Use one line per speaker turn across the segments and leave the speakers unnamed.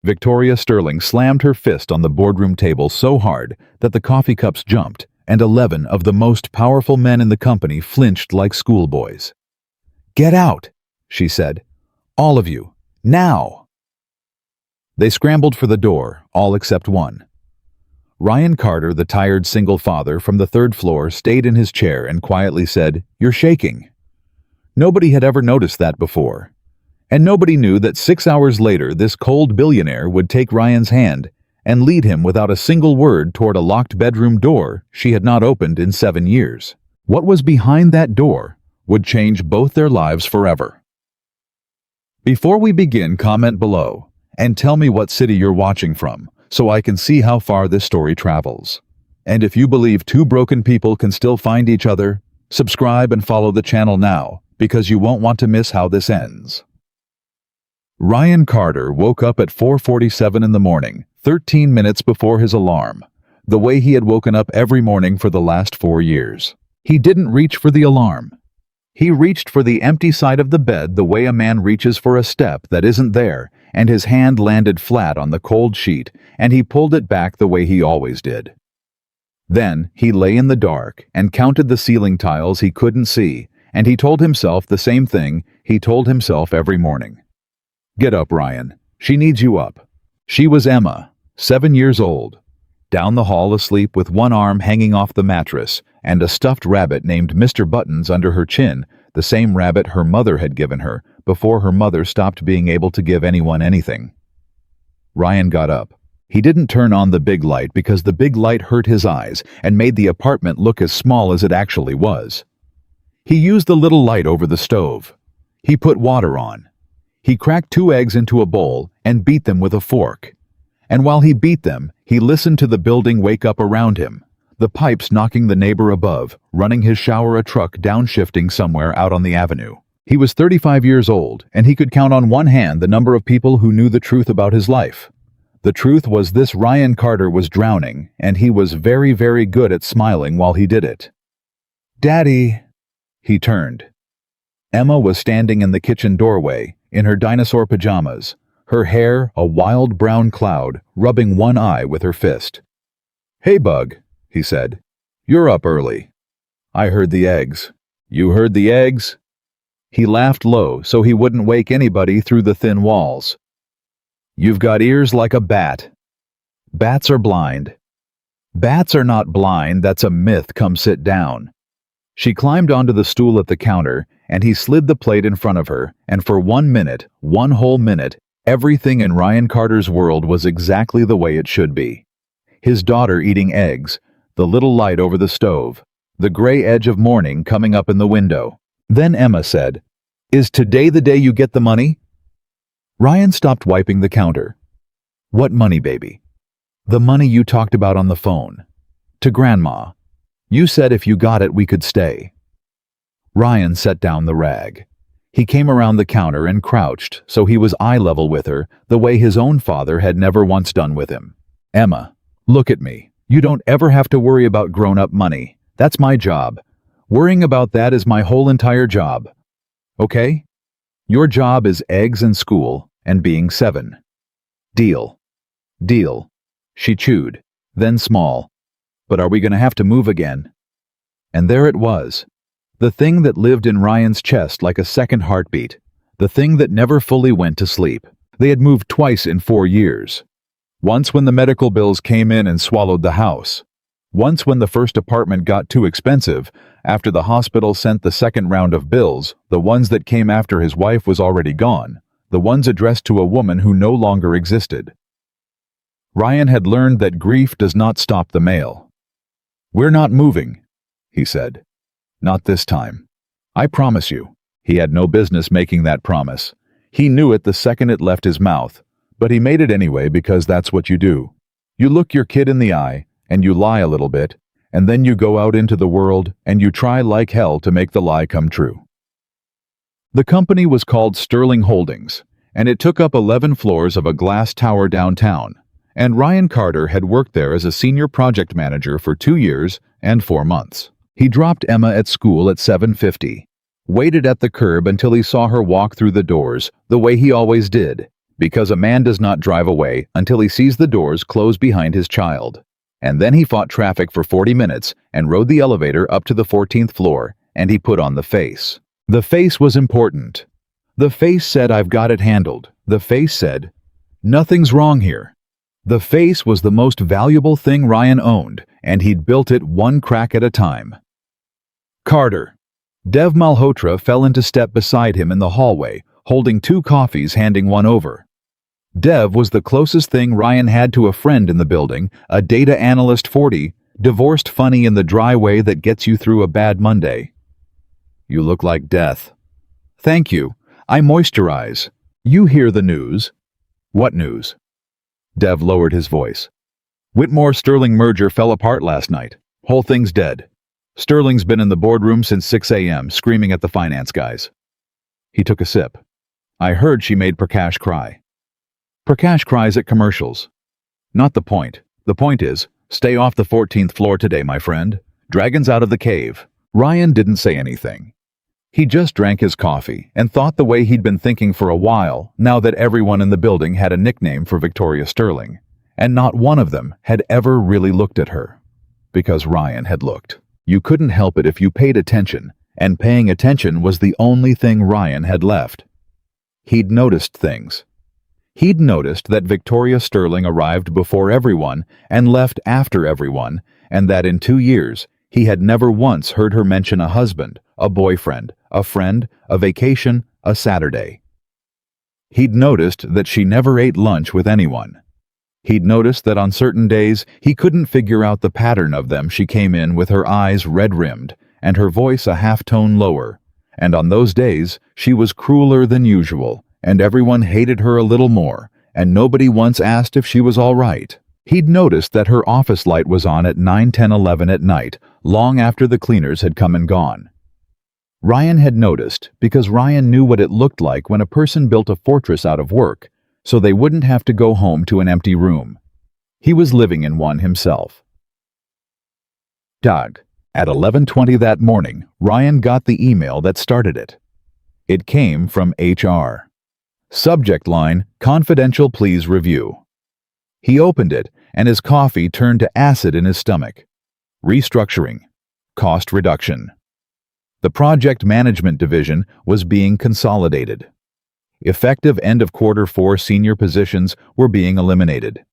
Victoria Sterling slammed her fist on the boardroom table so hard that the coffee cups jumped, and 11 of the most powerful men in the company flinched like schoolboys. "Get out," she said. "All of you. Now!" They scrambled for the door, all except one. Ryan Carter, the tired single father from the third floor, stayed in his chair and quietly said, "You're shaking." Nobody had ever noticed that before. And nobody knew that 6 hours later this cold billionaire would take Ryan's hand and lead him without a single word toward a locked bedroom door she had not opened in 7 years. What was behind that door would change both their lives forever. Before we begin, comment below and tell me what city you're watching from, so I can see how far this story travels. And if you believe two broken people can still find each other, subscribe and follow the channel now, because you won't want to miss how this ends. Ryan Carter woke up at 4:47 in the morning, 13 minutes before his alarm, the way he had woken up every morning for the last 4 years. He didn't reach for the alarm. He reached for the empty side of the bed the way a man reaches for a step that isn't there, and his hand landed flat on the cold sheet, and he pulled it back the way he always did. Then he lay in the dark and counted the ceiling tiles he couldn't see, and he told himself the same thing he told himself every morning. "Get up, Ryan. She needs you up." She was Emma, 7 years old, down the hall asleep with one arm hanging off the mattress and a stuffed rabbit named Mr. Buttons under her chin, the same rabbit her mother had given her before her mother stopped being able to give anyone anything. Ryan got up. He didn't turn on the big light because the big light hurt his eyes and made the apartment look as small as it actually was. He used the little light over the stove. He put water on. He cracked 2 eggs into a bowl and beat them with a fork. And while he beat them, he listened to the building wake up around him, the pipes knocking the neighbor above, running his shower a truck downshifting somewhere out on the avenue. He was 35 years old, and he could count on one hand the number of people who knew the truth about his life. The truth was this: Ryan Carter was drowning, and he was very, very good at smiling while he did it. "Daddy!" He turned. Emma was standing in the kitchen doorway, in her dinosaur pajamas, her hair a wild brown cloud, rubbing one eye with her fist. "Hey, Bug," he said. "You're up early." "I heard the eggs." "You heard the eggs?" He laughed low so he wouldn't wake anybody through the thin walls. "You've got ears like a bat." "Bats are blind." "Bats are not blind, that's a myth, come sit down." She climbed onto the stool at the counter, and he slid the plate in front of her, and for 1 minute, one whole minute, everything in Ryan Carter's world was exactly the way it should be. His daughter eating eggs, the little light over the stove, the gray edge of morning coming up in the window. Then Emma said, "Is today the day you get the money?" Ryan stopped wiping the counter. "What money, baby?" "The money you talked about on the phone. To Grandma. You said if you got it we could stay." Ryan set down the rag. He came around the counter and crouched so he was eye level with her, the way his own father had never once done with him. "Emma, look at me. You don't ever have to worry about grown-up money. That's my job. Worrying about that is my whole entire job. Okay? Your job is eggs and school and being 7. Deal." "Deal." She chewed, then small. "But are we going to have to move again?" And there it was. The thing that lived in Ryan's chest like a second heartbeat. The thing that never fully went to sleep. They had moved twice in 4 years. Once when the medical bills came in and swallowed the house. Once when the first apartment got too expensive, after the hospital sent the second round of bills, the ones that came after his wife was already gone, the ones addressed to a woman who no longer existed. Ryan had learned that grief does not stop the mail. "We're not moving," he said. "Not this time. I promise you." He had no business making that promise. He knew it the second it left his mouth, but he made it anyway because that's what you do. You look your kid in the eye, and you lie a little bit, and then you go out into the world and you try like hell to make the lie come true. The company was called Sterling Holdings, and it took up 11 floors of a glass tower downtown, and Ryan Carter had worked there as a senior project manager for 2 years and 4 months. He dropped Emma at school at 7:50, waited at the curb until he saw her walk through the doors, the way he always did, Because a man does not drive away until he sees the doors close behind his child. And then he fought traffic for 40 minutes and rode the elevator up to the 14th floor, and he put on the face. The face was important. The face said, "I've got it handled." The face said, "Nothing's wrong here." The face was the most valuable thing Ryan owned, and he'd built it one crack at a time. Carter. Dev Malhotra fell into step beside him in the hallway, holding 2 coffees, handing one over. Dev was the closest thing Ryan had to a friend in the building, a data analyst 40, divorced funny in the dry way that gets you through a bad Monday. "You look like death." "Thank you. I moisturize." "You hear the news." "What news?" Dev lowered his voice. "Whitmore-Sterling merger fell apart last night. Whole thing's dead. Sterling's been in the boardroom since 6 a.m. screaming at the finance guys." He took a sip. "I heard she made Prakash cry." "Prakash cries at commercials." "Not the point. The point is, stay off the 14th floor today, my friend. Dragon's out of the cave." Ryan didn't say anything. He just drank his coffee and thought the way he'd been thinking for a while, now that everyone in the building had a nickname for Victoria Sterling, and not one of them had ever really looked at her. Because Ryan had looked. You couldn't help it if you paid attention, and paying attention was the only thing Ryan had left. He'd noticed things. He'd noticed that Victoria Sterling arrived before everyone and left after everyone, and that in 2 years, he had never once heard her mention a husband, a boyfriend, a friend, a vacation, a Saturday. He'd noticed that she never ate lunch with anyone. He'd noticed that on certain days, he couldn't figure out the pattern of them. She came in with her eyes red-rimmed and her voice a half-tone lower, and on those days, she was crueler than usual, and everyone hated her a little more, and nobody once asked if she was all right. He'd noticed that her office light was on at 9, 10, 11 at night, long after the cleaners had come and gone. Ryan had noticed because Ryan knew what it looked like when a person built a fortress out of work, so they wouldn't have to go home to an empty room. He was living in one himself. Doug. At 11:20 that morning, Ryan got the email that started it. It came from HR. Subject line, "Confidential, please review." He opened it, and his coffee turned to acid in his stomach. Restructuring. Cost reduction. The project management division was being consolidated. Effective end of Q4 senior positions were being eliminated.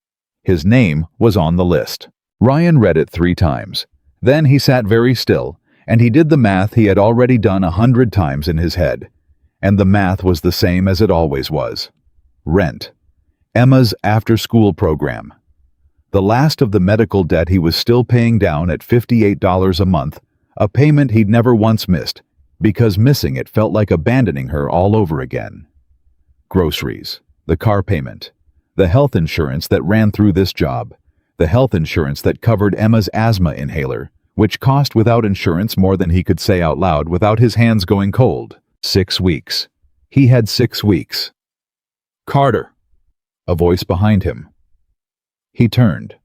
His name was on the list. Ryan read it 3 times. Then he sat very still, and he did the math he had already done 100 times in his head. And the math was the same as it always was. Rent. Emma's after-school program. The last of the medical debt he was still paying down at $58 a month, a payment he'd never once missed, because missing it felt like abandoning her all over again. Groceries, the car payment, the health insurance that ran through this job, the health insurance that covered Emma's asthma inhaler, which cost without insurance more than he could say out loud without his hands going cold. 6 weeks. He had 6 weeks. "Carter." A voice behind him. He turned.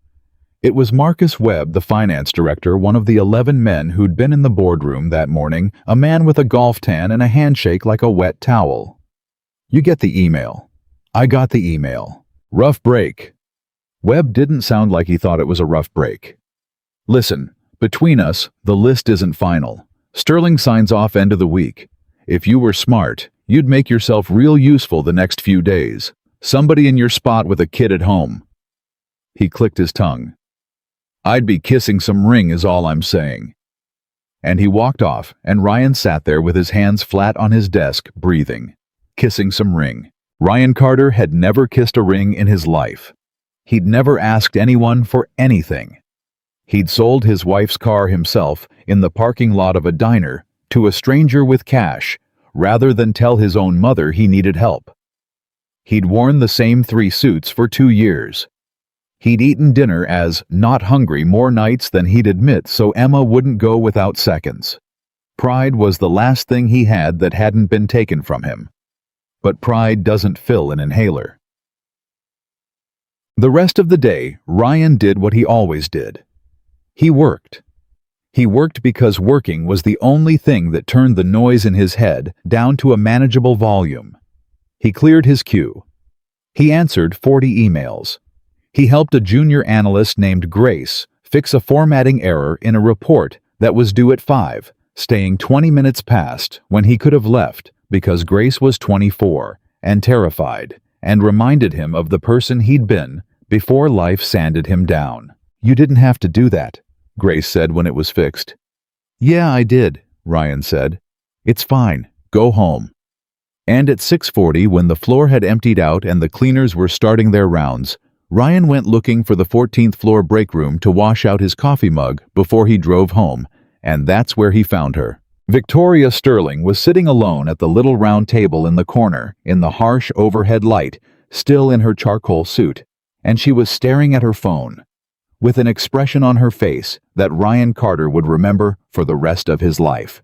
It was Marcus Webb, the finance director, one of the 11 men who'd been in the boardroom that morning, a man with a golf tan and a handshake like a wet towel. "You get the email." "I got the email." "Rough break." Webb didn't sound like he thought it was a rough break. "Listen, between us, the list isn't final. Sterling signs off end of the week. If you were smart, you'd make yourself real useful the next few days. Somebody in your spot with a kid at home." He clicked his tongue. "I'd be kissing some ring is all I'm saying." And he walked off, and Ryan sat there with his hands flat on his desk, breathing. Kissing some ring. Ryan Carter had never kissed a ring in his life. He'd never asked anyone for anything. He'd sold his wife's car himself in the parking lot of a diner to a stranger with cash, rather than tell his own mother he needed help. He'd worn the same 3 suits for 2 years. He'd eaten dinner as not hungry more nights than he'd admit so Emma wouldn't go without seconds. Pride was the last thing he had that hadn't been taken from him. But pride doesn't fill an inhaler. The rest of the day, Ryan did what he always did. He worked. He worked because working was the only thing that turned the noise in his head down to a manageable volume. He cleared his queue. He answered 40 emails. He helped a junior analyst named Grace fix a formatting error in a report that was due at 5, staying 20 minutes past when he could have left because Grace was 24 and terrified and reminded him of the person he'd been before life sanded him down. "You didn't have to do that," Grace said when it was fixed. "Yeah, I did," Ryan said. "It's fine. Go home." And at 6:40, when the floor had emptied out and the cleaners were starting their rounds, Ryan went looking for the 14th floor break room to wash out his coffee mug before he drove home, and that's where he found her. Victoria Sterling was sitting alone at the little round table in the corner, in the harsh overhead light, still in her charcoal suit, and she was staring at her phone, with an expression on her face that Ryan Carter would remember for the rest of his life.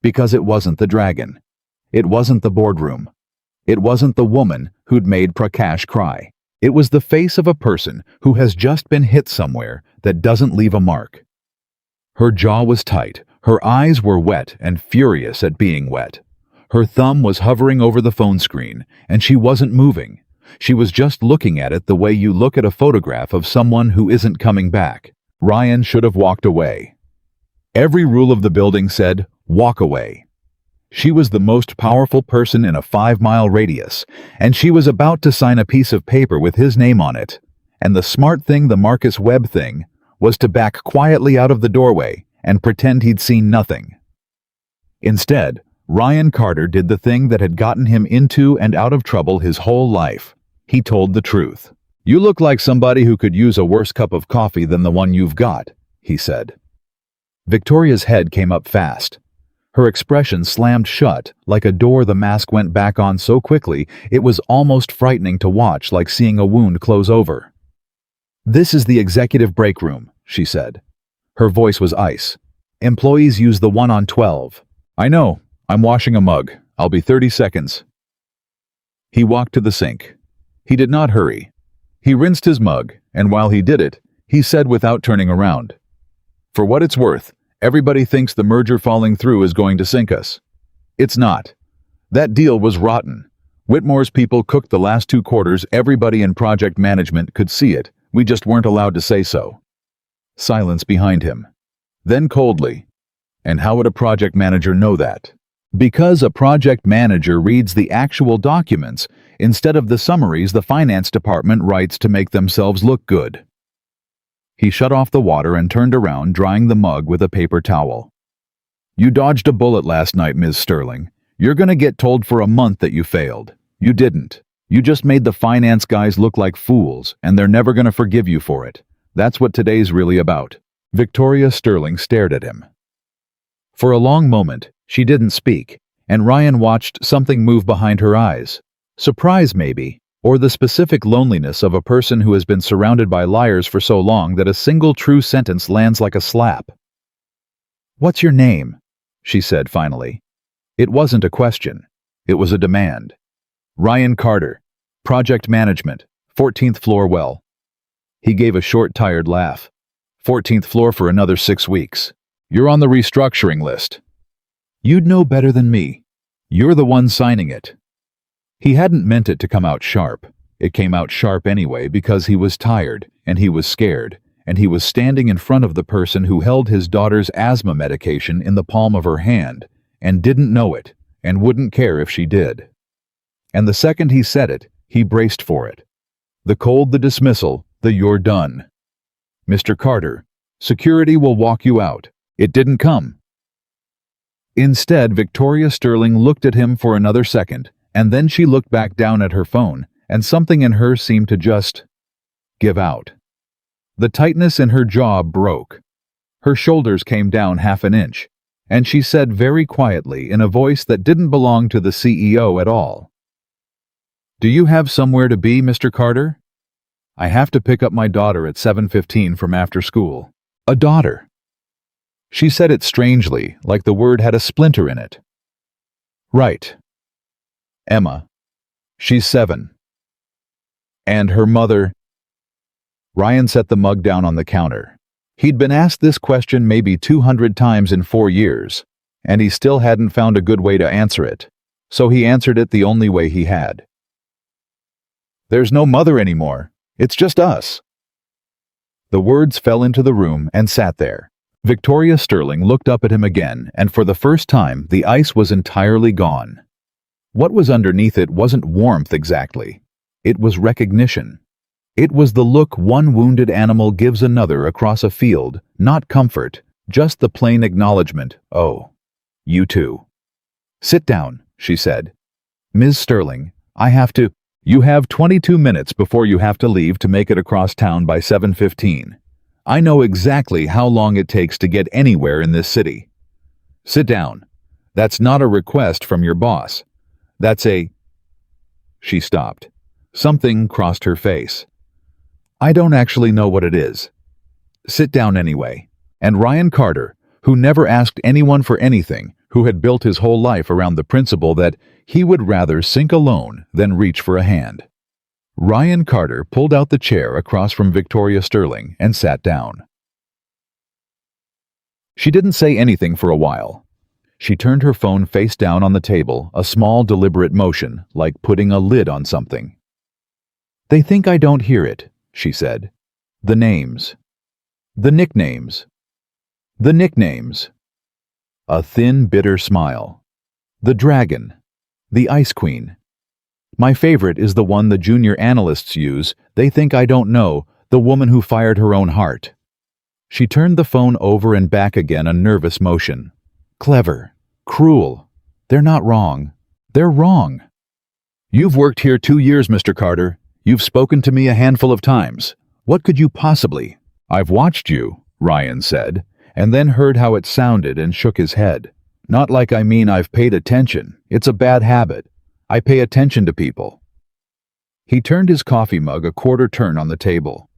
Because it wasn't the dragon. It wasn't the boardroom. It wasn't the woman who'd made Prakash cry. It was the face of a person who has just been hit somewhere that doesn't leave a mark. Her jaw was tight, her eyes were wet and furious at being wet. Her thumb was hovering over the phone screen, and she wasn't moving. She was just looking at it the way you look at a photograph of someone who isn't coming back. Ryan should have walked away. Every rule of the building said, walk away. She was the most powerful person in a 5-mile radius, and she was about to sign a piece of paper with his name on it. And the smart thing, the Marcus Webb thing, was to back quietly out of the doorway and pretend he'd seen nothing. Instead, Ryan Carter did the thing that had gotten him into and out of trouble his whole life. He told the truth. "You look like somebody who could use a worse cup of coffee than the one you've got," he said. Victoria's head came up fast. Her expression slammed shut, like a door the mask went back on so quickly it was almost frightening to watch, like seeing a wound close over. "This is the executive break room," she said. Her voice was ice. "Employees use the one on 12. "I know. I'm washing a mug. I'll be 30 seconds. He walked to the sink. He did not hurry. He rinsed his mug, and while he did it, he said without turning around, "For what it's worth, everybody thinks the merger falling through is going to sink us. It's not. That deal was rotten. Whitmore's people cooked the last 2 quarters. Everybody in project management could see it. We just weren't allowed to say so." Silence behind him. Then coldly, "And how would a project manager know that?" "Because a project manager reads the actual documents instead of the summaries the finance department writes to make themselves look good." He shut off the water and turned around, drying the mug with a paper towel. "You dodged a bullet last night, Ms. Sterling. You're going to get told for a month that you failed. You didn't. You just made the finance guys look like fools, and they're never going to forgive you for it. That's what today's really about." Victoria Sterling stared at him. For a long moment, she didn't speak, and Ryan watched something move behind her eyes. Surprise, maybe, or the specific loneliness of a person who has been surrounded by liars for so long that a single true sentence lands like a slap. "What's your name?" she said finally. It wasn't a question. It was a demand. "Ryan Carter, Project Management, 14th floor well." He gave a short, tired laugh. "14th floor for another 6 weeks. You're on the restructuring list." "You'd know better than me. You're the one signing it." He hadn't meant it to come out sharp. It came out sharp anyway because he was tired, and he was scared, and he was standing in front of the person who held his daughter's asthma medication in the palm of her hand, and didn't know it, and wouldn't care if she did. And the second he said it, he braced for it. The cold, the dismissal, the "you're done. Mr. Carter, security will walk you out." It didn't come. Instead, Victoria Sterling looked at him for another second, and then she looked back down at her phone, and something in her seemed to just give out. The tightness in her jaw broke. Her shoulders came down half an inch, and she said very quietly in a voice that didn't belong to the CEO at all, "Do you have somewhere to be, Mr. Carter? I have to pick up my daughter at 7:15 from after school." A daughter. She said it strangely, like the word had a splinter in it. "Right. Emma. She's 7. And her mother—" Ryan set the mug down on the counter. He'd been asked this question maybe 200 times in 4 years, and he still hadn't found a good way to answer it, so he answered it the only way he had. There's no mother anymore. It's just us." The words fell into the room and sat there. Victoria Sterling looked up at him again, and for the first time, the ice was entirely gone. What was underneath it wasn't warmth exactly. It was recognition. It was the look one wounded animal gives another across a field, not comfort, just the plain acknowledgement, "Oh, you too." "Sit down," she said. "Ms. Sterling, I have to—" "You have 22 minutes before you have to leave to make it across town by 7:15. I know exactly how long it takes to get anywhere in this city. Sit down. That's not a request from your boss. That's a—" She stopped. Something crossed her face. "I don't actually know what it is. Sit down anyway." And Ryan Carter, who never asked anyone for anything, who had built his whole life around the principle that he would rather sink alone than reach for a hand. Ryan Carter pulled out the chair across from Victoria Sterling and sat down. She didn't say anything for a while. She turned her phone face down on the table, a small deliberate motion, like putting a lid on something. "They think I don't hear it," she said. "The names. The nicknames. The nicknames." A thin, bitter smile. "The dragon. The Ice Queen. My favorite is the one the junior analysts use. They think I don't know, the woman who fired her own heart." She turned the phone over and back again, a nervous motion. "Clever. Cruel. They're not wrong. They're wrong. You've worked here 2 years, Mr. Carter. You've spoken to me a handful of times. What could you possibly—" "I've watched you," Ryan said, and then heard how it sounded and shook his head. "Not like I mean I've paid attention. It's a bad habit. I pay attention to people." He turned his coffee mug a quarter turn on the table.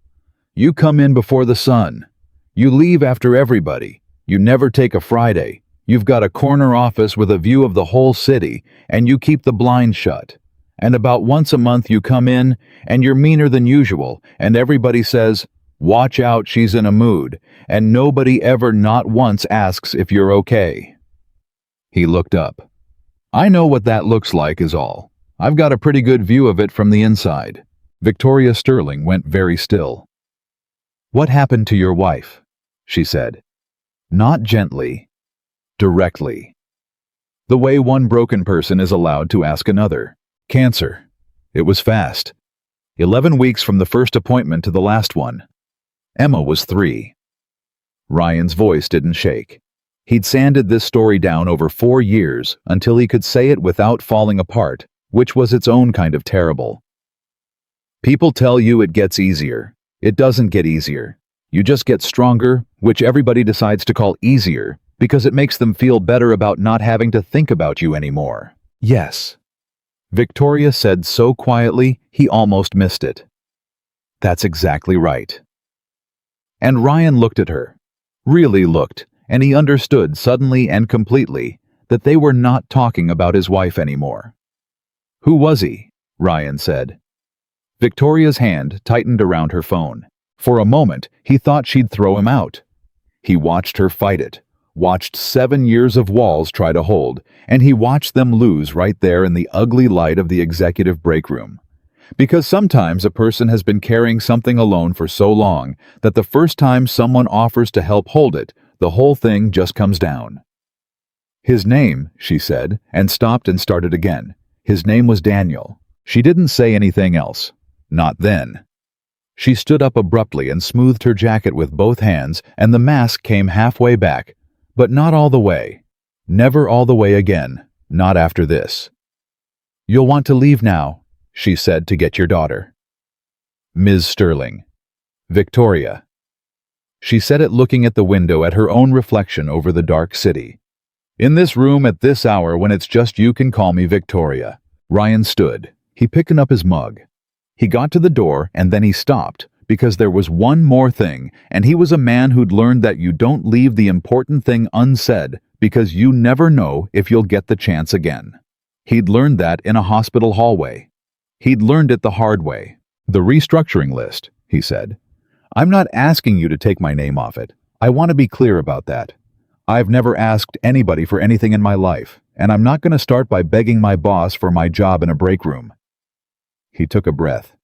"You come in before the sun. You leave after everybody. You never take a Friday. You've got a corner office with a view of the whole city, and you keep the blinds shut. And about once a month you come in, and you're meaner than usual, and everybody says, 'Watch out, she's in a mood,' and nobody ever not once asks if you're okay." He looked up. "I know what that looks like is all. I've got a pretty good view of it from the inside." Victoria Sterling went very still. "What happened to your wife?" she said. Not gently. Directly. The way one broken person is allowed to ask another. "Cancer. It was fast. 11 weeks from the first appointment to the last one. Emma was 3. Ryan's voice didn't shake. He'd sanded this story down over 4 years until he could say it without falling apart, which was its own kind of terrible. "People tell you it gets easier. It doesn't get easier. You just get stronger, which everybody decides to call easier, because it makes them feel better about not having to think about you anymore." "Yes," Victoria said so quietly he almost missed it. "That's exactly right." And Ryan looked at her. Really looked, and he understood suddenly and completely that they were not talking about his wife anymore. "Who was he?" Ryan said. Victoria's hand tightened around her phone. For a moment, he thought she'd throw him out. He watched her fight it, watched 7 years of walls try to hold, and he watched them lose right there in the ugly light of the executive break room. Because sometimes a person has been carrying something alone for so long that the first time someone offers to help hold it, the whole thing just comes down. "His name," she said, and stopped and started again. "His name was Daniel." She didn't say anything else. Not then. She stood up abruptly and smoothed her jacket with both hands, and the mask came halfway back, but not all the way. Never all the way again, not after this. "You'll want to leave now," she said, "to get your daughter." "Ms. Sterling." "Victoria." She said it looking at the window at her own reflection over the dark city. "In this room at this hour when it's just you can call me Victoria." Ryan stood. He picked up his mug. He got to the door and then he stopped, because there was one more thing, and he was a man who'd learned that you don't leave the important thing unsaid because you never know if you'll get the chance again. He'd learned that in a hospital hallway. He'd learned it the hard way. "The restructuring list," he said. "I'm not asking you to take my name off it. I want to be clear about that. I've never asked anybody for anything in my life, and I'm not going to start by begging my boss for my job in a break room." He took a breath.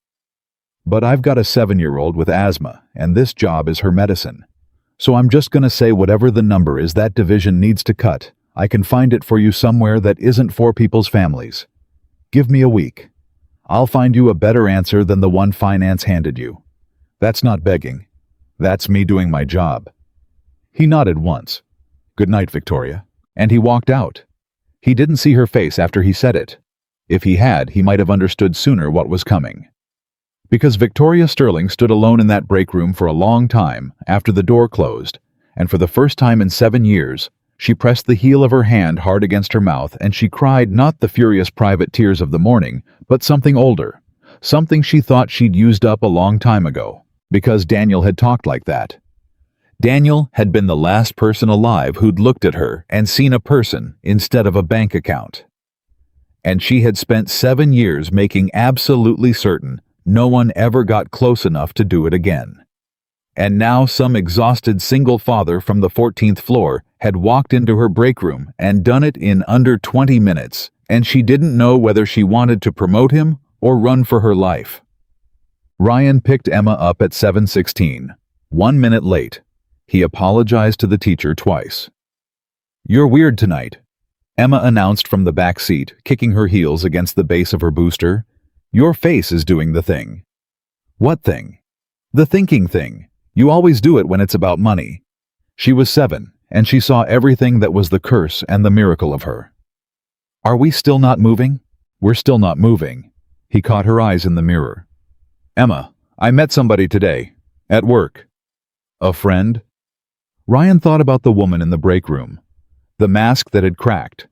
But I've got a 7-year-old with asthma, and this job is her medicine. So I'm just gonna say whatever the number is that division needs to cut, I can find it for you somewhere that isn't for people's families. Give me a week. I'll find you a better answer than the one finance handed you. That's not begging. That's me doing my job." He nodded once. "Good night, Victoria." And he walked out. He didn't see her face after he said it. If he had, he might have understood sooner what was coming. Because Victoria Sterling stood alone in that break room for a long time after the door closed, and for the first time in 7 years, she pressed the heel of her hand hard against her mouth and she cried not the furious private tears of the morning, but something older, something she thought she'd used up a long time ago, because Daniel had talked like that. Daniel had been the last person alive who'd looked at her and seen a person instead of a bank account. And she had spent 7 years making absolutely certain no one ever got close enough to do it again. And now some exhausted single father from the 14th floor had walked into her break room and done it in under 20 minutes, and she didn't know whether she wanted to promote him or run for her life. Ryan picked Emma up at 7:16, 1 minute late. He apologized to the teacher twice. "You're weird tonight," Emma announced from the back seat, kicking her heels against the base of her booster. "Your face is doing the thing." "What thing?" "The thinking thing. You always do it when it's about money." She was 7, and she saw everything that was the curse and the miracle of her. "Are we still not moving?" "We're still not moving." He caught her eyes in the mirror. "Emma, I met somebody today. At work." "A friend?" Ryan thought about the woman in the break room. The mask that had cracked.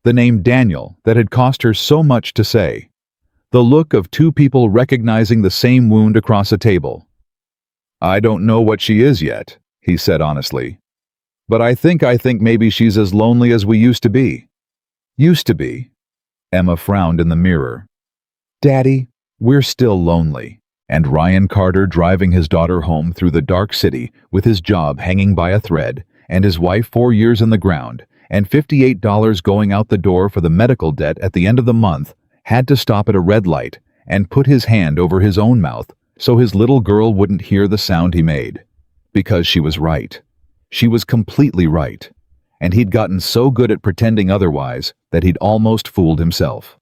The name Daniel that had cost her so much to say. The look of two people recognizing the same wound across a table. "I don't know what she is yet," he said honestly. "But I think maybe she's as lonely as we used to be." "Used to be?" Emma frowned in the mirror. "Daddy, we're still lonely." And Ryan Carter driving his daughter home through the dark city with his job hanging by a thread and his wife 4 years in the ground and $58 going out the door for the medical debt at the end of the month, had to stop at a red light and put his hand over his own mouth so his little girl wouldn't hear the sound he made. Because she was right. She was completely right. And he'd gotten so good at pretending otherwise that he'd almost fooled himself.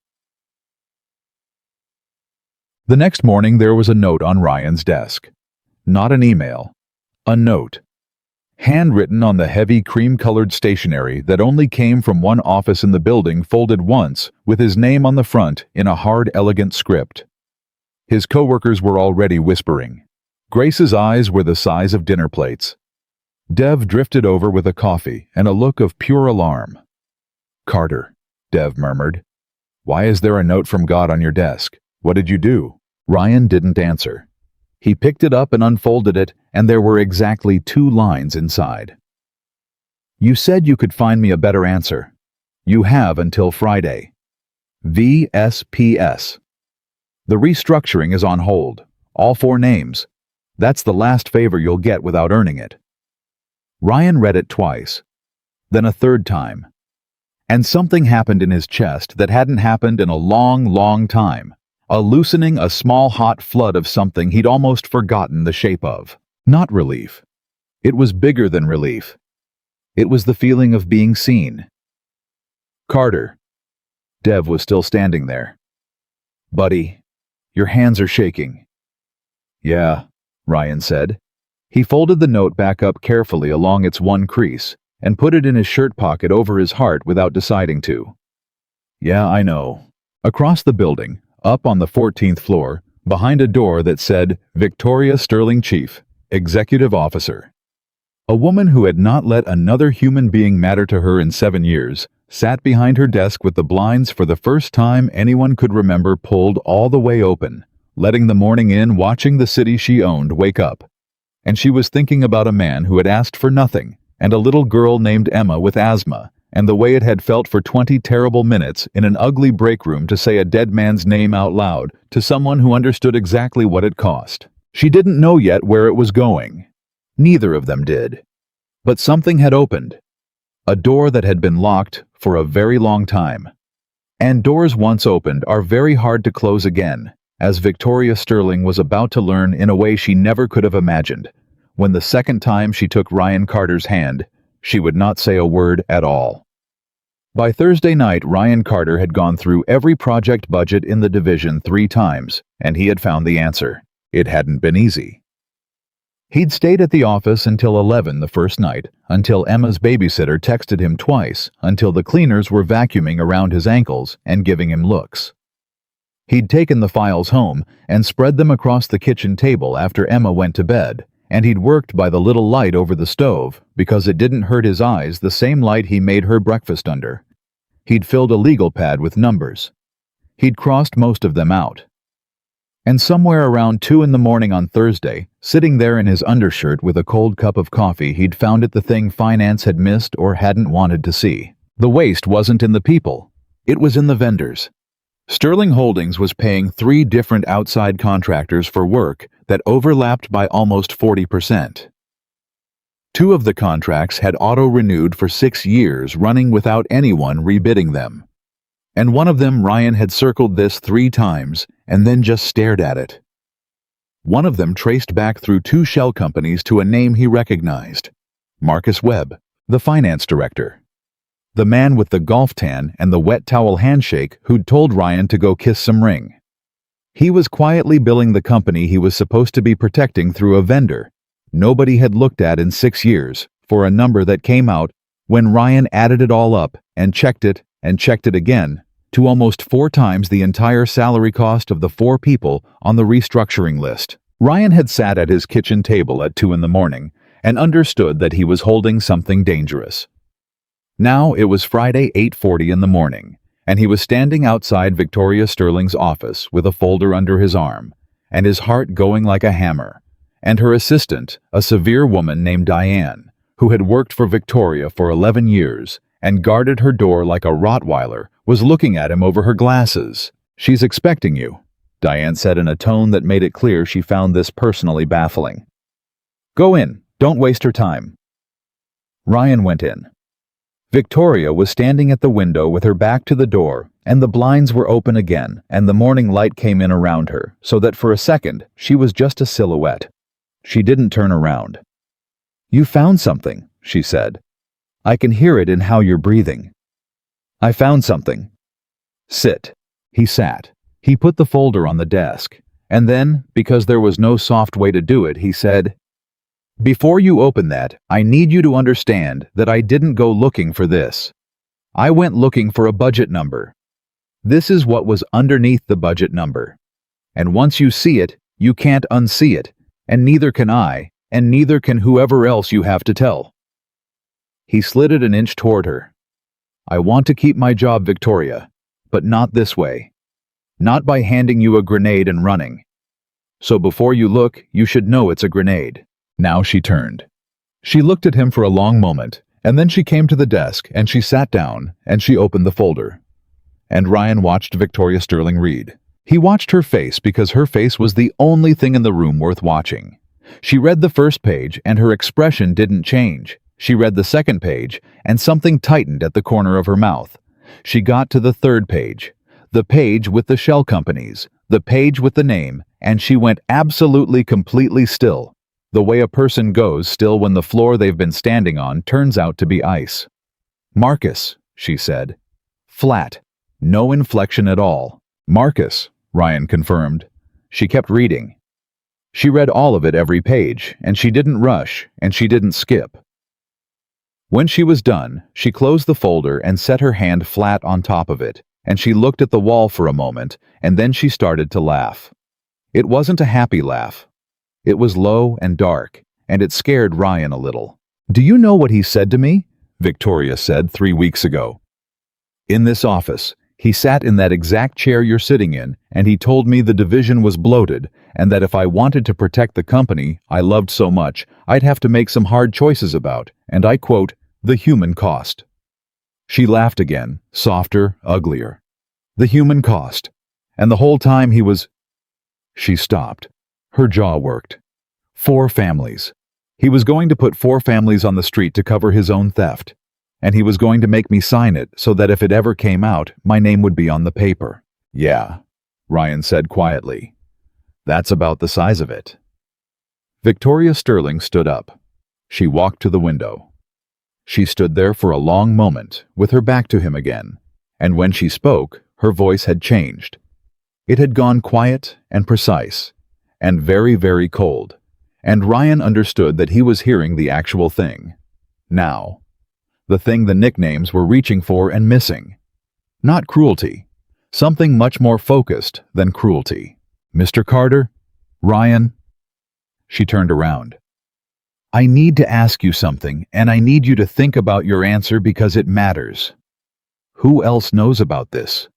The next morning there was a note on Ryan's desk. Not an email. A note. Handwritten on the heavy cream-colored stationery that only came from one office in the building, folded once, with his name on the front in a hard, elegant script. His coworkers were already whispering. Grace's eyes were the size of dinner plates. Dev drifted over with a coffee and a look of pure alarm. "Carter," Dev murmured. "Why is there a note from God on your desk? What did you do?" Ryan didn't answer. He picked it up and unfolded it, and there were exactly 2 lines inside. "You said you could find me a better answer. You have until Friday. VSPS. The restructuring is on hold. All 4 names. That's the last favor you'll get without earning it." Ryan read it twice, then a 3rd time. And something happened in his chest that hadn't happened in a long, long time. A loosening, a small hot flood of something he'd almost forgotten the shape of. Not relief. It was bigger than relief. It was the feeling of being seen. "Carter." Dev was still standing there. "Buddy, your hands are shaking." "Yeah," Ryan said. He folded the note back up carefully along its one crease and put it in his shirt pocket over his heart without deciding to. "Yeah, I know." Across the building, up on the 14th floor, behind a door that said Victoria Sterling Chief, Executive Officer. A woman who had not let another human being matter to her in 7 years sat behind her desk with the blinds for the first time anyone could remember pulled all the way open, letting the morning in, watching the city she owned wake up. And she was thinking about a man who had asked for nothing, and a little girl named Emma with asthma, and the way it had felt for 20 terrible minutes in an ugly break room to say a dead man's name out loud to someone who understood exactly what it cost. She didn't know yet where it was going. Neither of them did. But something had opened. A door that had been locked for a very long time. And doors once opened are very hard to close again, as Victoria Sterling was about to learn in a way she never could have imagined. When the second time she took Ryan Carter's hand, she would not say a word at all. By Thursday night, Ryan Carter had gone through every project budget in the division 3 times, and he had found the answer. It hadn't been easy. He'd stayed at the office until 11 the first night, until Emma's babysitter texted him twice, until the cleaners were vacuuming around his ankles and giving him looks. He'd taken the files home and spread them across the kitchen table after Emma went to bed, and he'd worked by the little light over the stove because it didn't hurt his eyes, the same light he made her breakfast under. He'd filled a legal pad with numbers. He'd crossed most of them out. And somewhere around 2 in the morning on Thursday, sitting there in his undershirt with a cold cup of coffee, he'd found it the thing finance had missed or hadn't wanted to see. The waste wasn't in the people. It was in the vendors. Sterling Holdings was paying 3 different outside contractors for work that overlapped by almost 40%. 2 of the contracts had auto-renewed for 6 years, running without anyone rebidding them. And one of them, Ryan had circled this 3 times and then just stared at it. One of them traced back through 2 shell companies to a name he recognized: Marcus Webb, the finance director. The man with the golf tan and the wet towel handshake who'd told Ryan to go kiss some ring. He was quietly billing the company he was supposed to be protecting through a vendor nobody had looked at in 6 years for a number that came out, when Ryan added it all up and checked it again, to almost 4 times the entire salary cost of the 4 people on the restructuring list. Ryan had sat at his kitchen table at 2 in the morning and understood that he was holding something dangerous. Now it was Friday, 8:40 in the morning, and he was standing outside Victoria Sterling's office with a folder under his arm, and his heart going like a hammer. And her assistant, a severe woman named Diane, who had worked for Victoria for 11 years and guarded her door like a Rottweiler, was looking at him over her glasses. "She's expecting you," Diane said in a tone that made it clear she found this personally baffling. "Go in. Don't waste her time." Ryan went in. Victoria was standing at the window with her back to the door, and the blinds were open again, and the morning light came in around her, so that for a second she was just a silhouette. She didn't turn around. "You found something," she said. "I can hear it in how you're breathing." "I found something." "Sit." He sat. He put the folder on the desk, and then, because there was no soft way to do it, he said, "Before you open that, I need you to understand that I didn't go looking for this. I went looking for a budget number. This is what was underneath the budget number. And once you see it, you can't unsee it, and neither can I, and neither can whoever else you have to tell." He slid it an inch toward her. "I want to keep my job, Victoria, but not this way. Not by handing you a grenade and running. So before you look, you should know it's a grenade." Now she turned. She looked at him for a long moment, and then she came to the desk, and she sat down, and she opened the folder. And Ryan watched Victoria Sterling read. He watched her face because her face was the only thing in the room worth watching. She read the first page, and her expression didn't change. She read the second page, and something tightened at the corner of her mouth. She got to the third page, the page with the shell companies, the page with the name, and she went absolutely completely still, the way a person goes still when the floor they've been standing on turns out to be ice. "Marcus," she said. Flat. No inflection at all. "Marcus," Ryan confirmed. She kept reading. She read all of it every page, and she didn't rush, and she didn't skip. When she was done, she closed the folder and set her hand flat on top of it, and she looked at the wall for a moment, and then she started to laugh. It wasn't a happy laugh. It was low and dark, and it scared Ryan a little. "Do you know what he said to me?" Victoria said 3 weeks ago. "In this office, he sat in that exact chair you're sitting in, and he told me the division was bloated, and that if I wanted to protect the company I loved so much, I'd have to make some hard choices about, and I quote, the human cost." She laughed again, softer, uglier. "The human cost. And the whole time he was—" She stopped. Her jaw worked. 4 families. He was going to put 4 families on the street to cover his own theft. And he was going to make me sign it so that if it ever came out, my name would be on the paper. Yeah. Ryan said quietly. That's about the size of it. Victoria Sterling stood up. She walked to the window. She stood there for a long moment, with her back to him again, and when she spoke, her voice had changed. It had gone quiet and precise, and very, very cold, and Ryan understood that he was hearing the actual thing. Now. The thing the nicknames were reaching for and missing. Not cruelty. Something much more focused than cruelty. Mr. Carter? Ryan? She turned around. I need to ask you something, and I need you to think about your answer because it matters. Who else knows about this?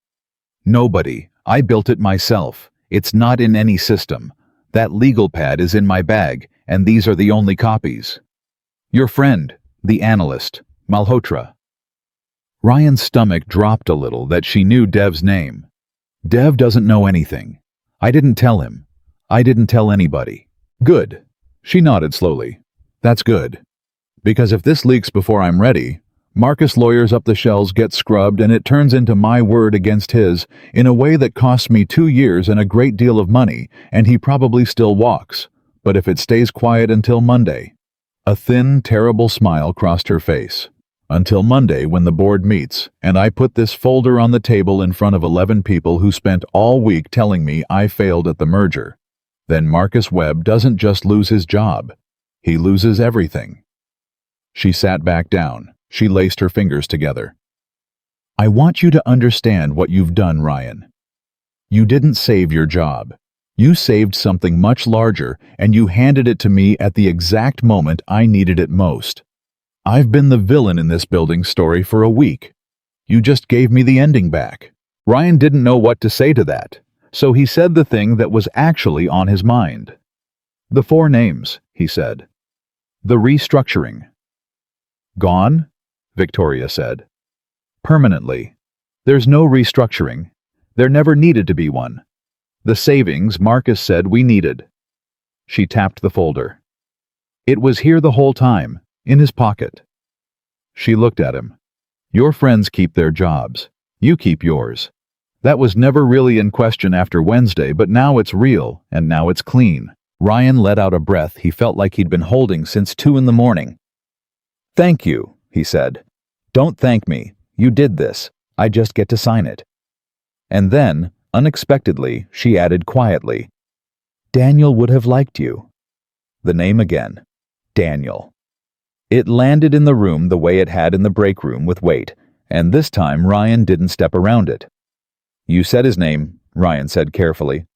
Nobody. I built it myself. It's not in any system. That legal pad is in my bag, and these are the only copies. Your friend, the analyst, Malhotra. Ryan's stomach dropped a little that she knew Dev's name. Dev doesn't know anything. I didn't tell him. I didn't tell anybody. Good. She nodded slowly. That's good. Because if this leaks before I'm ready, Marcus lawyers up the shells get scrubbed and it turns into my word against his in a way that costs me 2 years and a great deal of money, and he probably still walks. But if it stays quiet until Monday. A thin, terrible smile crossed her face. Until Monday when the board meets, and I put this folder on the table in front of 11 people who spent all week telling me I failed at the merger. Then Marcus Webb doesn't just lose his job. He loses everything. She sat back down. She laced her fingers together. I want you to understand what you've done, Ryan. You didn't save your job. You saved something much larger, and you handed it to me at the exact moment I needed it most. I've been the villain in this building story for a week. You just gave me the ending back. Ryan didn't know what to say to that, so he said the thing that was actually on his mind. The 4 names, he said. The restructuring. Gone? Victoria said. Permanently. There's no restructuring. There never needed to be one. The savings Marcus said we needed. She tapped the folder. It was here the whole time, in his pocket. She looked at him. Your friends keep their jobs. You keep yours. That was never really in question after Wednesday, but now it's real, and now it's clean. Ryan let out a breath he felt like he'd been holding since 2 in the morning. Thank you, he said. Don't thank me. You did this. I just get to sign it. And then, unexpectedly, she added quietly, Daniel would have liked you. The name again. Daniel. It landed in the room the way it had in the break room with weight, and this time Ryan didn't step around it. You said his name, Ryan said carefully.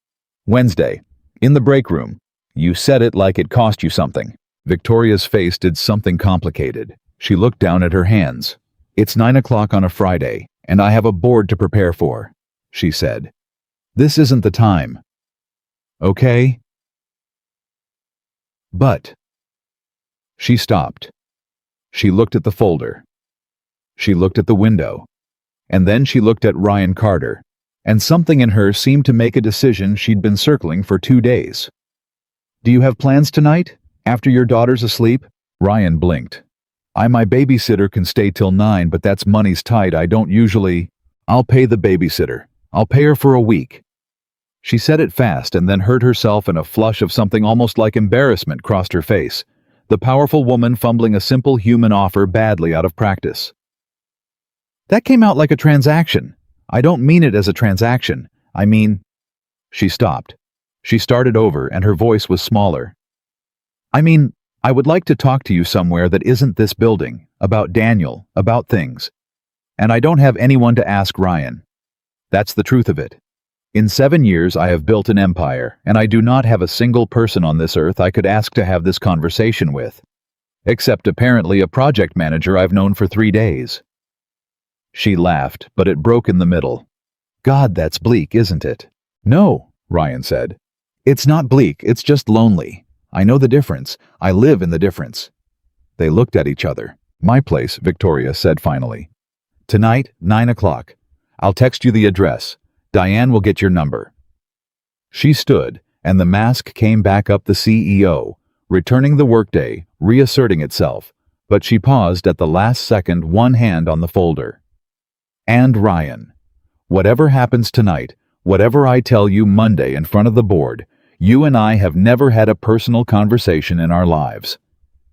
Wednesday. In the break room. You said it like it cost you something. Victoria's face did something complicated. She looked down at her hands. It's 9 o'clock on a Friday, and I have a board to prepare for, she said. This isn't the time. Okay? But. She stopped. She looked at the folder. She looked at the window. And then she looked at Ryan Carter, and something in her seemed to make a decision she'd been circling for 2 days. Do you have plans tonight? After your daughter's asleep? Ryan blinked. My babysitter can stay till 9, but that's money's tight. I don't usually. I'll pay the babysitter. I'll pay her for a week. She said it fast and then heard herself, and a flush of something almost like embarrassment crossed her face. The powerful woman fumbling a simple human offer badly out of practice. That came out like a transaction. I don't mean it as a transaction. I mean. She stopped. She started over, and her voice was smaller. I mean, I would like to talk to you somewhere that isn't this building, about Daniel, about things. And I don't have anyone to ask Ryan. That's the truth of it. In 7 years I have built an empire, and I do not have a single person on this earth I could ask to have this conversation with. Except apparently a project manager I've known for 3 days. She laughed, but it broke in the middle. God, that's bleak, isn't it? No, Ryan said. It's not bleak, it's just lonely. I know the difference. I live in the difference. They looked at each other. My place, Victoria said finally. Tonight, 9 o'clock. I'll text you the address. Diane will get your number. She stood, and the mask came back up the CEO, returning the workday, reasserting itself, but she paused at the last second, one hand on the folder. And Ryan. Whatever happens tonight, Whatever I tell you Monday in front of the board, you and I have never had a personal conversation in our lives.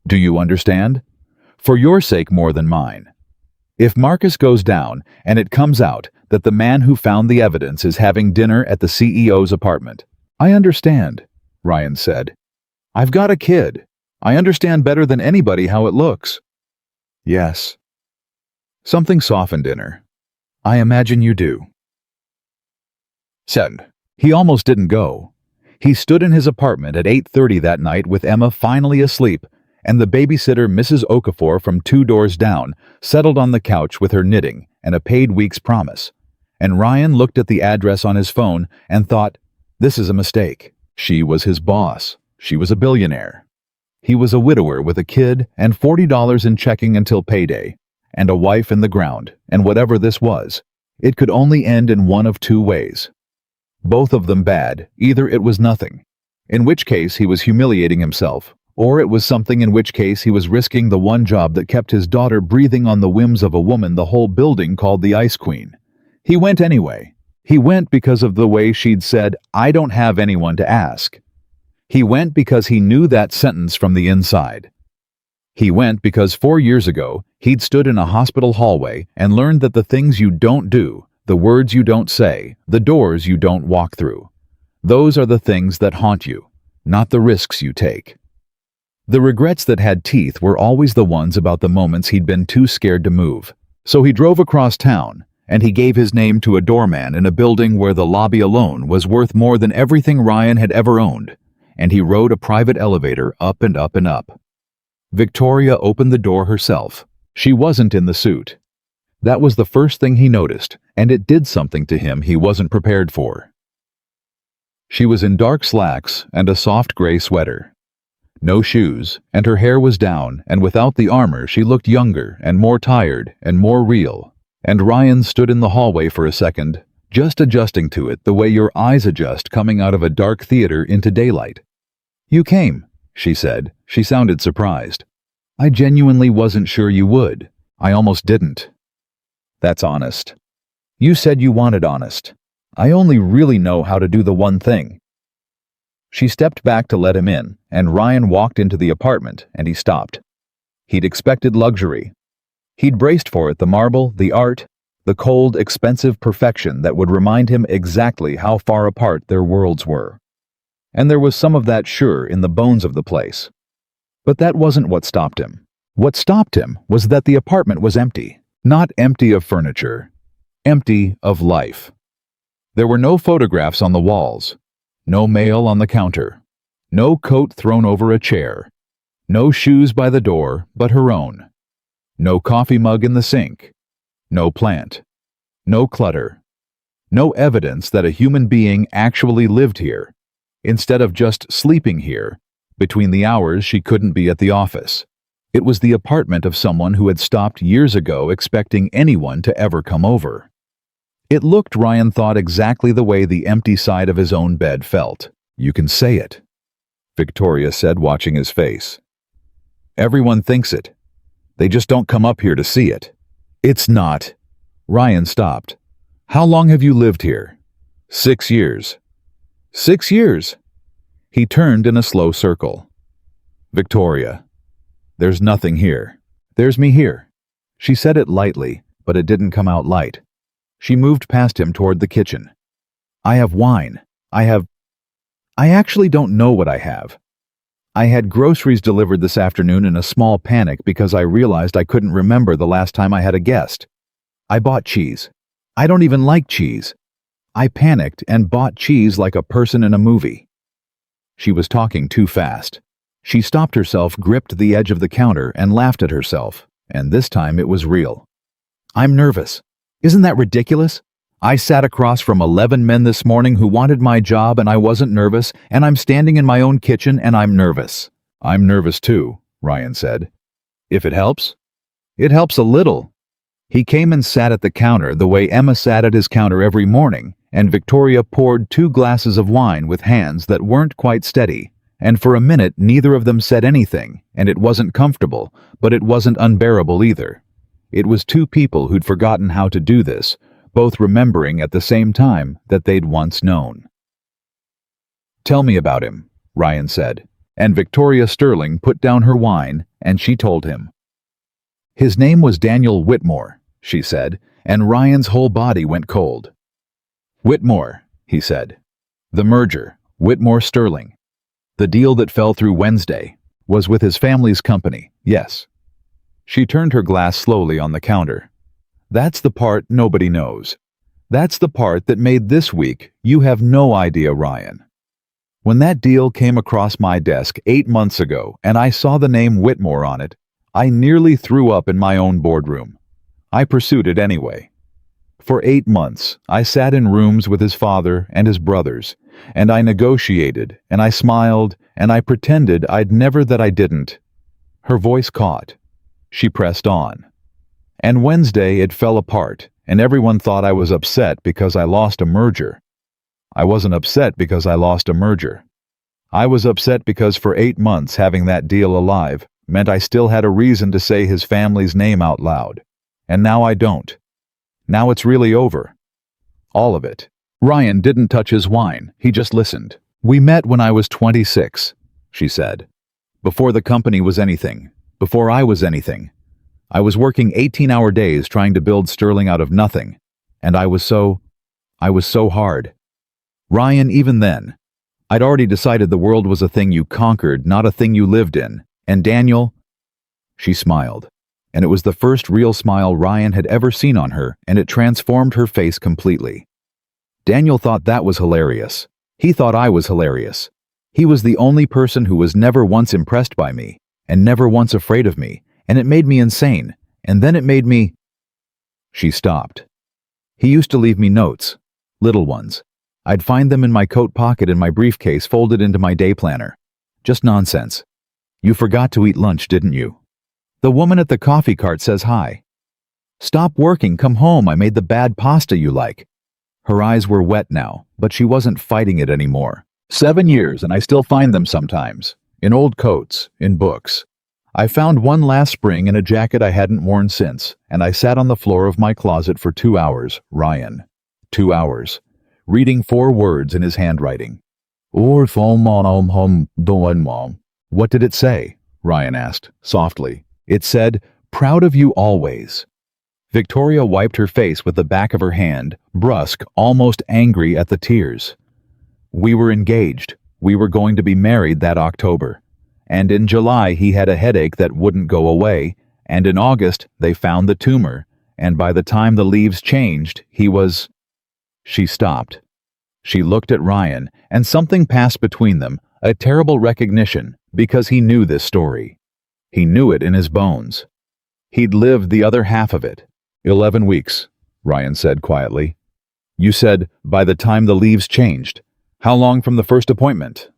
Do you understand? For your sake more than mine. If Marcus goes down and it comes out that the man who found the evidence is having dinner at the CEO's apartment." "I understand," Ryan said. "I've got a kid. I understand better than anybody how it looks." "Yes." Something softened in her. "I imagine you do." Send. He almost didn't go. He stood in his apartment at 8:30 that night with Emma finally asleep, and the babysitter, Mrs. Okafor from 2 doors down, settled on the couch with her knitting and a paid week's promise. And Ryan looked at the address on his phone and thought, this is a mistake. She was his boss. She was a billionaire. He was a widower with a kid and $40 in checking until payday, and a wife in the ground, and whatever this was, it could only end in one of 2 ways. Both of them bad. Either it was nothing, in which case he was humiliating himself, or it was something in which case he was risking the one job that kept his daughter breathing on the whims of a woman the whole building called the Ice Queen. He went anyway. He went because of the way she'd said, "I don't have anyone to ask." He went because he knew that sentence from the inside. He went because 4 years ago, he'd stood in a hospital hallway and learned that the things you don't do, the words you don't say, the doors you don't walk through, those are the things that haunt you, not the risks you take. The regrets that had teeth were always the ones about the moments he'd been too scared to move. So he drove across town, and he gave his name to a doorman in a building where the lobby alone was worth more than everything Ryan had ever owned, and he rode a private elevator up and up and up. Victoria opened the door herself. She wasn't in the suit. That was the first thing he noticed, and it did something to him he wasn't prepared for. She was in dark slacks and a soft gray sweater. No shoes, and her hair was down, and without the armor she looked younger and more tired and more real. And Ryan stood in the hallway for a second, just adjusting to it the way your eyes adjust coming out of a dark theater into daylight. "You came," she said. She sounded surprised. "I genuinely wasn't sure you would. I almost didn't." "That's honest. You said you wanted honest. I only really know how to do the one thing." She stepped back to let him in, and Ryan walked into the apartment, and he stopped. He'd expected luxury. He'd braced for it, the marble, the art, the cold, expensive perfection that would remind him exactly how far apart their worlds were. And there was some of that, sure, in the bones of the place. But that wasn't what stopped him. What stopped him was that the apartment was empty. Not empty of furniture. Empty of life. There were no photographs on the walls. No mail on the counter. No coat thrown over a chair. No shoes by the door, but her own. No coffee mug in the sink. No plant. No clutter. No evidence that a human being actually lived here, instead of just sleeping here, between the hours she couldn't be at the office. It was the apartment of someone who had stopped years ago expecting anyone to ever come over. It looked, Ryan thought, exactly the way the empty side of his own bed felt. "You can say it," Victoria said, watching his face. "Everyone thinks it. They just don't come up here to see it. It's not." Ryan stopped. "How long have you lived here?" 6 years. 6 years? He turned in a slow circle. "Victoria, there's nothing here. There's me here." She said it lightly, but it didn't come out light. She moved past him toward the kitchen. "I have wine. I actually don't know what I have. I had groceries delivered this afternoon in a small panic because I realized I couldn't remember the last time I had a guest. I bought cheese. I don't even like cheese. I panicked and bought cheese like a person in a movie." She was talking too fast. She stopped herself, gripped the edge of the counter, and laughed at herself, and this time it was real. "I'm nervous. Isn't that ridiculous? I sat across from 11 men this morning who wanted my job and I wasn't nervous, and I'm standing in my own kitchen and I'm nervous." "I'm nervous too," Ryan said. "If it helps?" "It helps a little." He came and sat at the counter the way Emma sat at his counter every morning, and Victoria poured 2 glasses of wine with hands that weren't quite steady, and for a minute neither of them said anything, and it wasn't comfortable, but it wasn't unbearable either. It was 2 people who'd forgotten how to do this, both remembering at the same time that they'd once known. "Tell me about him," Ryan said, and Victoria Sterling put down her wine and she told him. "His name was Daniel Whitmore," she said, and Ryan's whole body went cold. "Whitmore," he said. "The merger, Whitmore Sterling. The deal that fell through Wednesday was with his family's company, yes." She turned her glass slowly on the counter. "That's the part nobody knows. That's the part that made this week you have no idea, Ryan. When that deal came across my desk 8 months ago and I saw the name Whitmore on it, I nearly threw up in my own boardroom. I pursued it anyway. For 8 months, I sat in rooms with his father and his brothers, and I negotiated, and I smiled, and I pretended I'd never that I didn't." Her voice caught. She pressed on. "And Wednesday it fell apart, and everyone thought I was upset because I lost a merger. I wasn't upset because I lost a merger. I was upset because for 8 months having that deal alive meant I still had a reason to say his family's name out loud. And now I don't. Now it's really over. All of it." Ryan didn't touch his wine, he just listened. "We met when I was 26, she said. "Before the company was anything. Before I was anything. I was working 18-hour days trying to build Sterling out of nothing. And I was so hard. Ryan, even then, I'd already decided the world was a thing you conquered, not a thing you lived in. And Daniel..." She smiled, and it was the first real smile Ryan had ever seen on her, and it transformed her face completely. "Daniel thought that was hilarious. He thought I was hilarious. He was the only person who was never once impressed by me, and never once afraid of me, and it made me insane, and then it made me..." She stopped. "He used to leave me notes, little ones. I'd find them in my coat pocket in my briefcase folded into my day planner. Just nonsense. 'You forgot to eat lunch, didn't you? The woman at the coffee cart says hi. Stop working, come home, I made the bad pasta you like.'" Her eyes were wet now, but she wasn't fighting it anymore. 7 years and I still find them sometimes. In old coats, in books. I found one last spring in a jacket I hadn't worn since, and I sat on the floor of my closet for 2 hours, Ryan. 2 hours. Reading 4 words in his handwriting. What did it say? Ryan asked, softly. It said, "Proud of you always." Victoria wiped her face with the back of her hand, brusque, almost angry at the tears. "We were engaged. We were going to be married that October. And in July he had a headache that wouldn't go away, and in August they found the tumor, and by the time the leaves changed, he was..." She stopped. She looked at Ryan, and something passed between them, a terrible recognition, because he knew this story. He knew it in his bones. He'd lived the other half of it. 11 weeks, Ryan said quietly. "You said, by the time the leaves changed. How long from the first appointment?"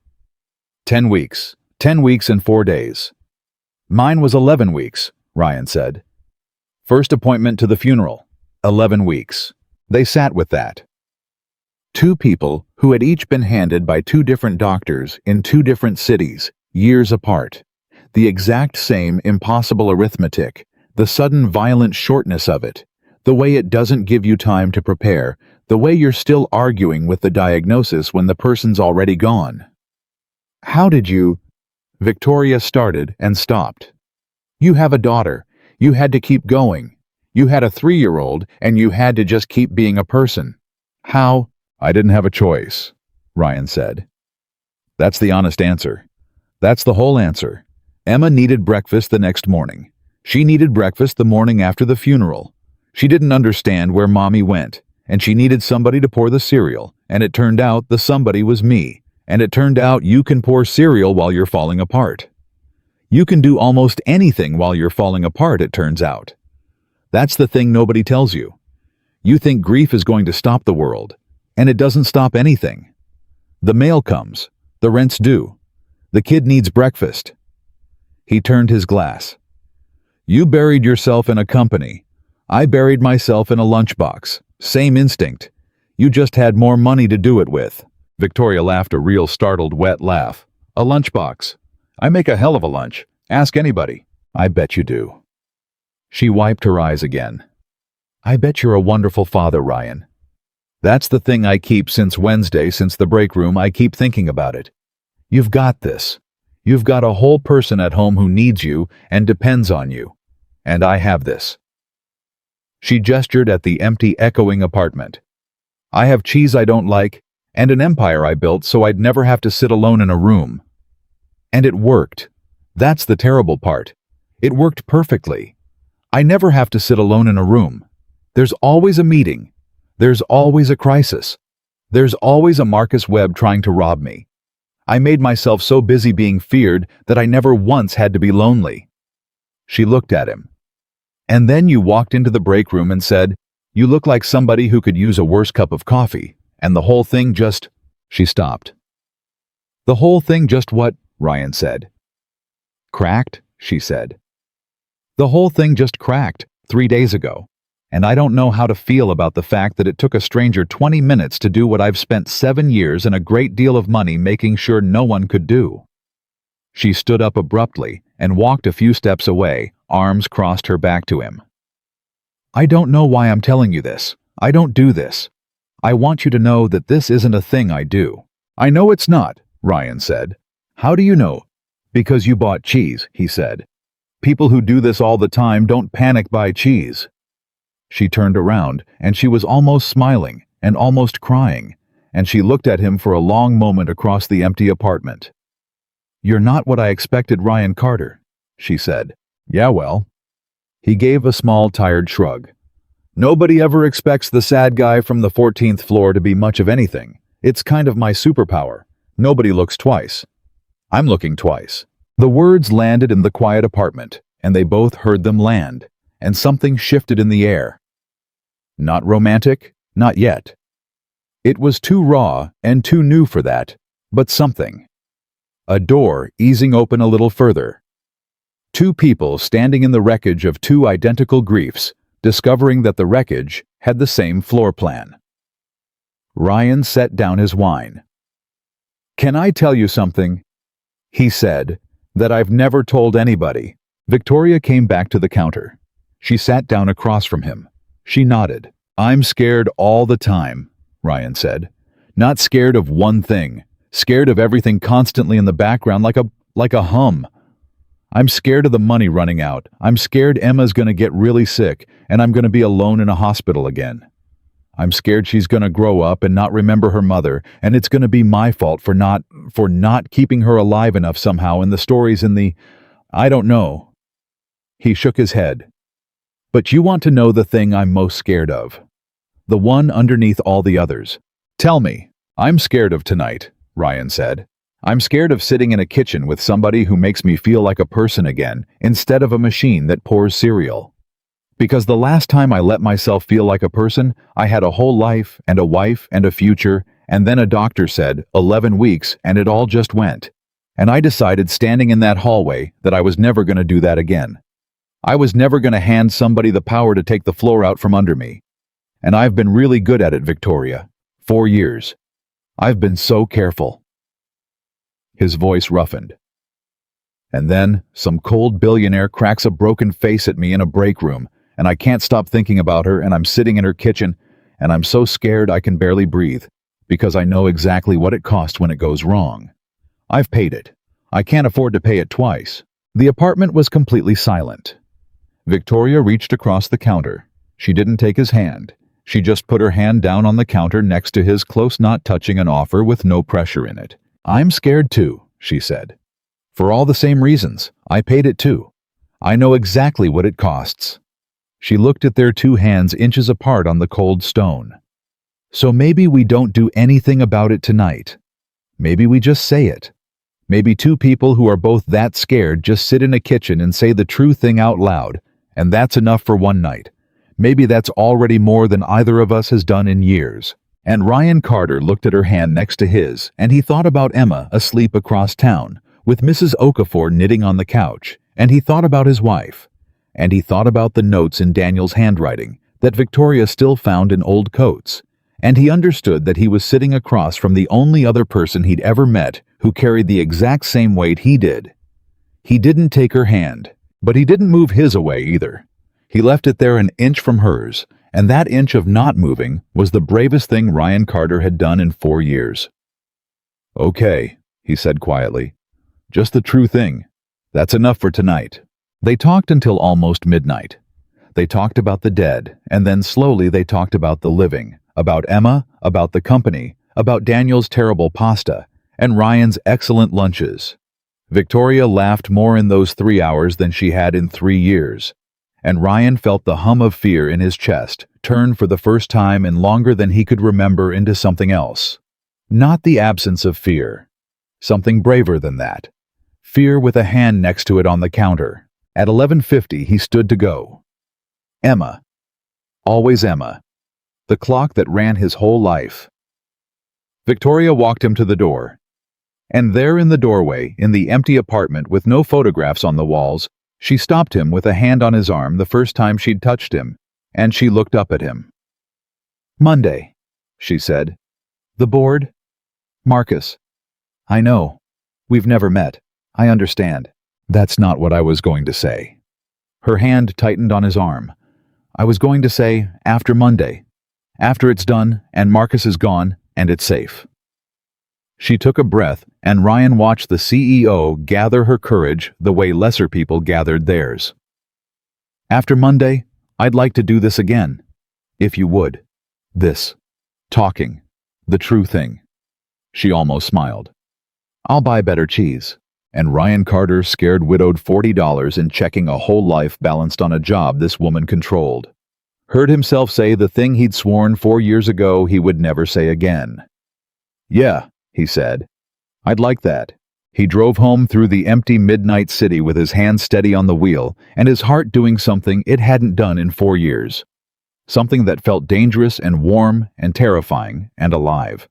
10 weeks. 10 weeks and 4 days. "Mine was 11 weeks, Ryan said. "First appointment to the funeral. 11 weeks. They sat with that. 2 people who had each been handed by 2 different doctors in 2 different cities, years apart. The exact same impossible arithmetic, the sudden violent shortness of it, the way it doesn't give you time to prepare, the way you're still arguing with the diagnosis when the person's already gone. How did you..." Victoria started and stopped. "You have a daughter. You had to keep going. You had a 3-year-old, and you had to just keep being a person. How..." "I didn't have a choice," Ryan said. "That's the honest answer. That's the whole answer. Emma needed breakfast the next morning. She needed breakfast the morning after the funeral. She didn't understand where Mommy went, and she needed somebody to pour the cereal, and it turned out the somebody was me, and it turned out you can pour cereal while you're falling apart. You can do almost anything while you're falling apart, it turns out. That's the thing nobody tells you. You think grief is going to stop the world, and it doesn't stop anything. The mail comes, the rent's due, the kid needs breakfast." He turned his glass. "You buried yourself in a company. I buried myself in a lunchbox. Same instinct. You just had more money to do it with." Victoria laughed a real startled, wet laugh. "A lunchbox. I make a hell of a lunch. Ask anybody. I bet you do." She wiped her eyes again. I bet you're a wonderful father, Ryan. That's the thing I keep since Wednesday, since the break room. I keep thinking about it. You've got this. You've got a whole person at home who needs you and depends on you. And I have this. She gestured at the empty, echoing apartment. I have cheese I don't like, and an empire I built so I'd never have to sit alone in a room. And it worked. That's the terrible part. It worked perfectly. I never have to sit alone in a room. There's always a meeting. There's always a crisis. There's always a Marcus Webb trying to rob me. I made myself so busy being feared that I never once had to be lonely. She looked at him. And then you walked into the break room and said, "You look like somebody who could use a worse cup of coffee." And the whole thing just... She stopped. The whole thing just what? Ryan said. Cracked, she said. The whole thing just cracked 3 days ago. And I don't know how to feel about the fact that it took a stranger 20 minutes to do what I've spent 7 years and a great deal of money making sure no one could do. She stood up abruptly and walked a few steps away, arms crossed her back to him. I don't know why I'm telling you this. I don't do this. I want you to know that this isn't a thing I do. I know it's not, Ryan said. How do you know? Because you bought cheese, he said. People who do this all the time don't panic buy cheese. She turned around, and she was almost smiling and almost crying, and she looked at him for a long moment across the empty apartment. You're not what I expected, Ryan Carter, she said. Yeah, well. He gave a small, tired shrug. Nobody ever expects the sad guy from the 14th floor to be much of anything. It's kind of my superpower. Nobody looks twice. I'm looking twice. The words landed in the quiet apartment, and they both heard them land, and something shifted in the air. Not romantic, not yet. It was too raw and too new for that, but something. A door easing open a little further. Two people standing in the wreckage of two identical griefs, discovering that the wreckage had the same floor plan. Ryan set down his wine. Can I tell you something? He said, that I've never told anybody. Victoria came back to the counter. She sat down across from him. She nodded. I'm scared all the time, Ryan said. Not scared of one thing. Scared of everything constantly in the background like a hum. I'm scared of the money running out. I'm scared Emma's gonna get really sick and I'm gonna be alone in a hospital again. I'm scared she's gonna grow up and not remember her mother, and it's gonna be my fault for not keeping her alive enough somehow in the stories in the... I don't know. He shook his head. But you want to know the thing I'm most scared of. The one underneath all the others. Tell me. I'm scared of tonight, Ryan said. I'm scared of sitting in a kitchen with somebody who makes me feel like a person again, instead of a machine that pours cereal. Because the last time I let myself feel like a person, I had a whole life and a wife and a future, and then a doctor said 11 weeks and it all just went. And I decided standing in that hallway that I was never going to do that again. I was never going to hand somebody the power to take the floor out from under me. And I've been really good at it, Victoria. 4 years. I've been so careful. His voice roughened. And then some cold billionaire cracks a broken face at me in a break room, and I can't stop thinking about her, and I'm sitting in her kitchen, and I'm so scared I can barely breathe, because I know exactly what it costs when it goes wrong. I've paid it. I can't afford to pay it twice. The apartment was completely silent. Victoria reached across the counter. She didn't take his hand. She just put her hand down on the counter next to his, close, not touching an offer with no pressure in it. I'm scared too, she said. For all the same reasons. I paid it too. I know exactly what it costs. She looked at their two hands inches apart on the cold stone. So maybe we don't do anything about it tonight. Maybe we just say it. Maybe two people who are both that scared just sit in a kitchen and say the true thing out loud, and that's enough for one night. Maybe that's already more than either of us has done in years. And Ryan Carter looked at her hand next to his, and he thought about Emma asleep across town, with Mrs. Okafor knitting on the couch, and he thought about his wife. And he thought about the notes in Daniel's handwriting that Victoria still found in old coats, and he understood that he was sitting across from the only other person he'd ever met who carried the exact same weight he did. He didn't take her hand, but he didn't move his away either. He left it there an inch from hers, And that inch of not moving was the bravest thing Ryan Carter had done in 4 years. "Okay," he said quietly. "Just the true thing. That's enough for tonight." They talked until almost midnight. They talked about the dead, and then slowly they talked about the living, about Emma, about the company, about Daniel's terrible pasta, and Ryan's excellent lunches. Victoria laughed more in those 3 hours than she had in 3 years, and Ryan felt the hum of fear in his chest turn for the first time in longer than he could remember into something else. Not the absence of fear. Something braver than that. Fear with a hand next to it on the counter. At 11:50 he stood to go. Emma. Always Emma. The clock that ran his whole life. Victoria walked him to the door. And there in the doorway, in the empty apartment with no photographs on the walls, she stopped him with a hand on his arm the first time she'd touched him, and she looked up at him. "Monday," she said. "The board?" "Marcus." "I know. We've never met. I understand." "That's not what I was going to say." Her hand tightened on his arm. "I was going to say, after Monday. After it's done, and Marcus is gone, and it's safe." She took a breath, and Ryan watched the CEO gather her courage the way lesser people gathered theirs. "After Monday, I'd like to do this again. If you would. This. Talking. The true thing." She almost smiled. "I'll buy better cheese." And Ryan Carter scared widowed $40 in checking a whole life balanced on a job this woman controlled. Heard himself say the thing he'd sworn 4 years ago he would never say again. "Yeah," he said. "I'd like that." He drove home through the empty midnight city with his hand steady on the wheel and his heart doing something it hadn't done in 4 years. Something that felt dangerous and warm and terrifying and alive.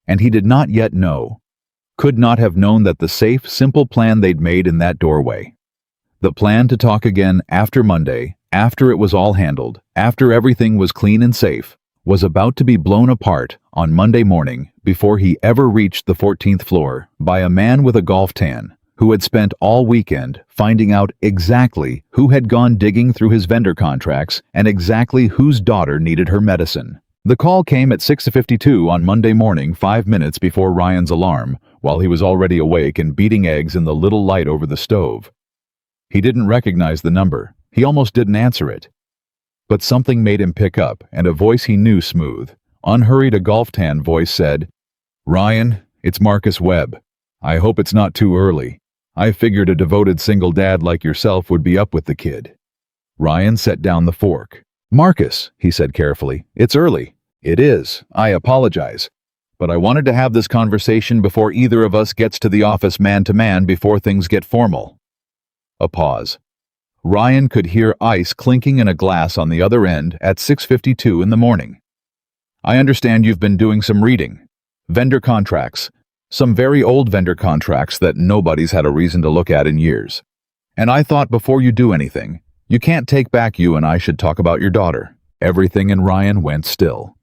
And he did not yet know, could not have known that the safe, simple plan they'd made in that doorway. The plan to talk again after Monday, after it was all handled, after everything was clean and safe, was about to be blown apart on Monday morning before he ever reached the 14th floor by a man with a golf tan who had spent all weekend finding out exactly who had gone digging through his vendor contracts and exactly whose daughter needed her medicine. The call came at 6:52 on Monday morning, 5 minutes before Ryan's alarm, while he was already awake and beating eggs in the little light over the stove. He didn't recognize the number. He almost didn't answer it. But something made him pick up, and a voice he knew smooth, unhurried a golf tan voice said, "Ryan, it's Marcus Webb. I hope it's not too early. I figured a devoted single dad like yourself would be up with the kid." Ryan set down the fork. "Marcus," he said carefully, "it's early." "It is. I apologize. But I wanted to have this conversation before either of us gets to the office man-to-man before things get formal." A pause. Ryan could hear ice clinking in a glass on the other end at 6:52 in the morning. "I understand you've been doing some reading. Vendor contracts. Some very old vendor contracts that nobody's had a reason to look at in years. And I thought before you do anything, you can't take back you and I should talk about your daughter." Everything in Ryan went still.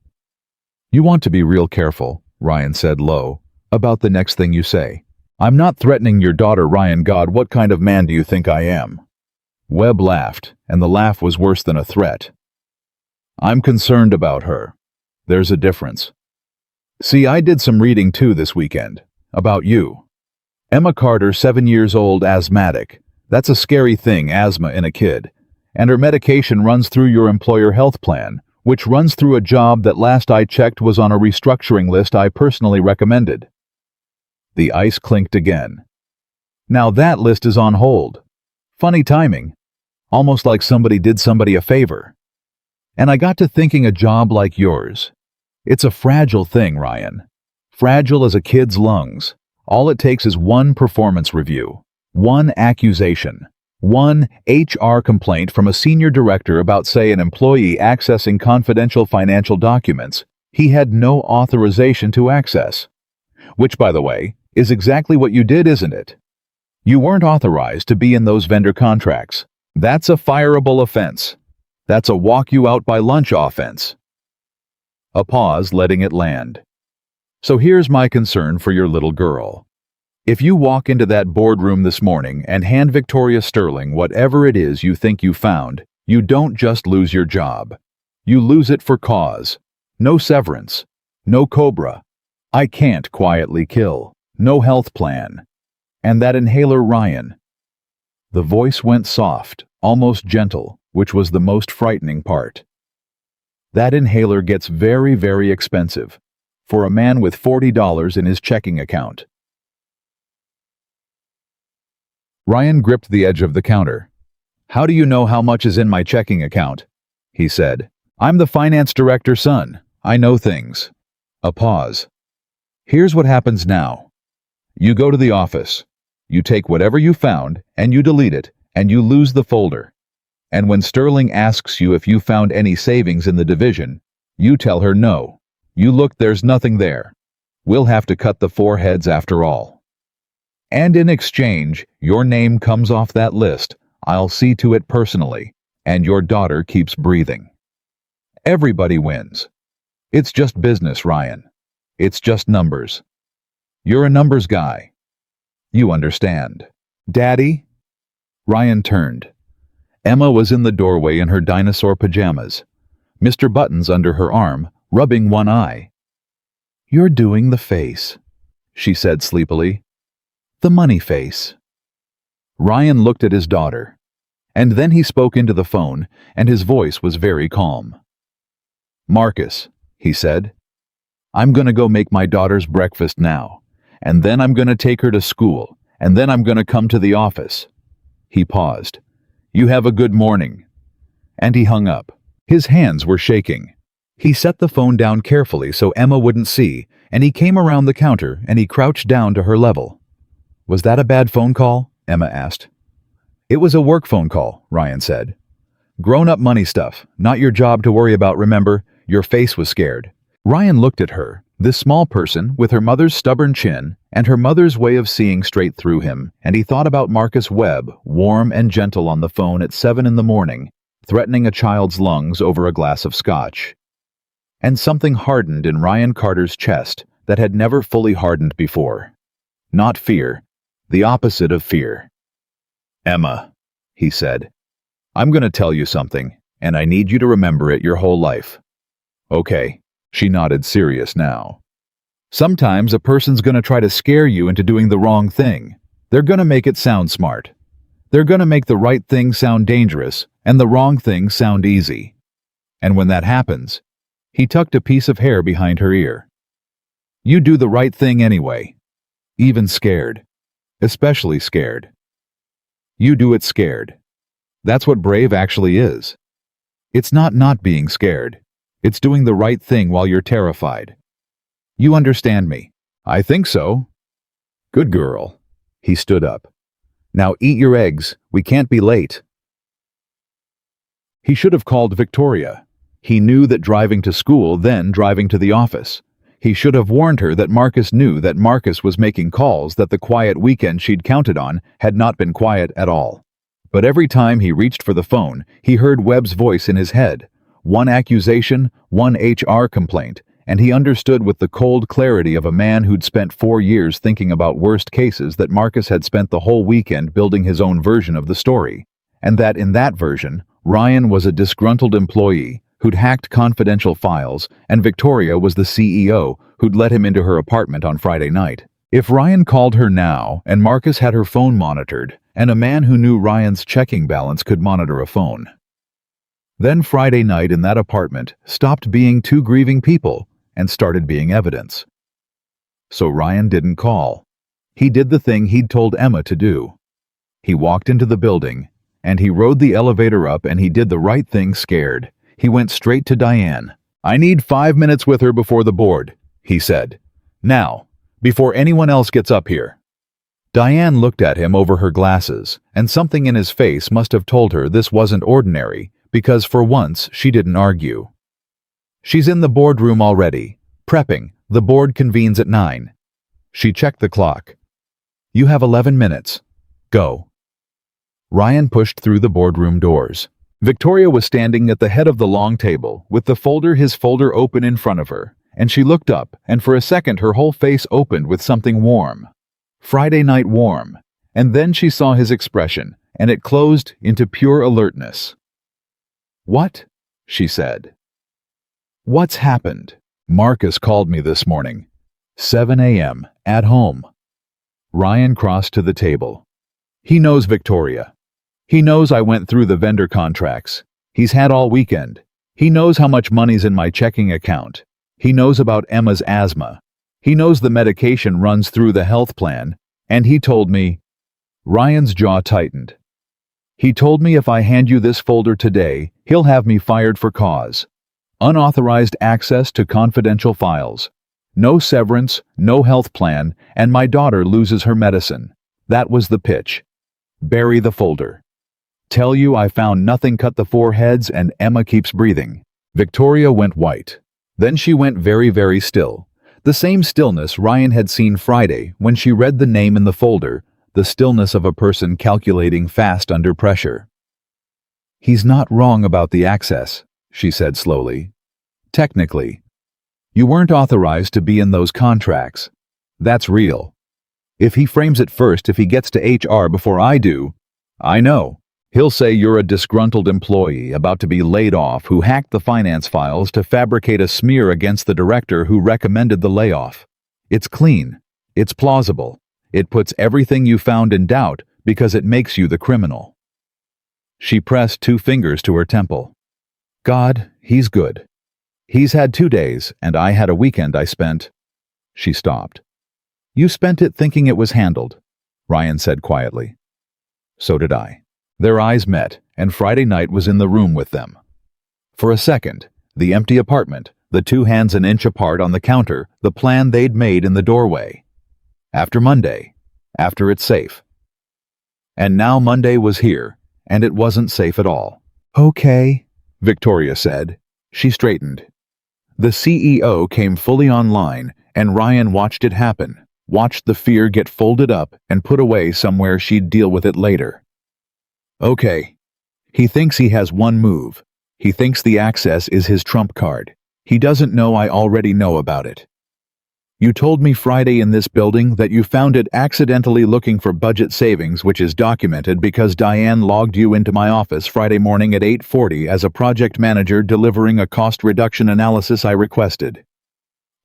"You want to be real careful," Ryan said low, "about the next thing you say. I'm not threatening your daughter, Ryan. God, what kind of man do you think I am?" Webb laughed, and the laugh was worse than a threat. "I'm concerned about her. There's a difference. See, I did some reading too this weekend. About you. Emma Carter, 7 years old, asthmatic. That's a scary thing, asthma in a kid. And her medication runs through your employer health plan, which runs through a job that last I checked was on a restructuring list I personally recommended." The ice clinked again. "Now that list is on hold. Funny timing. Almost like somebody did somebody a favor. And I got to thinking a job like yours. It's a fragile thing, Ryan. Fragile as a kid's lungs. All it takes is one performance review, one accusation, one HR complaint from a senior director about, say, an employee accessing confidential financial documents he had no authorization to access. Which, by the way, is exactly what you did, isn't it? You weren't authorized to be in those vendor contracts. That's a fireable offense. That's a walk-you-out-by-lunch offense." A pause, letting it land. "So here's my concern for your little girl. If you walk into that boardroom this morning and hand Victoria Sterling whatever it is you think you found, you don't just lose your job. You lose it for cause. No severance. No cobra. I can't quietly kill. No health plan. And that inhaler, Ryan. The voice went soft, almost gentle, which was the most frightening part. That inhaler gets very, very expensive for a man with $40 in his checking account. Ryan gripped the edge of the counter. How do you know how much is in my checking account? He said. I'm the finance director's son. I know things. A pause. Here's what happens now. You go to the office. You take whatever you found, and you delete it, and you lose the folder. And when Sterling asks you if you found any savings in the division, you tell her no. You look, there's nothing there. We'll have to cut the 4 heads after all. And in exchange, your name comes off that list. I'll see to it personally, and your daughter keeps breathing. Everybody wins. It's just business, Ryan. It's just numbers. You're a numbers guy. You understand. Daddy? Ryan turned. Emma was in the doorway in her dinosaur pajamas, Mr. Buttons under her arm, rubbing one eye. You're doing the face, she said sleepily. The money face. Ryan looked at his daughter, and then he spoke into the phone, and his voice was very calm. Marcus, he said, I'm gonna go make my daughter's breakfast now, and then I'm gonna take her to school, and then I'm gonna come to the office. He paused. You have a good morning. And he hung up. His hands were shaking. He set the phone down carefully so Emma wouldn't see, and he came around the counter and he crouched down to her level. Was that a bad phone call? Emma asked. It was a work phone call, Ryan said. Grown-up money stuff, not your job to worry about, remember? Your face was scared. Ryan looked at her, this small person with her mother's stubborn chin and her mother's way of seeing straight through him, and he thought about Marcus Webb, warm and gentle on the phone at 7 in the morning, threatening a child's lungs over a glass of scotch. And something hardened in Ryan Carter's chest that had never fully hardened before. Not fear, the opposite of fear. Emma, he said, I'm going to tell you something, and I need you to remember it your whole life. Okay, she nodded, serious now. Sometimes a person's going to try to scare you into doing the wrong thing. They're going to make it sound smart. They're going to make the right thing sound dangerous and the wrong thing sound easy. And when that happens, he tucked a piece of hair behind her ear. You do the right thing anyway, even scared, especially scared. You do it scared. That's what brave actually is. It's not being scared. It's doing the right thing while you're terrified. You understand me? I think so. Good girl. He stood up. Now eat your eggs. We can't be late. He should have called Victoria. He knew that driving to school, then driving to the office. He should have warned her that Marcus knew that Marcus was making calls that the quiet weekend she'd counted on had not been quiet at all. But every time he reached for the phone, he heard Webb's voice in his head. One accusation, one HR complaint, and he understood with the cold clarity of a man who'd spent 4 years thinking about worst cases that Marcus had spent the whole weekend building his own version of the story, and that in that version, Ryan was a disgruntled employee who'd hacked confidential files, and Victoria was the CEO who'd let him into her apartment on Friday night. If Ryan called her now, and Marcus had her phone monitored, and a man who knew Ryan's checking balance could monitor a phone, then Friday night in that apartment stopped being 2 grieving people and started being evidence. So Ryan didn't call. He did the thing he'd told Emma to do. He walked into the building, and he rode the elevator up, and he did the right thing scared. He went straight to Diane. I need 5 minutes with her before the board, he said. Now, before anyone else gets up here. Diane looked at him over her glasses, and something in his face must have told her this wasn't ordinary, because for once she didn't argue. She's in the boardroom already, prepping. The board convenes at 9. She checked the clock. You have 11 minutes. Go. Ryan pushed through the boardroom doors. Victoria was standing at the head of the long table, with his folder open in front of her, and she looked up, and for a second her whole face opened with something warm. Friday night warm. And then she saw his expression, and it closed into pure alertness. What? She said. What's happened? Marcus called me this morning. 7 a.m. at home. Ryan crossed to the table. He knows Victoria. He knows I went through the vendor contracts. He's had all weekend. He knows how much money's in my checking account. He knows about Emma's asthma. He knows the medication runs through the health plan, and he told me. Ryan's jaw tightened. He told me if I hand you this folder today, he'll have me fired for cause. Unauthorized access to confidential files. No severance, no health plan, and my daughter loses her medicine. That was the pitch. Bury the folder. Tell you I found nothing, cut the four heads, and Emma keeps breathing. Victoria went white. Then she went very, very still. The same stillness Ryan had seen Friday when she read the name in the folder, the stillness of a person calculating fast under pressure. He's not wrong about the access, she said slowly. Technically. You weren't authorized to be in those contracts. That's real. If he frames it first, if he gets to HR before I do, I know. He'll say you're a disgruntled employee about to be laid off who hacked the finance files to fabricate a smear against the director who recommended the layoff. It's clean. It's plausible. It puts everything you found in doubt because it makes you the criminal. She pressed 2 fingers to her temple. God, he's good. He's had 2 days, and I had a weekend I spent. She stopped. You spent it thinking it was handled, Ryan said quietly. So did I. Their eyes met, and Friday night was in the room with them. For a second, the empty apartment, the 2 hands an inch apart on the counter, the plan they'd made in the doorway. After Monday, after it's safe. And now Monday was here, and it wasn't safe at all. Okay, Victoria said. She straightened. The CEO came fully online, and Ryan watched it happen, watched the fear get folded up and put away somewhere she'd deal with it later. Okay. He thinks he has one move. He thinks the access is his trump card. He doesn't know I already know about it. You told me Friday in this building that you found it accidentally looking for budget savings, which is documented because Diane logged you into my office Friday morning at 8:40 as a project manager delivering a cost reduction analysis I requested.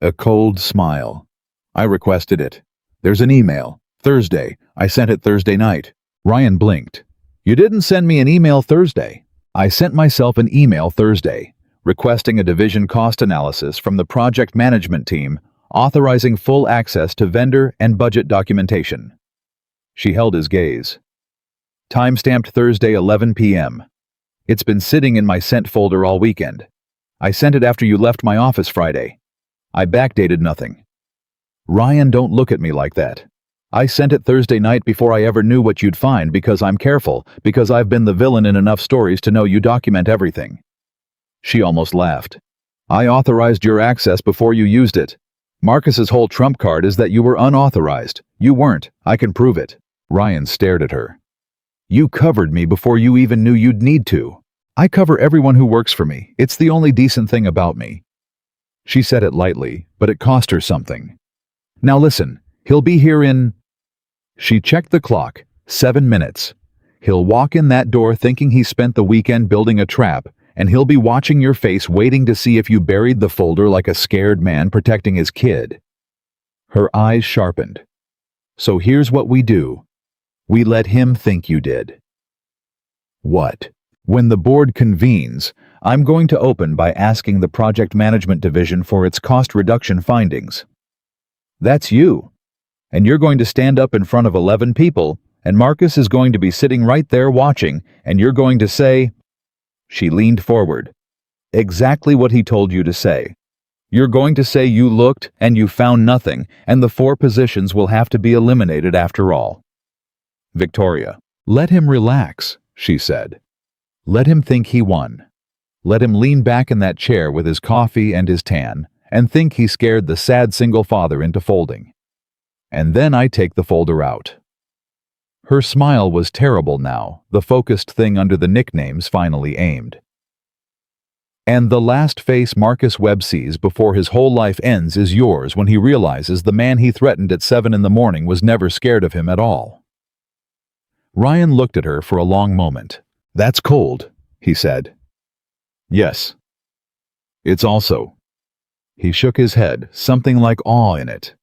A cold smile. I requested it. There's an email. Thursday. I sent it Thursday night. Ryan blinked. You didn't send me an email Thursday. I sent myself an email Thursday, requesting a division cost analysis from the project management team, authorizing full access to vendor and budget documentation. She held his gaze. Time-stamped Thursday 11 p.m. It's been sitting in my sent folder all weekend. I sent it after you left my office Friday. I backdated nothing. Ryan, don't look at me like that. I sent it Thursday night before I ever knew what you'd find because I'm careful, because I've been the villain in enough stories to know you document everything. She almost laughed. I authorized your access before you used it. Marcus's whole trump card is that you were unauthorized. You weren't. I can prove it. Ryan stared at her. You covered me before you even knew you'd need to. I cover everyone who works for me. It's the only decent thing about me. She said it lightly, but it cost her something. Now listen, he'll be here in... She checked the clock. 7 minutes. He'll walk in that door thinking he spent the weekend building a trap, and he'll be watching your face waiting to see if you buried the folder like a scared man protecting his kid. Her eyes sharpened. So here's what we do. We let him think you did. What? When the board convenes, I'm going to open by asking the project management division for its cost reduction findings. That's you. And you're going to stand up in front of 11 people, and Marcus is going to be sitting right there watching, and you're going to say... She leaned forward. Exactly what he told you to say. You're going to say you looked and you found nothing, and the 4 positions will have to be eliminated after all. Victoria. Let him relax, she said. Let him think he won. Let him lean back in that chair with his coffee and his tan, and think he scared the sad single father into folding. And then I take the folder out. Her smile was terrible now, the focused thing under the nicknames finally aimed. And the last face Marcus Webb sees before his whole life ends is yours when he realizes the man he threatened at 7 in the morning was never scared of him at all. Ryan looked at her for a long moment. That's cold, he said. Yes. It's also. He shook his head, something like awe in it.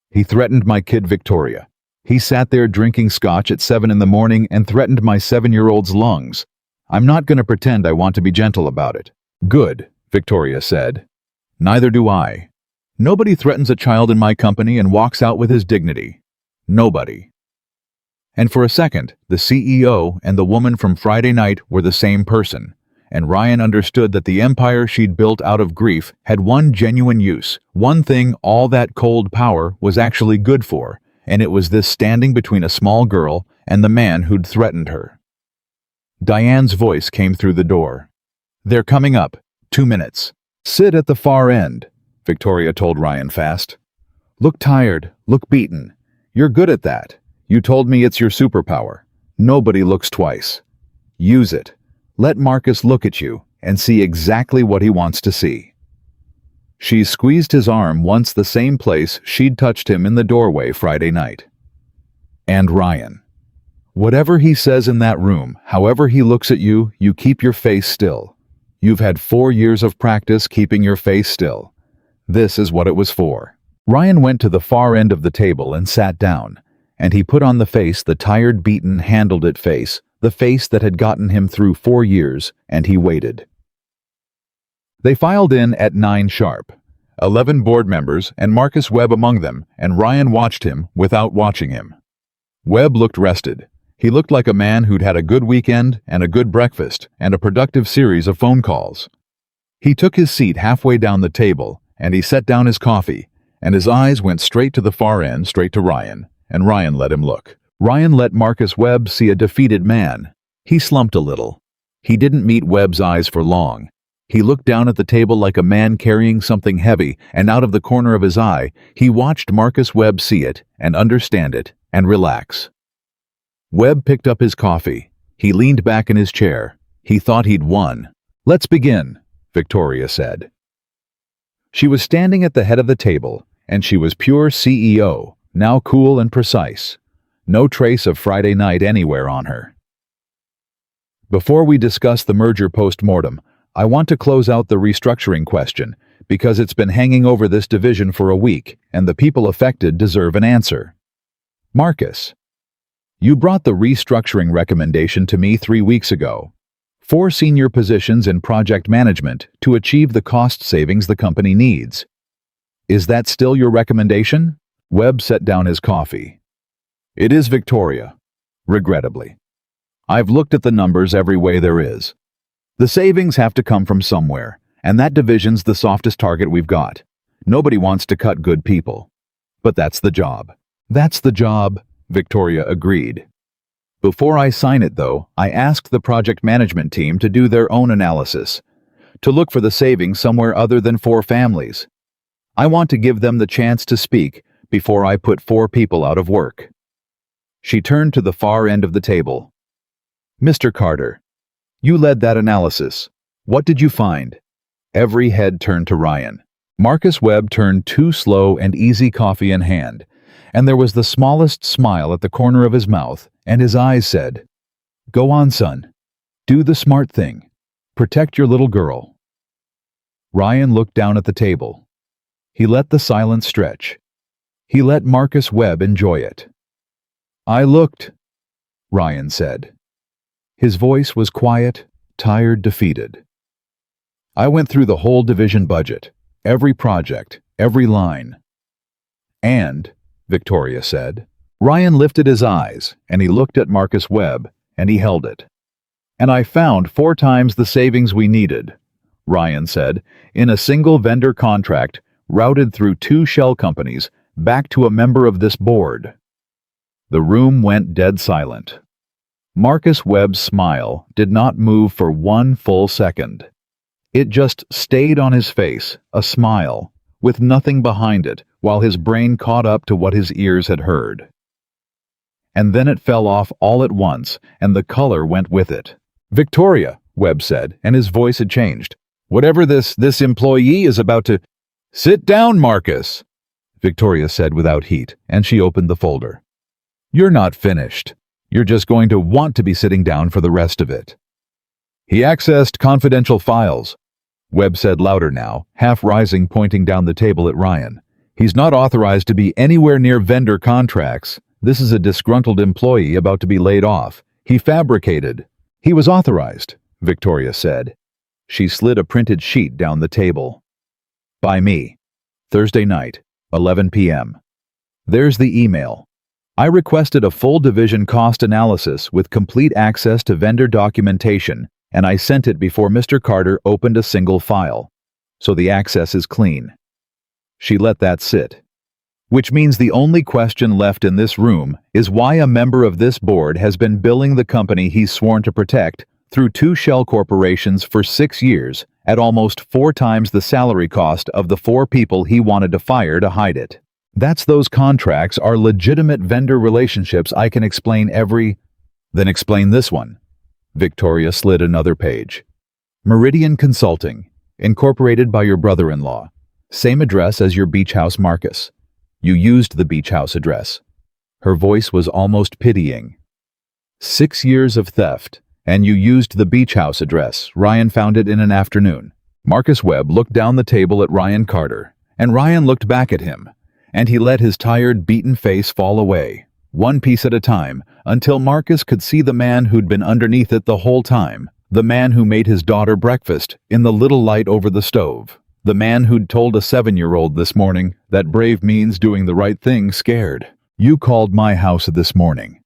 He threatened my kid Victoria. He sat there drinking scotch at 7 in the morning and threatened my 7-year-old's lungs. I'm not going to pretend I want to be gentle about it. Good, Victoria said. Neither do I. Nobody threatens a child in my company and walks out with his dignity. Nobody. And for a second, the CEO and the woman from Friday night were the same person, and Ryan understood that the empire she'd built out of grief had one genuine use, one thing all that cold power was actually good for, and it was this standing between a small girl and the man who'd threatened her. Diane's voice came through the door. They're coming up. 2 minutes. Sit at the far end, Victoria told Ryan fast. Look tired, look beaten. You're good at that. You told me it's your superpower. Nobody looks twice. Use it. Let Marcus look at you and see exactly what he wants to see. She squeezed his arm once, the same place she'd touched him in the doorway Friday night. And Ryan. Whatever he says in that room, however he looks at you, you keep your face still. You've had 4 years of practice keeping your face still. This is what it was for. Ryan went to the far end of the table and sat down, and he put on the face, the tired, beaten, handled-it face, the face that had gotten him through 4 years, and he waited. They filed in at 9 sharp. 11 board members and Marcus Webb among them, and Ryan watched him without watching him. Webb looked rested. He looked like a man who'd had a good weekend and a good breakfast and a productive series of phone calls. He took his seat halfway down the table, and he set down his coffee, and his eyes went straight to the far end, straight to Ryan, and Ryan let him look. Ryan let Marcus Webb see a defeated man. He slumped a little. He didn't meet Webb's eyes for long. He looked down at the table like a man carrying something heavy, and out of the corner of his eye, he watched Marcus Webb see it and understand it and relax. Webb picked up his coffee. He leaned back in his chair. He thought he'd won. Let's begin, Victoria said. She was standing at the head of the table, and she was pure CEO, now cool and precise. No trace of Friday night anywhere on her. Before we discuss the merger post-mortem, I want to close out the restructuring question, because it's been hanging over this division for a week, and the people affected deserve an answer. Marcus, you brought the restructuring recommendation to me 3 weeks ago. 4 senior positions in project management to achieve the cost savings the company needs. Is that still your recommendation? Webb set down his coffee. It is, Victoria, regrettably. I've looked at the numbers every way there is. The savings have to come from somewhere, and that division's the softest target we've got. Nobody wants to cut good people. But that's the job. That's the job, Victoria agreed. Before I sign it, though, I asked the project management team to do their own analysis, to look for the savings somewhere other than 4 families. I want to give them the chance to speak before I put 4 people out of work. She turned to the far end of the table. Mr. Carter, you led that analysis. What did you find? Every head turned to Ryan. Marcus Webb turned too slow and easy, coffee in hand, and there was the smallest smile at the corner of his mouth, and his eyes said, "Go on, son. Do the smart thing. Protect your little girl." Ryan looked down at the table. He let the silence stretch. He let Marcus Webb enjoy it. "I looked," Ryan said. His voice was quiet, tired, defeated. "I went through the whole division budget, every project, every line." "And," Victoria said. Ryan lifted his eyes, and he looked at Marcus Webb, and he held it. "And I found 4 times the savings we needed," Ryan said, "in a single vendor contract routed through 2 shell companies back to a member of this board." The room went dead silent. Marcus Webb's smile did not move for 1 full second. It just stayed on his face, a smile, with nothing behind it, while his brain caught up to what his ears had heard. And then it fell off all at once, and the color went with it. "Victoria," Webb said, and his voice had changed. "Whatever this employee is about to—" "Sit down, Marcus," Victoria said without heat, and she opened the folder. "You're not finished. You're just going to want to be sitting down for the rest of it." He accessed confidential files. Webb said louder now, half rising, pointing down the table at Ryan. He's not authorized to be anywhere near vendor contracts. This is a disgruntled employee about to be laid off. He fabricated. He was authorized, Victoria said. She slid a printed sheet down the table. By me. Thursday night, 11 p.m. There's the email. I requested a full division cost analysis with complete access to vendor documentation, and I sent it before Mr. Carter opened a single file. So the access is clean. She let that sit. Which means the only question left in this room is why a member of this board has been billing the company he's sworn to protect through 2 shell corporations for 6 years at almost 4 times the salary cost of the 4 people he wanted to fire to hide it. That's those contracts are legitimate vendor relationships I can explain every... Then explain this one. Victoria slid another page. Meridian Consulting, incorporated by your brother-in-law. Same address as your beach house, Marcus. You used the beach house address. Her voice was almost pitying. 6 years of theft, and you used the beach house address. Ryan found it in an afternoon. Marcus Webb looked down the table at Ryan Carter, and Ryan looked back at him, and he let his tired, beaten face fall away, one piece at a time, until Marcus could see the man who'd been underneath it the whole time, the man who made his daughter breakfast in the little light over the stove, the man who'd told a 7-year-old this morning that brave means doing the right thing scared. You called my house this morning,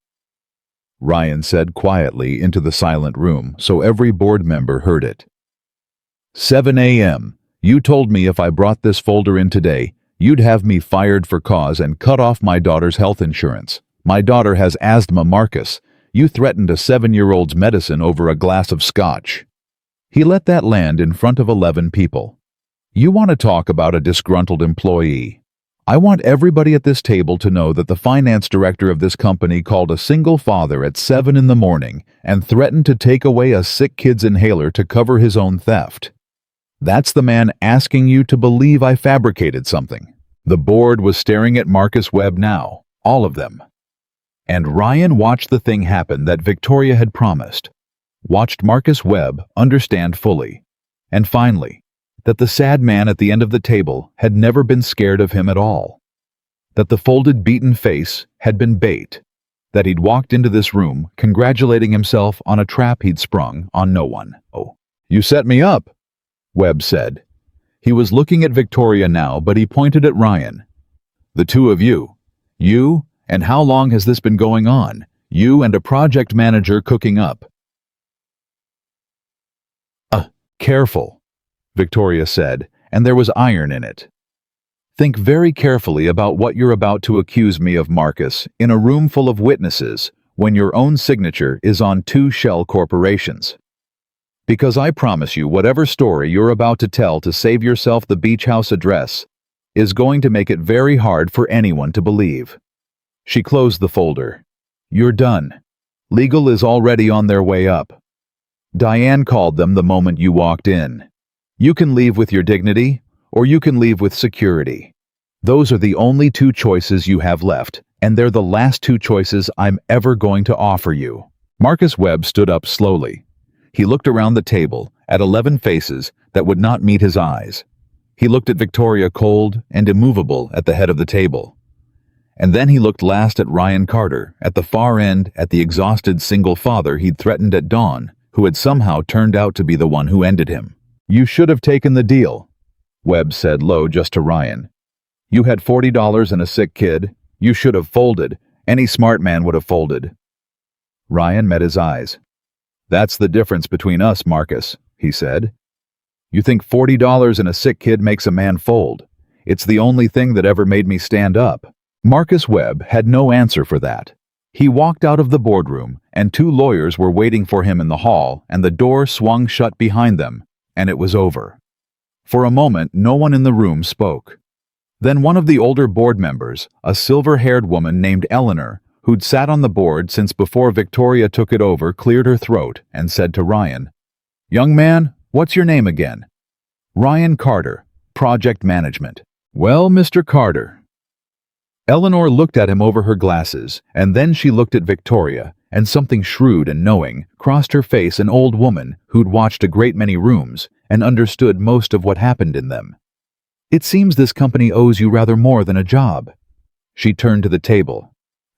Ryan said quietly into the silent room so every board member heard it. 7 a.m. You told me if I brought this folder in today, you'd have me fired for cause and cut off my daughter's health insurance. My daughter has asthma, Marcus. You threatened a 7-year-old's medicine over a glass of scotch. He let that land in front of 11 people. You want to talk about a disgruntled employee? I want everybody at this table to know that the finance director of this company called a single father at 7 in the morning and threatened to take away a sick kid's inhaler to cover his own theft. That's the man asking you to believe I fabricated something. The board was staring at Marcus Webb now, all of them. And Ryan watched the thing happen that Victoria had promised. Watched Marcus Webb understand fully. And finally, that the sad man at the end of the table had never been scared of him at all. That the folded, beaten face had been bait. That he'd walked into this room congratulating himself on a trap he'd sprung on no one. Oh, you set me up, Webb said. He was looking at Victoria now, but he pointed at Ryan. The two of you. You, and how long has this been going on? You and a project manager cooking up. Careful, Victoria said, and there was iron in it. Think very carefully about what you're about to accuse me of, Marcus, in a room full of witnesses, when your own signature is on 2 shell corporations. Because I promise you, whatever story you're about to tell to save yourself the beach house address is going to make it very hard for anyone to believe. She closed the folder. You're done. Legal is already on their way up. Diane called them the moment you walked in. You can leave with your dignity, or you can leave with security. Those are the only 2 choices you have left, and they're the last 2 choices I'm ever going to offer you. Marcus Webb stood up slowly. He looked around the table at 11 faces that would not meet his eyes. He looked at Victoria, cold and immovable at the head of the table. And then he looked last at Ryan Carter, at the far end, at the exhausted single father he'd threatened at dawn, who had somehow turned out to be the one who ended him. You should have taken the deal, Webb said low just to Ryan. You had $40 and a sick kid. You should have folded. Any smart man would have folded. Ryan met his eyes. That's the difference between us, Marcus, he said. You think $40 and a sick kid makes a man fold. It's the only thing that ever made me stand up. Marcus Webb had no answer for that. He walked out of the boardroom, and 2 lawyers were waiting for him in the hall, and the door swung shut behind them, and it was over. For a moment, no one in the room spoke. Then one of the older board members, a silver-haired woman named Eleanor, who'd sat on the board since before Victoria took it over, cleared her throat and said to Ryan, Young man, what's your name again? Ryan Carter, Project Management. Well, Mr. Carter, Eleanor looked at him over her glasses, and then she looked at Victoria, and something shrewd and knowing crossed her face, an old woman who'd watched a great many rooms and understood most of what happened in them. It seems this company owes you rather more than a job. She turned to the table.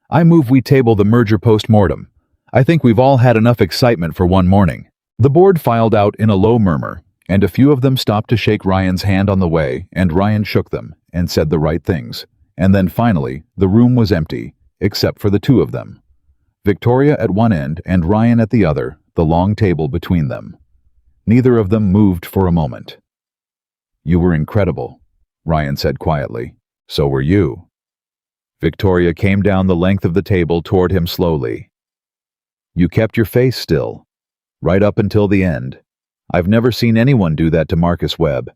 I move we table the merger post-mortem. I think we've all had enough excitement for one morning. The board filed out in a low murmur, and a few of them stopped to shake Ryan's hand on the way, and Ryan shook them and said the right things. And then finally, the room was empty, except for the two of them. Victoria at one end and Ryan at the other, the long table between them. Neither of them moved for a moment. You were incredible, Ryan said quietly. So were you. Victoria came down the length of the table toward him slowly. You kept your face still, right up until the end. I've never seen anyone do that to Marcus Webb.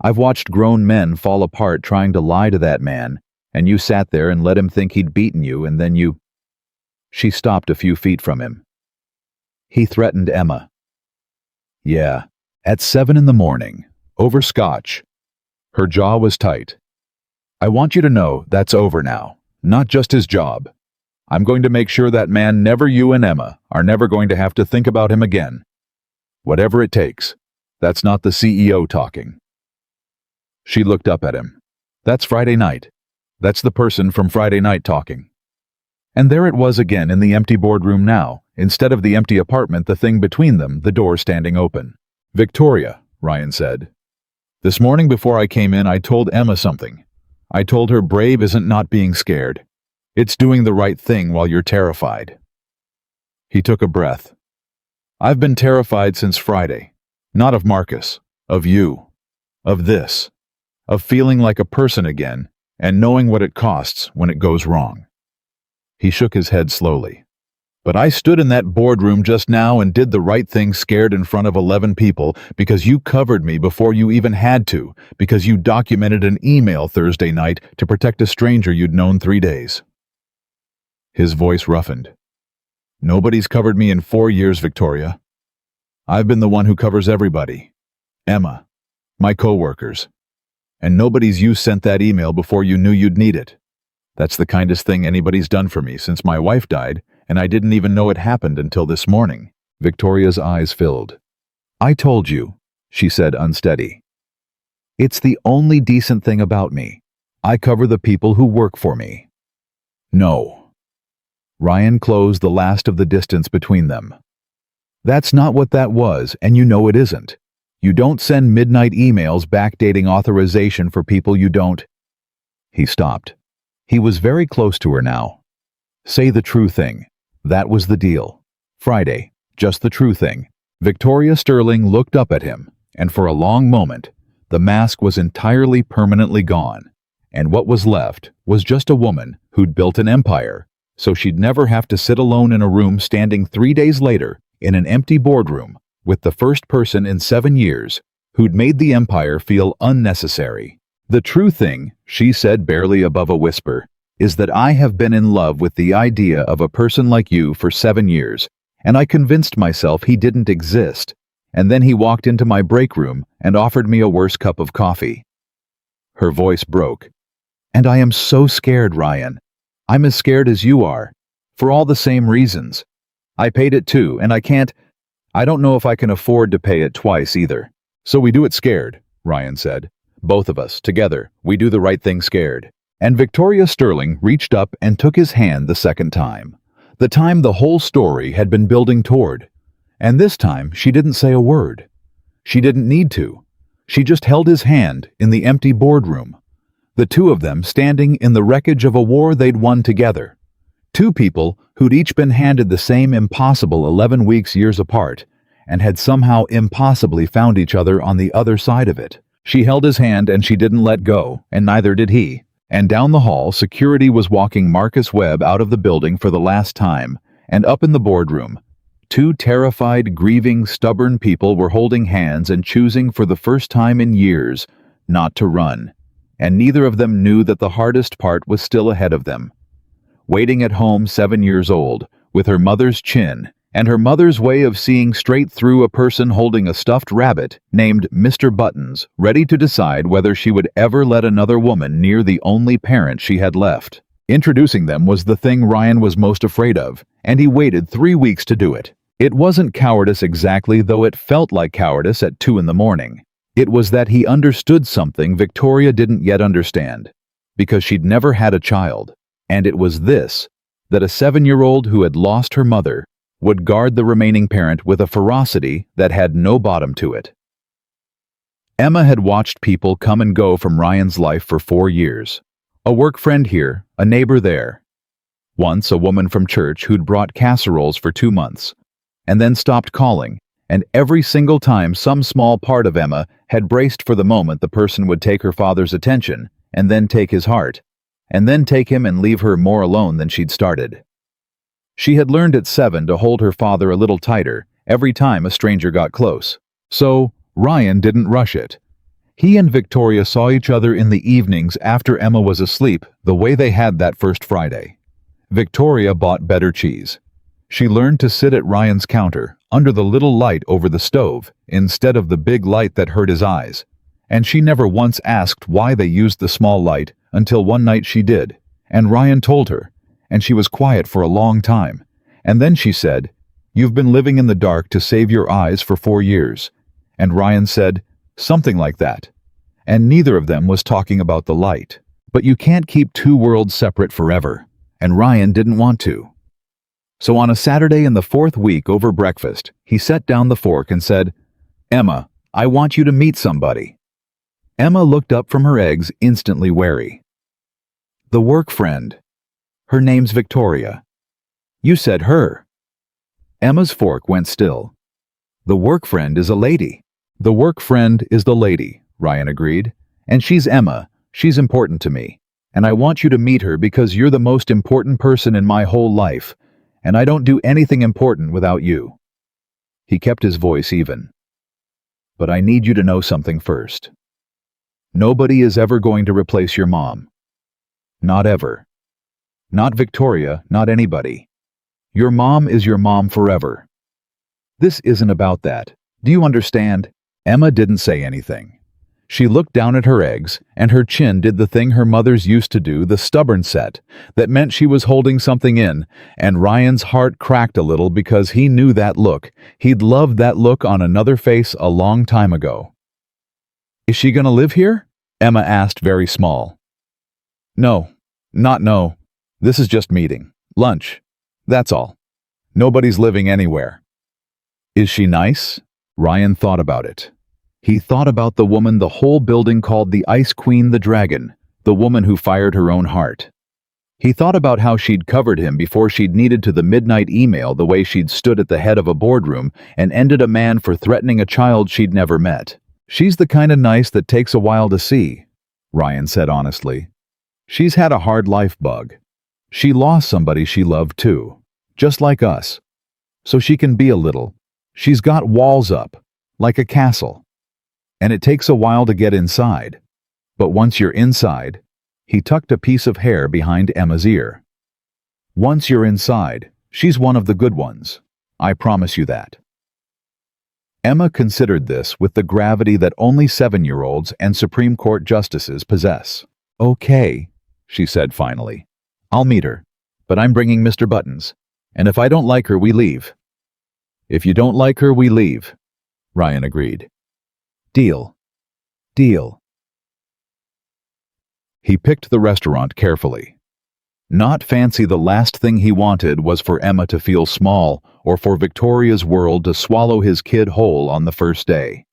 I've watched grown men fall apart trying to lie to that man, and you sat there and let him think he'd beaten you, and then you... She stopped a few feet from him. He threatened Emma. Yeah, at 7 a.m, over scotch. Her jaw was tight. I want you to know that's over now, not just his job. I'm going to make sure that man, never you and Emma, are never going to have to think about him again. Whatever it takes. That's not the CEO talking. She looked up at him. That's Friday night. That's the person from Friday night talking. And there it was again in the empty boardroom now, instead of the empty apartment, the thing between them, the door standing open. Victoria, Ryan said. This morning before I came in, I told Emma something. I told her brave isn't not being scared. It's doing the right thing while you're terrified. He took a breath. I've been terrified since Friday. Not of Marcus, of you, of this, of feeling like a person again and knowing what it costs when it goes wrong. He shook his head slowly. But I stood in that boardroom just now and did the right thing, scared in front of 11 people, because you covered me before you even had to, because you documented an email Thursday night to protect a stranger you'd known 3 days. His voice roughened. Nobody's covered me in 4 years, Victoria. I've been the one who covers everybody. Emma, my co-workers. And nobody's you sent that email before you knew you'd need it. That's the kindest thing anybody's done for me since my wife died, and I didn't even know it happened until this morning. Victoria's eyes filled. I told you, she said unsteady. It's the only decent thing about me. I cover the people who work for me. No. Ryan closed the last of the distance between them. That's not what that was, and you know it isn't. You don't send midnight emails backdating authorization for people you don't... He stopped. He was very close to her now. Say the true thing. That was the deal. Friday, just the true thing. Victoria Sterling looked up at him, and for a long moment, the mask was entirely permanently gone, and what was left was just a woman who'd built an empire, so she'd never have to sit alone in a room standing 3 days later in an empty boardroom with the first person in 7 years who'd made the empire feel unnecessary. The true thing, she said barely above a whisper, is that I have been in love with the idea of a person like you for 7 years, and I convinced myself he didn't exist, and then he walked into my break room and offered me a worse cup of coffee. Her voice broke. And I am so scared, Ryan. I'm as scared as you are, for all the same reasons. I paid it too, and I don't know if I can afford to pay it twice either. So we do it scared, Ryan said. Both of us, together, we do the right thing scared. And Victoria Sterling reached up and took his hand the second time. The time the whole story had been building toward. And this time, she didn't say a word. She didn't need to. She just held his hand in the empty boardroom. The two of them standing in the wreckage of a war they'd won together. Two people who'd each been handed the same impossible 11 weeks years apart, and had somehow impossibly found each other on the other side of it. She held his hand and she didn't let go, and neither did he. And down the hall, security was walking Marcus Webb out of the building for the last time, and up in the boardroom, two terrified, grieving, stubborn people were holding hands and choosing for the first time in years not to run. And neither of them knew that the hardest part was still ahead of them. Waiting at home 7 years old, with her mother's chin, and her mother's way of seeing straight through a person holding a stuffed rabbit named Mr. Buttons, ready to decide whether she would ever let another woman near the only parent she had left. Introducing them was the thing Ryan was most afraid of, and he waited 3 weeks to do it. It wasn't cowardice exactly, though it felt like cowardice at 2 in the morning. It was that he understood something Victoria didn't yet understand, because she'd never had a child. And it was this, that a 7-year-old who had lost her mother would guard the remaining parent with a ferocity that had no bottom to it. Emma had watched people come and go from Ryan's life for 4 years. A work friend here, a neighbor there. Once a woman from church who'd brought casseroles for 2 months, and then stopped calling, and every single time some small part of Emma had braced for the moment the person would take her father's attention, and then take his heart, and then take him and leave her more alone than she'd started. She had learned at 7 to hold her father a little tighter every time a stranger got close. So, Ryan didn't rush it. He and Victoria saw each other in the evenings after Emma was asleep, the way they had that first Friday. Victoria bought better cheese. She learned to sit at Ryan's counter, under the little light over the stove, instead of the big light that hurt his eyes. And she never once asked why they used the small light until one night she did, and Ryan told her, and she was quiet for a long time. And then she said, "You've been living in the dark to save your eyes for 4 years." And Ryan said, something like that. And neither of them was talking about the light. But you can't keep 2 worlds separate forever, and Ryan didn't want to. So on a Saturday in the 4th week over breakfast, he set down the fork and said, "Emma, I want you to meet somebody." Emma looked up from her eggs, instantly wary. "The work friend. Her name's Victoria." "You said her." Emma's fork went still. "The work friend is a lady." "The work friend is the lady," Ryan agreed. "And she's Emma. She's important to me. And I want you to meet her because you're the most important person in my whole life. And I don't do anything important without you." He kept his voice even. "But I need you to know something first. Nobody is ever going to replace your mom. Not ever. Not Victoria, not anybody. Your mom is your mom forever. This isn't about that. Do you understand?" Emma didn't say anything. She looked down at her eggs, and her chin did the thing her mothers used to do, the stubborn set, that meant she was holding something in, and Ryan's heart cracked a little because he knew that look. He'd loved that look on another face a long time ago. "Is she gonna live here?" Emma asked, very small. No. This is just meeting. Lunch. That's all. Nobody's living anywhere." "Is she nice?" Ryan thought about it. He thought about the woman the whole building called the Ice Queen, the Dragon, the woman who fired her own heart. He thought about how she'd covered him before she'd needed to the midnight email, the way she'd stood at the head of a boardroom and ended a man for threatening a child she'd never met. "She's the kind of nice that takes a while to see," Ryan said honestly. "She's had a hard life bug. She lost somebody she loved too, just like us. So she can be a little. She's got walls up, like a castle. And it takes a while to get inside. But once you're inside," he tucked a piece of hair behind Emma's ear. "Once you're inside, she's one of the good ones. I promise you that." Emma considered this with the gravity that only 7-year-olds and Supreme Court justices possess. "Okay," she said finally. "I'll meet her, but I'm bringing Mr. Buttons. And if I don't like her, we leave." "If you don't like her, we leave," Ryan agreed. "Deal. Deal." He picked the restaurant carefully. Not fancy. The last thing he wanted was for Emma to feel small or for Victoria's world to swallow his kid whole on the first day.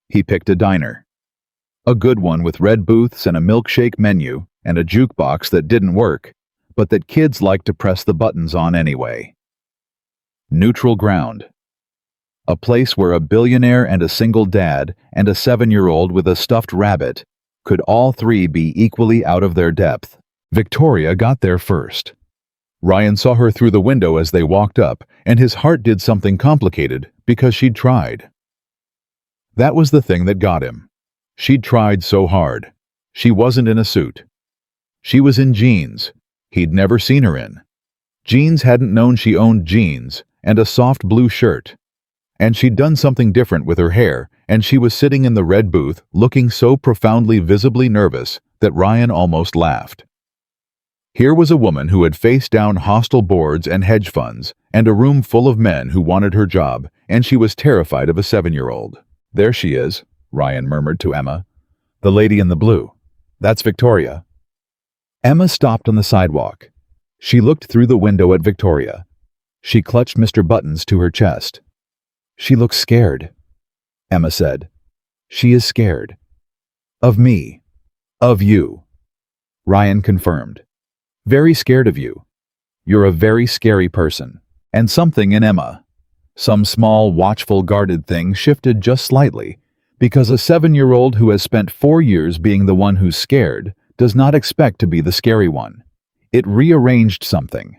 He picked a diner. A good one with red booths and a milkshake menu and a jukebox that didn't work, but that kids liked to press the buttons on anyway. Neutral ground. A place where a billionaire and a single dad and a 7-year-old with a stuffed rabbit could all three be equally out of their depth. Victoria got there first. Ryan saw her through the window as they walked up, and his heart did something complicated because she'd tried. That was the thing that got him. She'd tried so hard. She wasn't in a suit. She was in jeans he'd never seen her in. Jeans hadn't known she owned jeans, and a soft blue shirt. And she'd done something different with her hair, and she was sitting in the red booth looking so profoundly, visibly nervous that Ryan almost laughed. Here was a woman who had faced down hostile boards and hedge funds, and a room full of men who wanted her job, and she was terrified of a 7-year-old. "There she is," Ryan murmured to Emma. "The lady in the blue. That's Victoria." Emma stopped on the sidewalk. She looked through the window at Victoria. She clutched Mr. Buttons to her chest. "She looks scared," Emma said. "She is scared. Of me. Of you." Ryan confirmed. "Very scared of you. You're a very scary person." And something in Emma, some small, watchful, guarded thing, shifted just slightly, because a 7-year-old who has spent 4 years being the one who's scared does not expect to be the scary one. It rearranged something.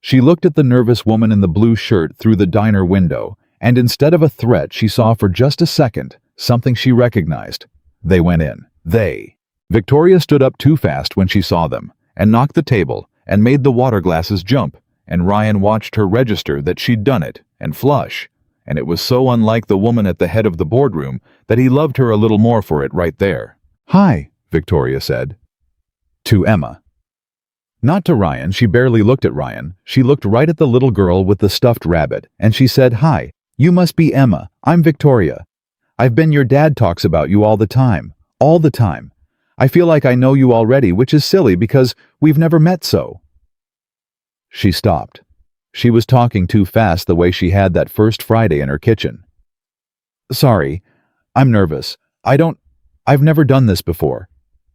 She looked at the nervous woman in the blue shirt through the diner window, and instead of a threat she saw for just a second something she recognized. They went in. They. Victoria stood up too fast when she saw them, and knocked the table, and made the water glasses jump, and Ryan watched her register that she'd done it, and flush, and it was so unlike the woman at the head of the boardroom that he loved her a little more for it right there. "Hi," Victoria said. To Emma. Not to Ryan, she barely looked at Ryan. She looked right at the little girl with the stuffed rabbit, and she said, "Hi, you must be Emma. I'm Victoria. I've been your dad talks about you all the time. All the time. I feel like I know you already, which is silly because we've never met so." She stopped. She was talking too fast the way she had that first Friday in her kitchen. "Sorry, I'm nervous. I've never done this before.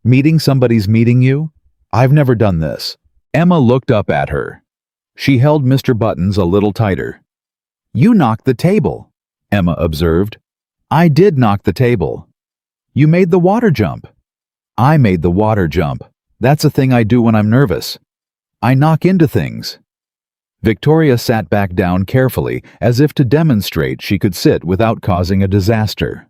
Meeting somebody's meeting you? I've never done this." Emma looked up at her. She held Mr. Buttons a little tighter. "You knocked the table," Emma observed. "I did knock the table." "You made the water jump." "I made the water jump. That's a thing I do when I'm nervous. I knock into things." Victoria sat back down carefully, as if to demonstrate she could sit without causing a disaster.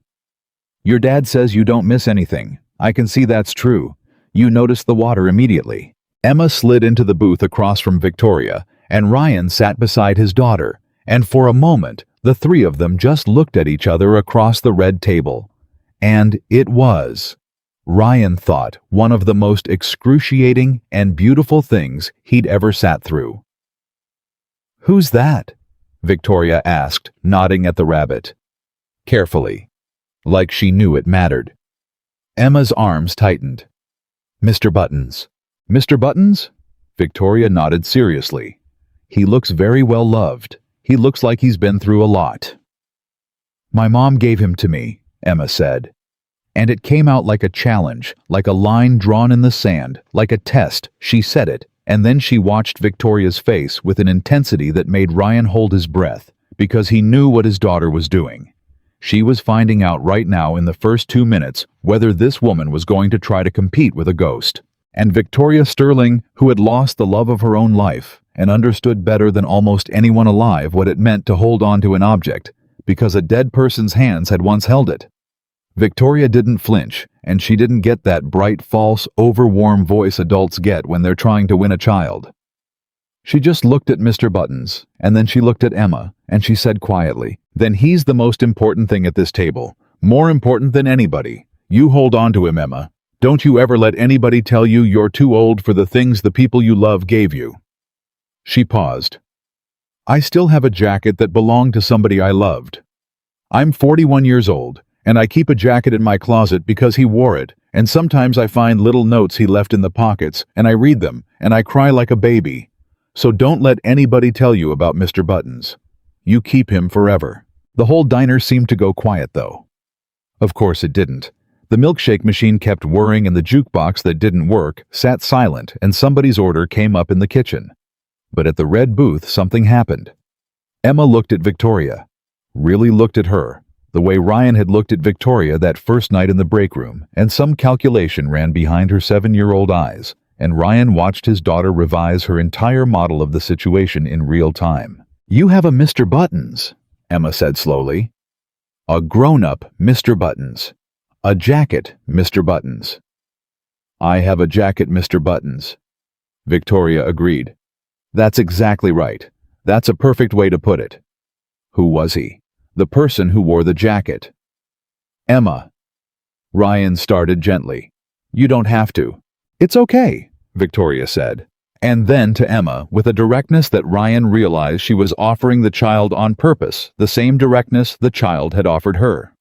"Your dad says you don't miss anything. I can see that's true. You noticed the water immediately." Emma slid into the booth across from Victoria, and Ryan sat beside his daughter, and for a moment, the three of them just looked at each other across the red table. And it was, Ryan thought, one of the most excruciating and beautiful things he'd ever sat through. "Who's that?" Victoria asked, nodding at the rabbit. Carefully, like she knew it mattered. Emma's arms tightened. "Mr. Buttons." "Mr. Buttons?" Victoria nodded seriously. "He looks very well loved. He looks like he's been through a lot." "My mom gave him to me," Emma said. And it came out like a challenge, like a line drawn in the sand, like a test. She said it, and then she watched Victoria's face with an intensity that made Ryan hold his breath, because he knew what his daughter was doing. She was finding out right now in the first 2 minutes whether this woman was going to try to compete with a ghost. And Victoria Sterling, who had lost the love of her own life and understood better than almost anyone alive what it meant to hold on to an object, because a dead person's hands had once held it. Victoria didn't flinch, and she didn't get that bright, false, over-warm voice adults get when they're trying to win a child. She just looked at Mr. Buttons, and then she looked at Emma, and she said quietly, "Then he's the most important thing at this table. More important than anybody. You hold on to him, Emma. Don't you ever let anybody tell you you're too old for the things the people you love gave you." She paused. "I still have a jacket that belonged to somebody I loved. I'm 41 years old, and I keep a jacket in my closet because he wore it, and sometimes I find little notes he left in the pockets, and I read them, and I cry like a baby. So don't let anybody tell you about Mr. Buttons. You keep him forever." The whole diner seemed to go quiet, though. Of course it didn't. The milkshake machine kept whirring, and the jukebox that didn't work sat silent, and somebody's order came up in the kitchen. But at the red booth, something happened. Emma looked at Victoria. Really looked at her, the way Ryan had looked at Victoria that first night in the break room, and some calculation ran behind her 7-year-old eyes, and Ryan watched his daughter revise her entire model of the situation in real time. "You have a Mr. Buttons," Emma said slowly. "A grown-up Mr. Buttons. A jacket, Mr. Buttons." "I have a jacket, Mr. Buttons," Victoria agreed. "That's exactly right. That's a perfect way to put it." "Who was he?" "The person who wore the jacket." "Emma." Ryan started gently. "You don't have to." "It's okay," Victoria said. And then to Emma, with a directness that Ryan realized she was offering the child on purpose, the same directness the child had offered her.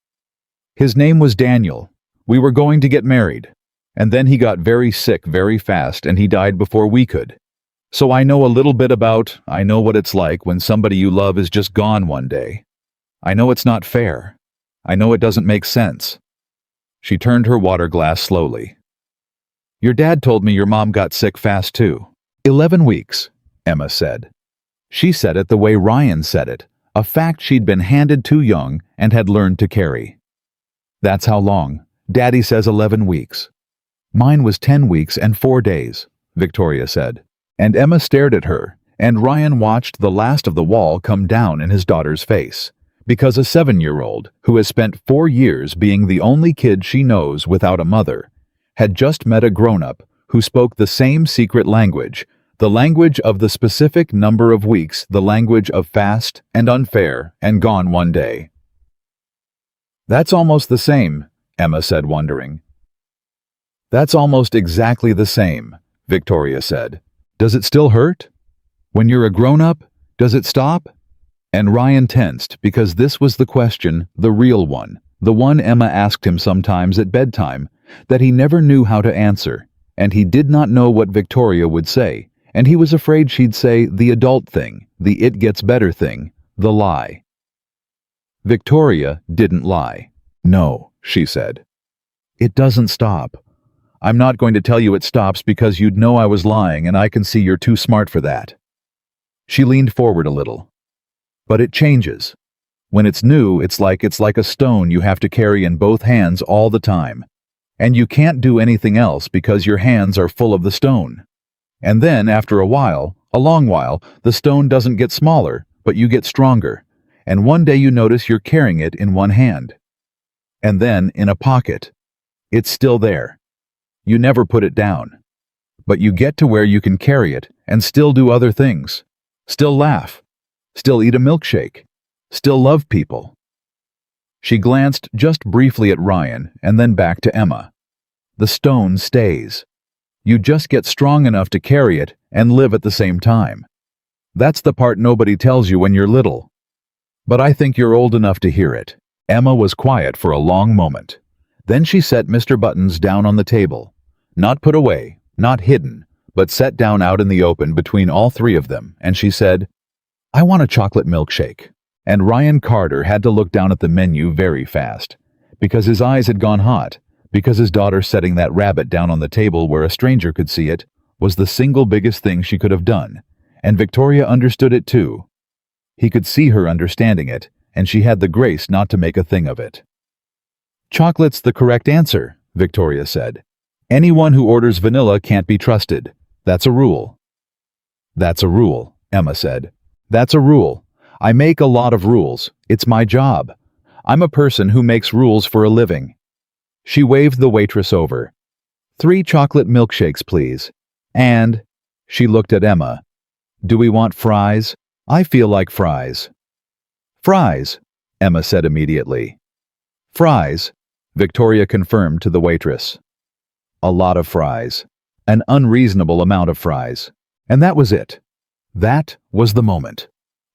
His name was Daniel. We were going to get married. And then he got very sick very fast and he died before we could. So I know a little bit I know what it's like when somebody you love is just gone one day. I know it's not fair. I know it doesn't make sense. She turned her water glass slowly. Your dad told me your mom got sick fast too. 11 weeks, Emma said. She said it the way Ryan said it, a fact she'd been handed too young and had learned to carry. That's how long. Daddy says 11 weeks. Mine was 10 weeks and 4 days, Victoria said. And Emma stared at her, and Ryan watched the last of the wall come down in his daughter's face. Because a 7-year-old, who has spent 4 years being the only kid she knows without a mother, had just met a grown-up who spoke the same secret language, the language of the specific number of weeks, the language of fast and unfair and gone one day. That's almost the same, Emma said, wondering. That's almost exactly the same, Victoria said. Does it still hurt? When you're a grown-up, does it stop? And Ryan tensed because this was the question, the real one, the one Emma asked him sometimes at bedtime, that he never knew how to answer, and he did not know what Victoria would say, and he was afraid she'd say the adult thing, the it gets better thing, the lie. Victoria didn't lie. No, she said. It doesn't stop. I'm not going to tell you it stops because you'd know I was lying and I can see you're too smart for that. She leaned forward a little. But it changes. When it's new, it's like a stone you have to carry in both hands all the time. And you can't do anything else because your hands are full of the stone. And then, after a while, a long while, the stone doesn't get smaller, but you get stronger. And one day you notice you're carrying it in one hand. And then, in a pocket. It's still there. You never put it down. But you get to where you can carry it and still do other things. Still laugh. Still eat a milkshake. Still love people. She glanced just briefly at Ryan and then back to Emma. The stone stays. You just get strong enough to carry it and live at the same time. That's the part nobody tells you when you're little. But I think you're old enough to hear it. Emma was quiet for a long moment. Then she set Mr. Buttons down on the table. Not put away, not hidden, but set down out in the open between all three of them, and she said, I want a chocolate milkshake. And Ryan Carter had to look down at the menu very fast, because his eyes had gone hot, because his daughter setting that rabbit down on the table where a stranger could see it was the single biggest thing she could have done, and Victoria understood it too. He could see her understanding it, and she had the grace not to make a thing of it. Chocolate's the correct answer, Victoria said. Anyone who orders vanilla can't be trusted. That's a rule. That's a rule, Emma said. That's a rule. I make a lot of rules. It's my job. I'm a person who makes rules for a living. She waved the waitress over. 3 chocolate milkshakes, please. And, she looked at Emma. Do we want fries? I feel like fries. Fries, Emma said immediately. Fries, Victoria confirmed to the waitress. A lot of fries. An unreasonable amount of fries. And that was it. That was the moment.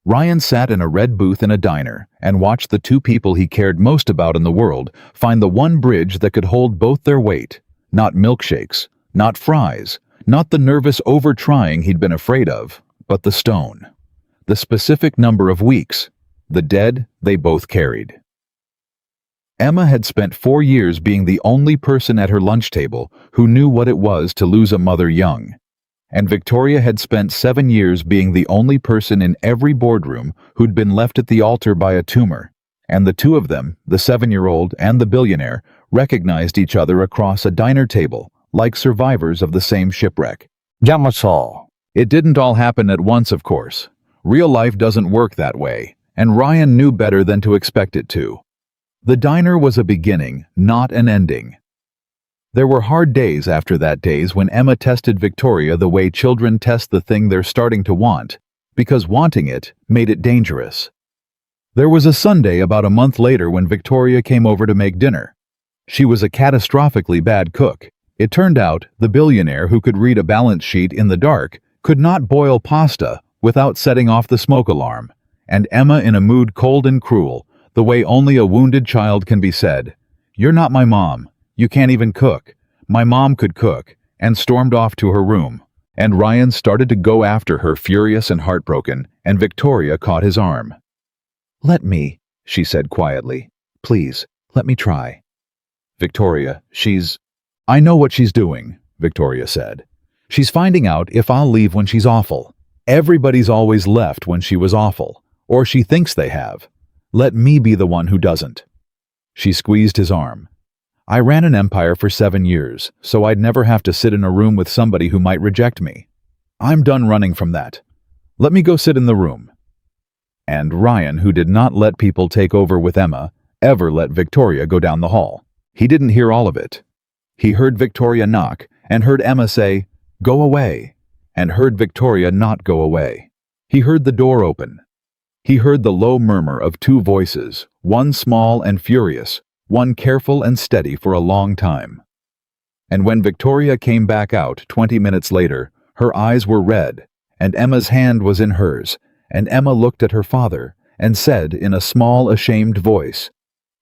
Ryan sat in a red booth in a diner and watched the 2 people he cared most about in the world find the one bridge that could hold both their weight. Not milkshakes, not fries, not the nervous over-trying he'd been afraid of, but the stone. The specific number of weeks. The dead they both carried. Emma had spent 4 years being the only person at her lunch table who knew what it was to lose a mother young. And Victoria had spent 7 years being the only person in every boardroom who'd been left at the altar by a tumor. And the 2 of them, the 7-year-old and the billionaire, recognized each other across a diner table, like survivors of the same shipwreck. Yamasol. It didn't all happen at once, of course. Real life doesn't work that way, and Ryan knew better than to expect it to. The diner was a beginning, not an ending. There were hard days after that, days when Emma tested Victoria the way children test the thing they're starting to want, because wanting it made it dangerous. There was a Sunday about a month later when Victoria came over to make dinner. She was a catastrophically bad cook, It turned out the billionaire who could read a balance sheet in the dark could not boil pasta without setting off the smoke alarm, and Emma, in a mood cold and cruel, the way only a wounded child can be, said, "You're not my mom. You can't even cook. My mom could cook," and stormed off to her room. And Ryan started to go after her, furious and heartbroken, and Victoria caught his arm. "Let me," she said quietly. "Please, let me try." "Victoria, I know what she's doing," Victoria said. "She's finding out if I'll leave when she's awful. Everybody's always left when she was awful, or she thinks they have. Let me be the one who doesn't." She squeezed his arm. "I ran an empire for 7 years, so I'd never have to sit in a room with somebody who might reject me. I'm done running from that. Let me go sit in the room." And Ryan, who did not let people take over with Emma, ever let Victoria go down the hall. He didn't hear all of it. He heard Victoria knock, and heard Emma say, "Go away," and heard Victoria not go away. He heard the door open. He heard the low murmur of two voices, one small and furious, one careful and steady for a long time. And when Victoria came back out 20 minutes later, her eyes were red, and Emma's hand was in hers, and Emma looked at her father and said in a small, ashamed voice,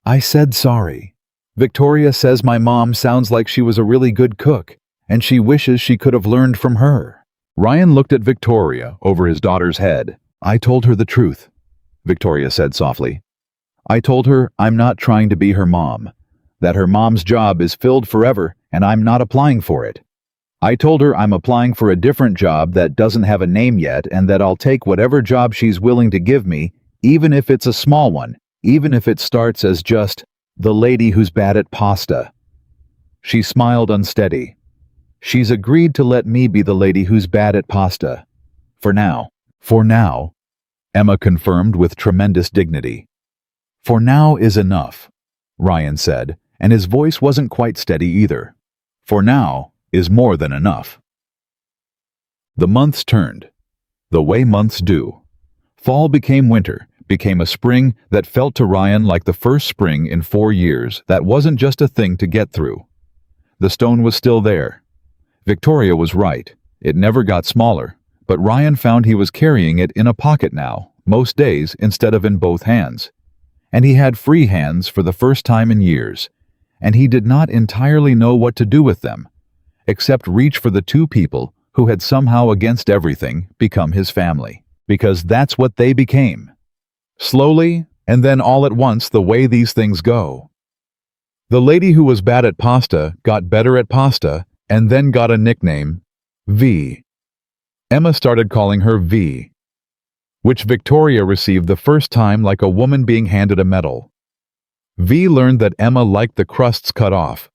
"I said sorry. Victoria says my mom sounds like she was a really good cook, and she wishes she could have learned from her." Ryan looked at Victoria over his daughter's head. "I told her the truth," Victoria said softly. "I told her I'm not trying to be her mom, that her mom's job is filled forever and I'm not applying for it. I told her I'm applying for a different job that doesn't have a name yet and that I'll take whatever job she's willing to give me, even if it's a small one, even if it starts as just the lady who's bad at pasta." She smiled unsteady. "She's agreed to let me be the lady who's bad at pasta. For now." "For now," Emma confirmed with tremendous dignity. "For now is enough," Ryan said, and his voice wasn't quite steady either. "For now is more than enough." The months turned, the way months do. Fall became winter, became a spring that felt to Ryan like the first spring in 4 years that wasn't just a thing to get through. The stone was still there. Victoria was right. It never got smaller, but Ryan found he was carrying it in a pocket now, most days instead of in both hands. And he had free hands for the first time in years, and he did not entirely know what to do with them, except reach for the two people who had somehow, against everything, become his family, because that's what they became. Slowly, and then all at once, the way these things go. The lady who was bad at pasta got better at pasta and then got a nickname, V. Emma started calling her V, which Victoria received the first time like a woman being handed a medal. V learned that Emma liked the crusts cut off,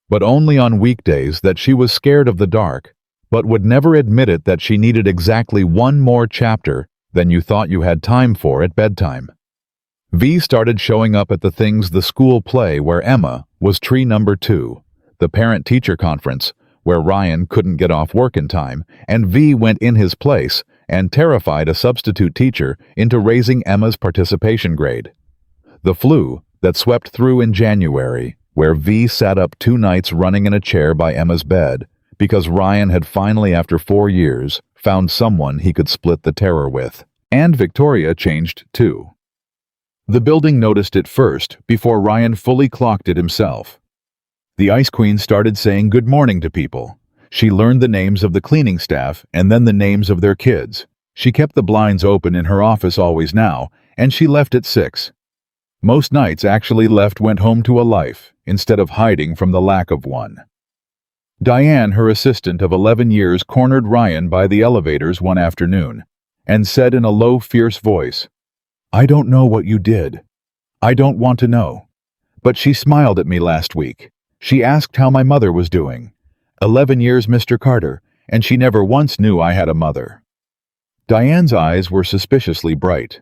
but only on weekdays, that she was scared of the dark, but would never admit it, that she needed exactly one more chapter than you thought you had time for at bedtime. V started showing up at the things, the school play where Emma was tree number 2, the parent-teacher conference where Ryan couldn't get off work in time, and V went in his place and terrified a substitute teacher into raising Emma's participation grade. The flu that swept through in January, where V sat up 2 nights running in a chair by Emma's bed because Ryan had finally, after 4 years, found someone he could split the terror with. And Victoria changed too. The building noticed it first before Ryan fully clocked it himself. The Ice Queen started saying good morning to people. She learned the names of the cleaning staff and then the names of their kids. She kept the blinds open in her office always now, and she left at 6. Most nights actually went home to a life instead of hiding from the lack of one. Diane, her assistant of 11 years, cornered Ryan by the elevators one afternoon and said in a low, fierce voice, "I don't know what you did. I don't want to know. But she smiled at me last week. She asked how my mother was doing. 11 years, Mr. Carter, and she never once knew I had a mother." Diane's eyes were suspiciously bright.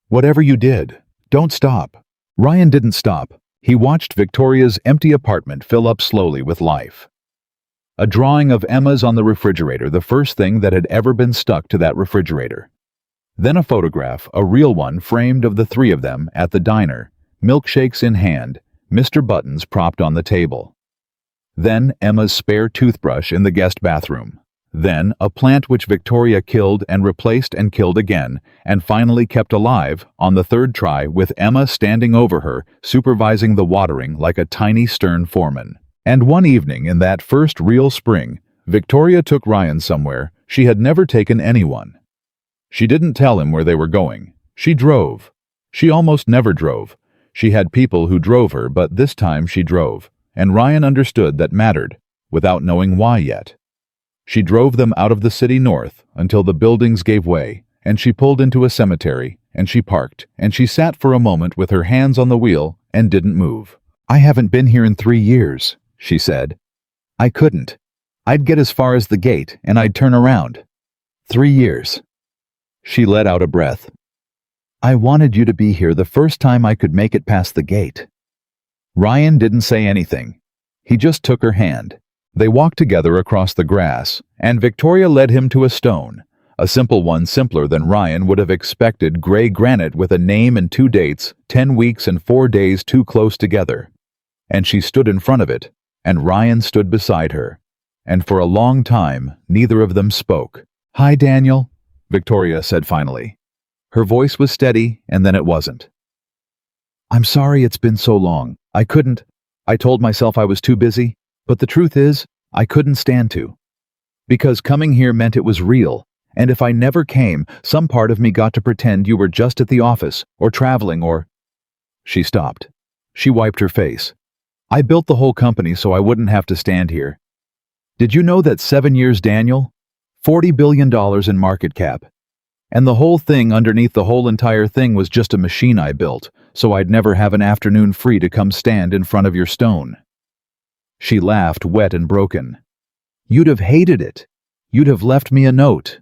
"Whatever you did, don't stop." Ryan didn't stop. He watched Victoria's empty apartment fill up slowly with life. A drawing of Emma's on the refrigerator, the first thing that had ever been stuck to that refrigerator. Then a photograph, a real one, framed, of the 3 of them at the diner, milkshakes in hand, Mr. Buttons propped on the table. Then Emma's spare toothbrush in the guest bathroom. Then a plant which Victoria killed and replaced and killed again, and finally kept alive on the third try with Emma standing over her, supervising the watering like a tiny stern foreman. And one evening in that first real spring, Victoria took Ryan somewhere she had never taken anyone. She didn't tell him where they were going. She drove. She almost never drove. She had people who drove her, but this time she drove, and Ryan understood that mattered, without knowing why yet. She drove them out of the city north until the buildings gave way, and she pulled into a cemetery, and she parked, and she sat for a moment with her hands on the wheel and didn't move. "I haven't been here in 3 years," she said. "I couldn't. I'd get as far as the gate, and I'd turn around. 3 years." She let out a breath. "I wanted you to be here the first time I could make it past the gate." Ryan didn't say anything. He just took her hand. They walked together across the grass, and Victoria led him to a stone, a simple one, simpler than Ryan would have expected, gray granite with a name and 2 dates, 10 weeks and 4 days too close together. And she stood in front of it, and Ryan stood beside her. And for a long time, neither of them spoke. "Hi, Daniel," Victoria said finally. Her voice was steady, and then it wasn't. "I'm sorry it's been so long. I told myself I was too busy. But the truth is, I couldn't stand to. Because coming here meant it was real, and if I never came, some part of me got to pretend you were just at the office, or traveling, or—" She stopped. She wiped her face. "I built the whole company so I wouldn't have to stand here. Did you know that 7 years, Daniel? $40 billion in market cap. And the whole thing underneath the whole entire thing was just a machine I built, so I'd never have an afternoon free to come stand in front of your stone." She laughed, wet and broken. "You'd have hated it. You'd have left me a note.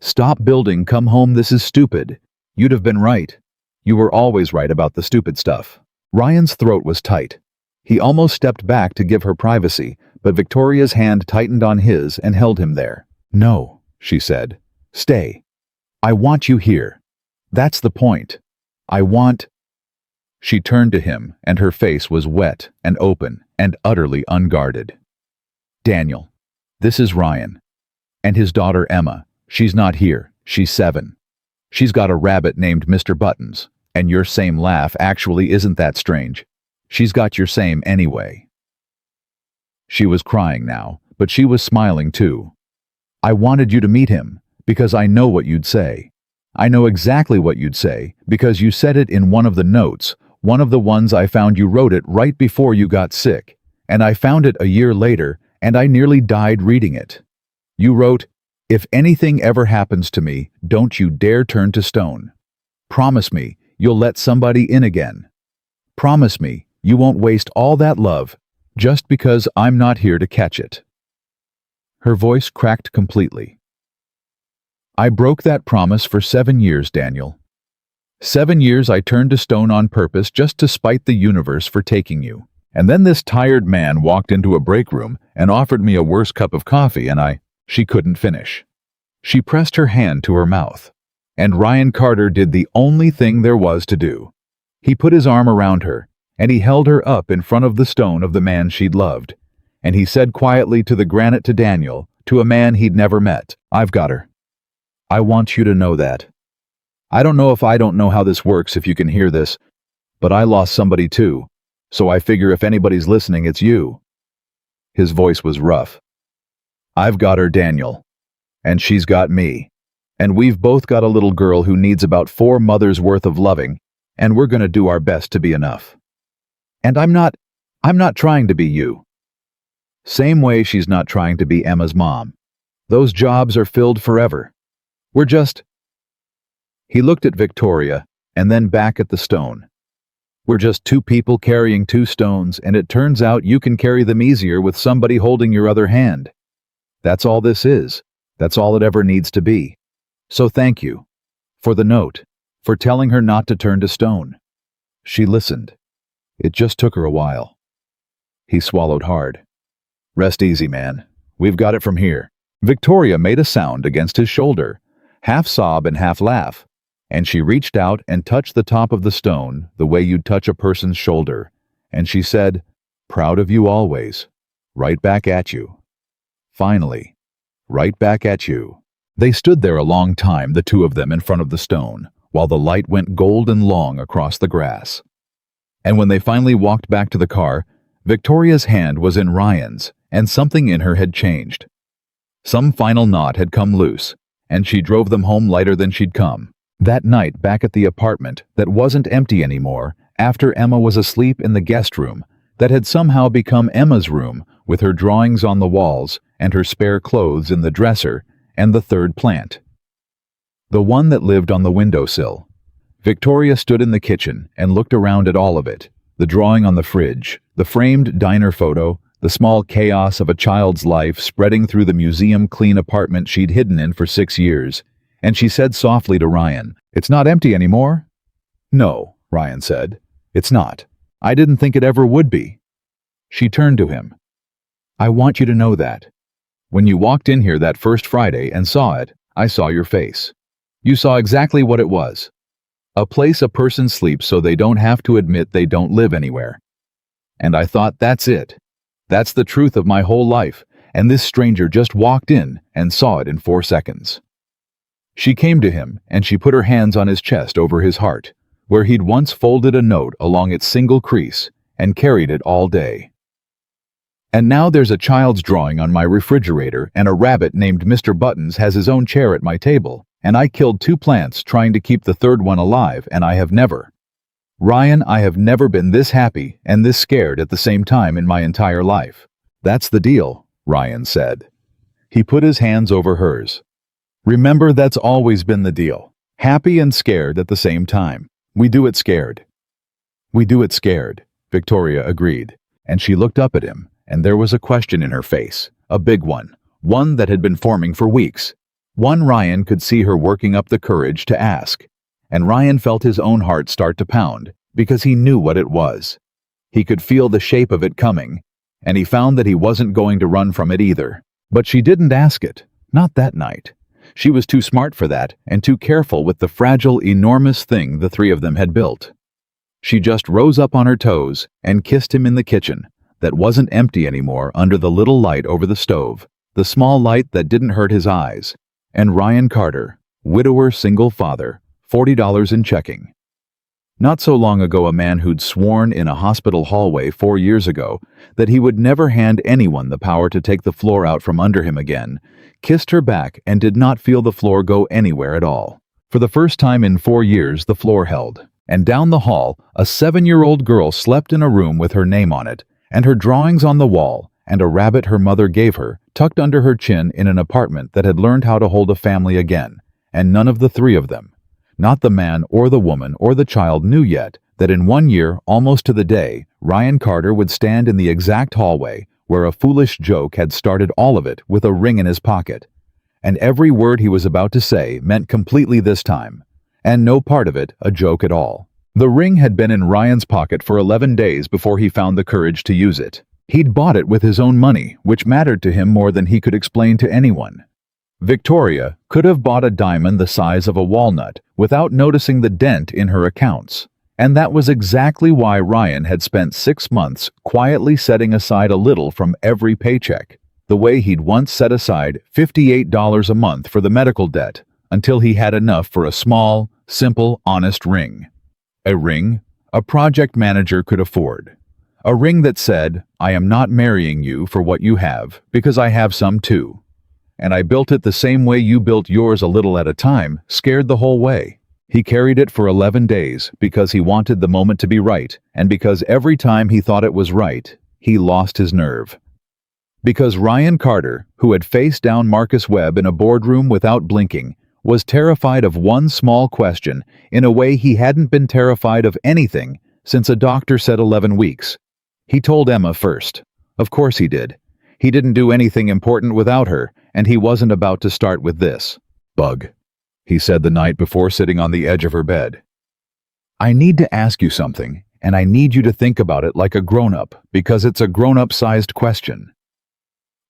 'Stop building, come home, this is stupid.' You'd have been right. You were always right about the stupid stuff." Ryan's throat was tight. He almost stepped back to give her privacy, but Victoria's hand tightened on his and held him there. "No," she said. "Stay. I want you here. That's the point. I want—" She turned to him, and her face was wet and open and utterly unguarded. "Daniel, this is Ryan. And his daughter Emma. She's not here. She's 7. She's got a rabbit named Mr. Buttons, and your same laugh actually isn't that strange. She's got your same anyway." She was crying now, but she was smiling too. "I wanted you to meet him, because I know what you'd say. I know exactly what you'd say, because you said it in one of the notes, one of the ones I found. You wrote it right before you got sick, and I found it a year later, and I nearly died reading it. You wrote, 'If anything ever happens to me, don't you dare turn to stone. Promise me you'll let somebody in again. Promise me you won't waste all that love just because I'm not here to catch it.'" Her voice cracked completely. "I broke that promise for 7 years, Daniel. 7 years I turned to stone on purpose just to spite the universe for taking you. And then this tired man walked into a break room and offered me a worse cup of coffee, and She couldn't finish. She pressed her hand to her mouth. And Ryan Carter did the only thing there was to do. He put his arm around her, and he held her up in front of the stone of the man she'd loved. And he said quietly to the granite, to Daniel, to a man he'd never met, "I've got her. I want you to know that. I don't know how this works if you can hear this, but I lost somebody too, so I figure if anybody's listening, it's you." His voice was rough. "I've got her, Daniel. And she's got me. And we've both got a little girl who needs about 4 mothers worth of loving, and we're gonna do our best to be enough. And I'm not trying to be you. Same way she's not trying to be Emma's mom. Those jobs are filled forever. We're just—" He looked at Victoria, and then back at the stone. "We're just 2 people carrying 2 stones, and it turns out you can carry them easier with somebody holding your other hand. That's all this is. That's all it ever needs to be. So thank you. For the note. For telling her not to turn to stone." She listened. It just took her a while. He swallowed hard. "Rest easy, man. We've got it from here." Victoria made a sound against his shoulder, half sob and half laugh, and she reached out and touched the top of the stone the way you'd touch a person's shoulder, and she said, "Proud of you always." Right back at you. Finally, right back at you. They stood there a long time, the two of them in front of the stone, while the light went golden long across the grass. And when they finally walked back to the car, Victoria's hand was in Ryan's, and something in her had changed. Some final knot had come loose, and she drove them home lighter than she'd come. That night, back at the apartment that wasn't empty anymore, after Emma was asleep in the guest room, that had somehow become Emma's room, with her drawings on the walls and her spare clothes in the dresser and the third plant. The one that lived on the windowsill. Victoria stood in the kitchen and looked around at all of it, the drawing on the fridge, the framed diner photo, the small chaos of a child's life spreading through the museum-clean apartment she'd hidden in for 6 years, and she said softly to Ryan, "It's not empty anymore?" "No," Ryan said. "It's not. I didn't think it ever would be." She turned to him. "I want you to know that. When you walked in here that first Friday and saw it, I saw your face. You saw exactly what it was. A place a person sleeps so they don't have to admit they don't live anywhere. And I thought, that's it. That's the truth of my whole life, and this stranger just walked in and saw it in 4 seconds." She came to him, and she put her hands on his chest over his heart, where he'd once folded a note along its single crease and carried it all day. "And now there's a child's drawing on my refrigerator, and a rabbit named Mr. Buttons has his own chair at my table, and I killed 2 plants trying to keep the third one alive, and I have never. Ryan, I have never been this happy and this scared at the same time in my entire life." "That's the deal," Ryan said. He put his hands over hers. "Remember, that's always been the deal. Happy and scared at the same time. We do it scared." "We do it scared," Victoria agreed, and she looked up at him, and there was a question in her face, a big one that had been forming for weeks. One Ryan could see her working up the courage to ask, and Ryan felt his own heart start to pound, because he knew what it was. He could feel the shape of it coming, and he found that he wasn't going to run from it either. But she didn't ask it, not that night. She was too smart for that, and too careful with the fragile, enormous thing the three of them had built. She just rose up on her toes and kissed him in the kitchen, that wasn't empty anymore, under the little light over the stove, the small light that didn't hurt his eyes. And Ryan Carter, widower, single father, $40 in checking. Not so long ago, a man who'd sworn in a hospital hallway 4 years ago that he would never hand anyone the power to take the floor out from under him again, kissed her back and did not feel the floor go anywhere at all. For the first time in 4 years, the floor held, and down the hall, a 7-year-old girl slept in a room with her name on it, and her drawings on the wall, and a rabbit her mother gave her, tucked under her chin in an apartment that had learned how to hold a family again, and none of the three of them, not the man or the woman or the child, knew yet that in 1 year, almost to the day, Ryan Carter would stand in the exact hallway where a foolish joke had started all of it, with a ring in his pocket. And every word he was about to say meant completely this time, and no part of it a joke at all. The ring had been in Ryan's pocket for 11 days before he found the courage to use it. He'd bought it with his own money, which mattered to him more than he could explain to anyone. Victoria could have bought a diamond the size of a walnut without noticing the dent in her accounts, and that was exactly why Ryan had spent 6 months quietly setting aside a little from every paycheck, the way he'd once set aside $58 a month for the medical debt, until he had enough for a small, simple, honest ring. A ring a project manager could afford. A ring that said, "I am not marrying you for what you have, because I have some too. And I built it the same way you built yours, a little at a time, scared the whole way." He carried it for 11 days because he wanted the moment to be right, and because every time he thought it was right, he lost his nerve. Because Ryan Carter, who had faced down Marcus Webb in a boardroom without blinking, was terrified of one small question in a way he hadn't been terrified of anything since a doctor said 11 weeks. He told Emma first. Of course he did. He didn't do anything important without her, and he wasn't about to start with this. "Bug," he said the night before, sitting on the edge of her bed. "I need to ask you something, and I need you to think about it like a grown-up, because it's a grown-up-sized question."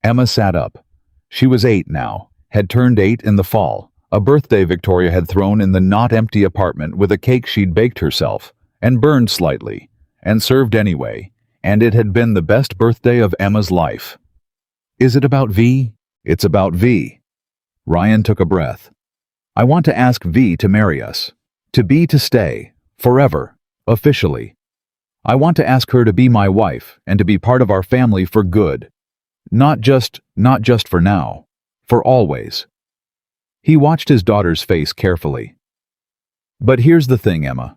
Emma sat up. She was 8 now, had turned 8 in the fall, a birthday Victoria had thrown in the not-empty apartment with a cake she'd baked herself, and burned slightly, and served anyway, and it had been the best birthday of Emma's life. Is it about V? It's about V. Ryan took a breath. I want to ask V to marry us. To stay. Forever. Officially. I want to ask her to be my wife and to be part of our family for good. Not just for now. For always. He watched his daughter's face carefully. But here's the thing, Emma.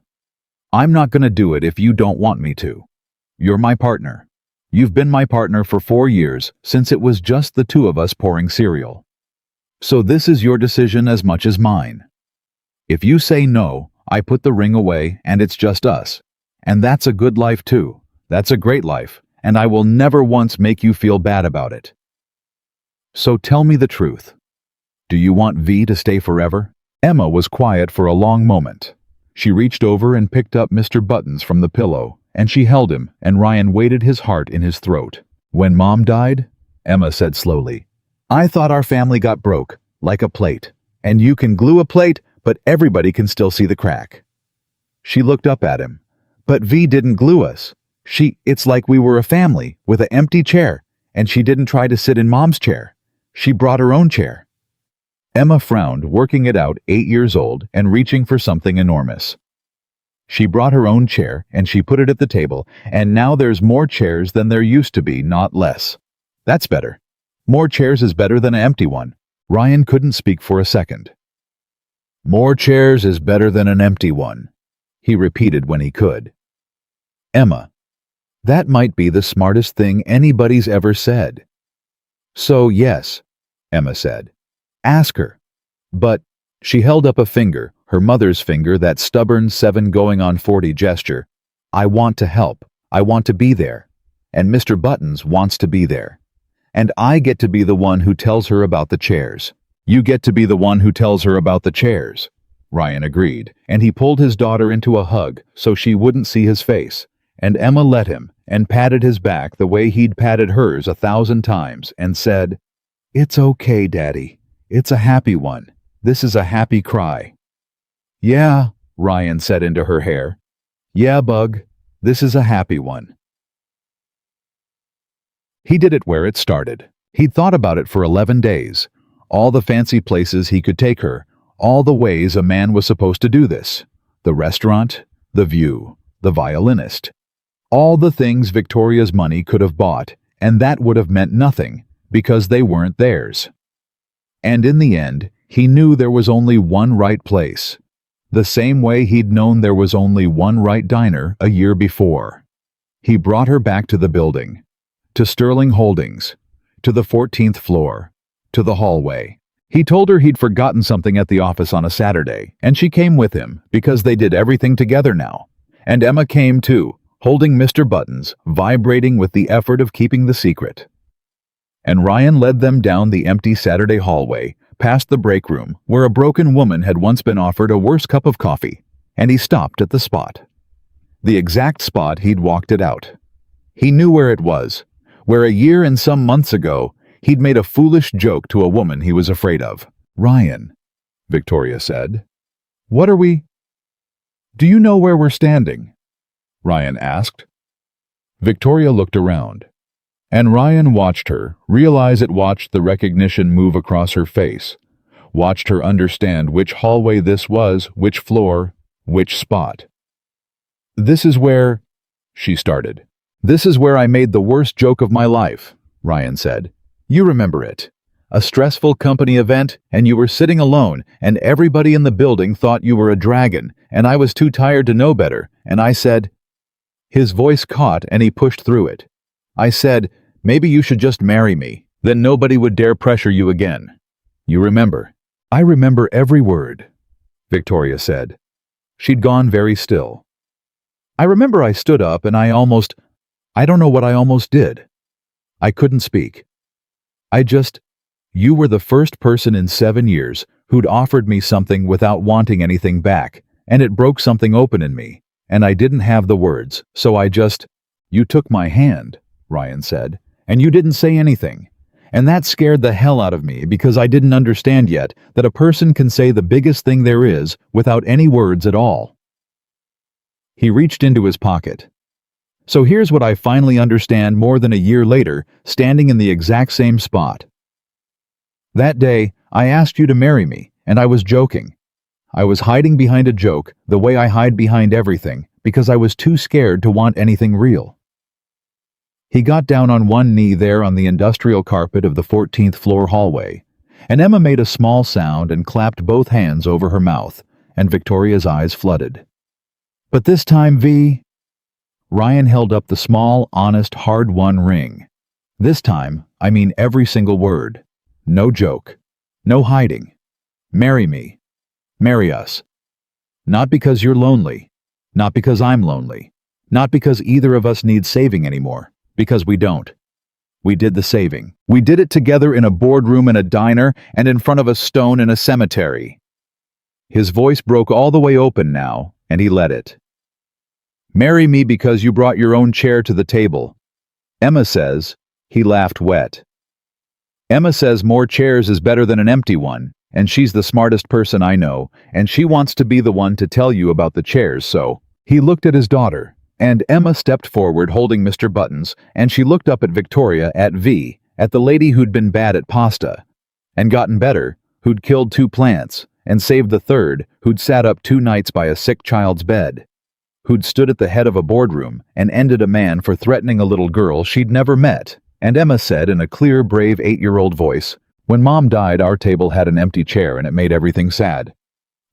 I'm not going to do it if you don't want me to. You're my partner. You've been my partner for 4 years, since it was just the two of us pouring cereal. So this is your decision as much as mine. If you say no, I put the ring away and it's just us. And that's a good life too. That's a great life, and I will never once make you feel bad about it. So tell me the truth. Do you want V to stay forever? Emma was quiet for a long moment. She reached over and picked up Mr. Buttons from the pillow, and she held him, and Ryan weighted his heart in his throat. When Mom died, Emma said slowly, I thought our family got broke, like a plate. And you can glue a plate, but everybody can still see the crack. She looked up at him. But V didn't glue us. It's like we were a family, with an empty chair, and she didn't try to sit in Mom's chair. She brought her own chair. Emma frowned, working it out, 8 years old, and reaching for something enormous. She brought her own chair, and she put it at the table, and now there's more chairs than there used to be, not less. That's better. More chairs is better than an empty one. Ryan couldn't speak for a second. More chairs is better than an empty one, he repeated when he could. Emma, that might be the smartest thing anybody's ever said. So yes, Emma said. Ask her. But she held up a finger, her mother's finger, that stubborn 7 going on 40 gesture. I want to help. I want to be there. And Mr. Buttons wants to be there. And I get to be the one who tells her about the chairs. You get to be the one who tells her about the chairs. Ryan agreed, and he pulled his daughter into a hug so she wouldn't see his face. And Emma let him, and patted his back the way he'd patted hers 1,000 times, and said, It's okay, Daddy. It's a happy one. This is a happy cry. Yeah, Ryan said into her hair. Yeah, Bug, this is a happy one. He did it where it started. He'd thought about it for 11 days. All the fancy places he could take her, all the ways a man was supposed to do this. The restaurant, the view, the violinist. All the things Victoria's money could have bought, and that would have meant nothing, because they weren't theirs. And in the end, he knew there was only one right place. The same way he'd known there was only one right diner a year before. He brought her back to the building. To Sterling Holdings. To the 14th floor. To the hallway. He told her he'd forgotten something at the office on a Saturday, and she came with him, because they did everything together now. And Emma came too, holding Mr. Buttons, vibrating with the effort of keeping the secret. And Ryan led them down the empty Saturday hallway, past the break room, where a broken woman had once been offered a worse cup of coffee, and he stopped at the spot. The exact spot he'd walked it out. He knew where it was, where a year and some months ago, he'd made a foolish joke to a woman he was afraid of. Ryan, Victoria said. What are we? Do you know where we're standing? Ryan asked. Victoria looked around. And Ryan watched her, realize it, watched the recognition move across her face, watched her understand which hallway this was, which floor, which spot. This is where, she started. This is where I made the worst joke of my life, Ryan said. You remember it. A stressful company event, and you were sitting alone, and everybody in the building thought you were a dragon, and I was too tired to know better, and I said... His voice caught, and he pushed through it. I said, maybe you should just marry me, then nobody would dare pressure you again. You remember? I remember every word, Victoria said. She'd gone very still. I remember I stood up and I don't know what I almost did. I couldn't speak. You were the first person in 7 years who'd offered me something without wanting anything back, and it broke something open in me, and I didn't have the words, so You took my hand, Ryan said, and you didn't say anything. And that scared the hell out of me because I didn't understand yet that a person can say the biggest thing there is without any words at all. He reached into his pocket. So here's what I finally understand more than a year later, standing in the exact same spot. That day, I asked you to marry me, and I was joking. I was hiding behind a joke, the way I hide behind everything, because I was too scared to want anything real. He got down on one knee there on the industrial carpet of the 14th floor hallway, and Emma made a small sound and clapped both hands over her mouth, and Victoria's eyes flooded. But this time, Ryan held up the small, honest, hard-won ring. This time, I mean every single word. No joke. No hiding. Marry me. Marry us. Not because you're lonely. Not because I'm lonely. Not because either of us needs saving anymore. Because we don't. We did the saving. We did it together in a boardroom in a diner and in front of a stone in a cemetery. His voice broke all the way open now, and he let it. Marry me because you brought your own chair to the table. Emma says, he laughed wet. Emma says more chairs is better than an empty one, and she's the smartest person I know, and she wants to be the one to tell you about the chairs, so. He looked at his daughter, and Emma stepped forward holding Mr. Buttons, and she looked up at Victoria, at the lady who'd been bad at pasta, and gotten better, who'd killed 2 plants, and saved the 3rd, who'd sat up 2 nights by a sick child's bed, who'd stood at the head of a boardroom and ended a man for threatening a little girl she'd never met. And Emma said in a clear, brave 8-year-old voice, when Mom died, our table had an empty chair and it made everything sad.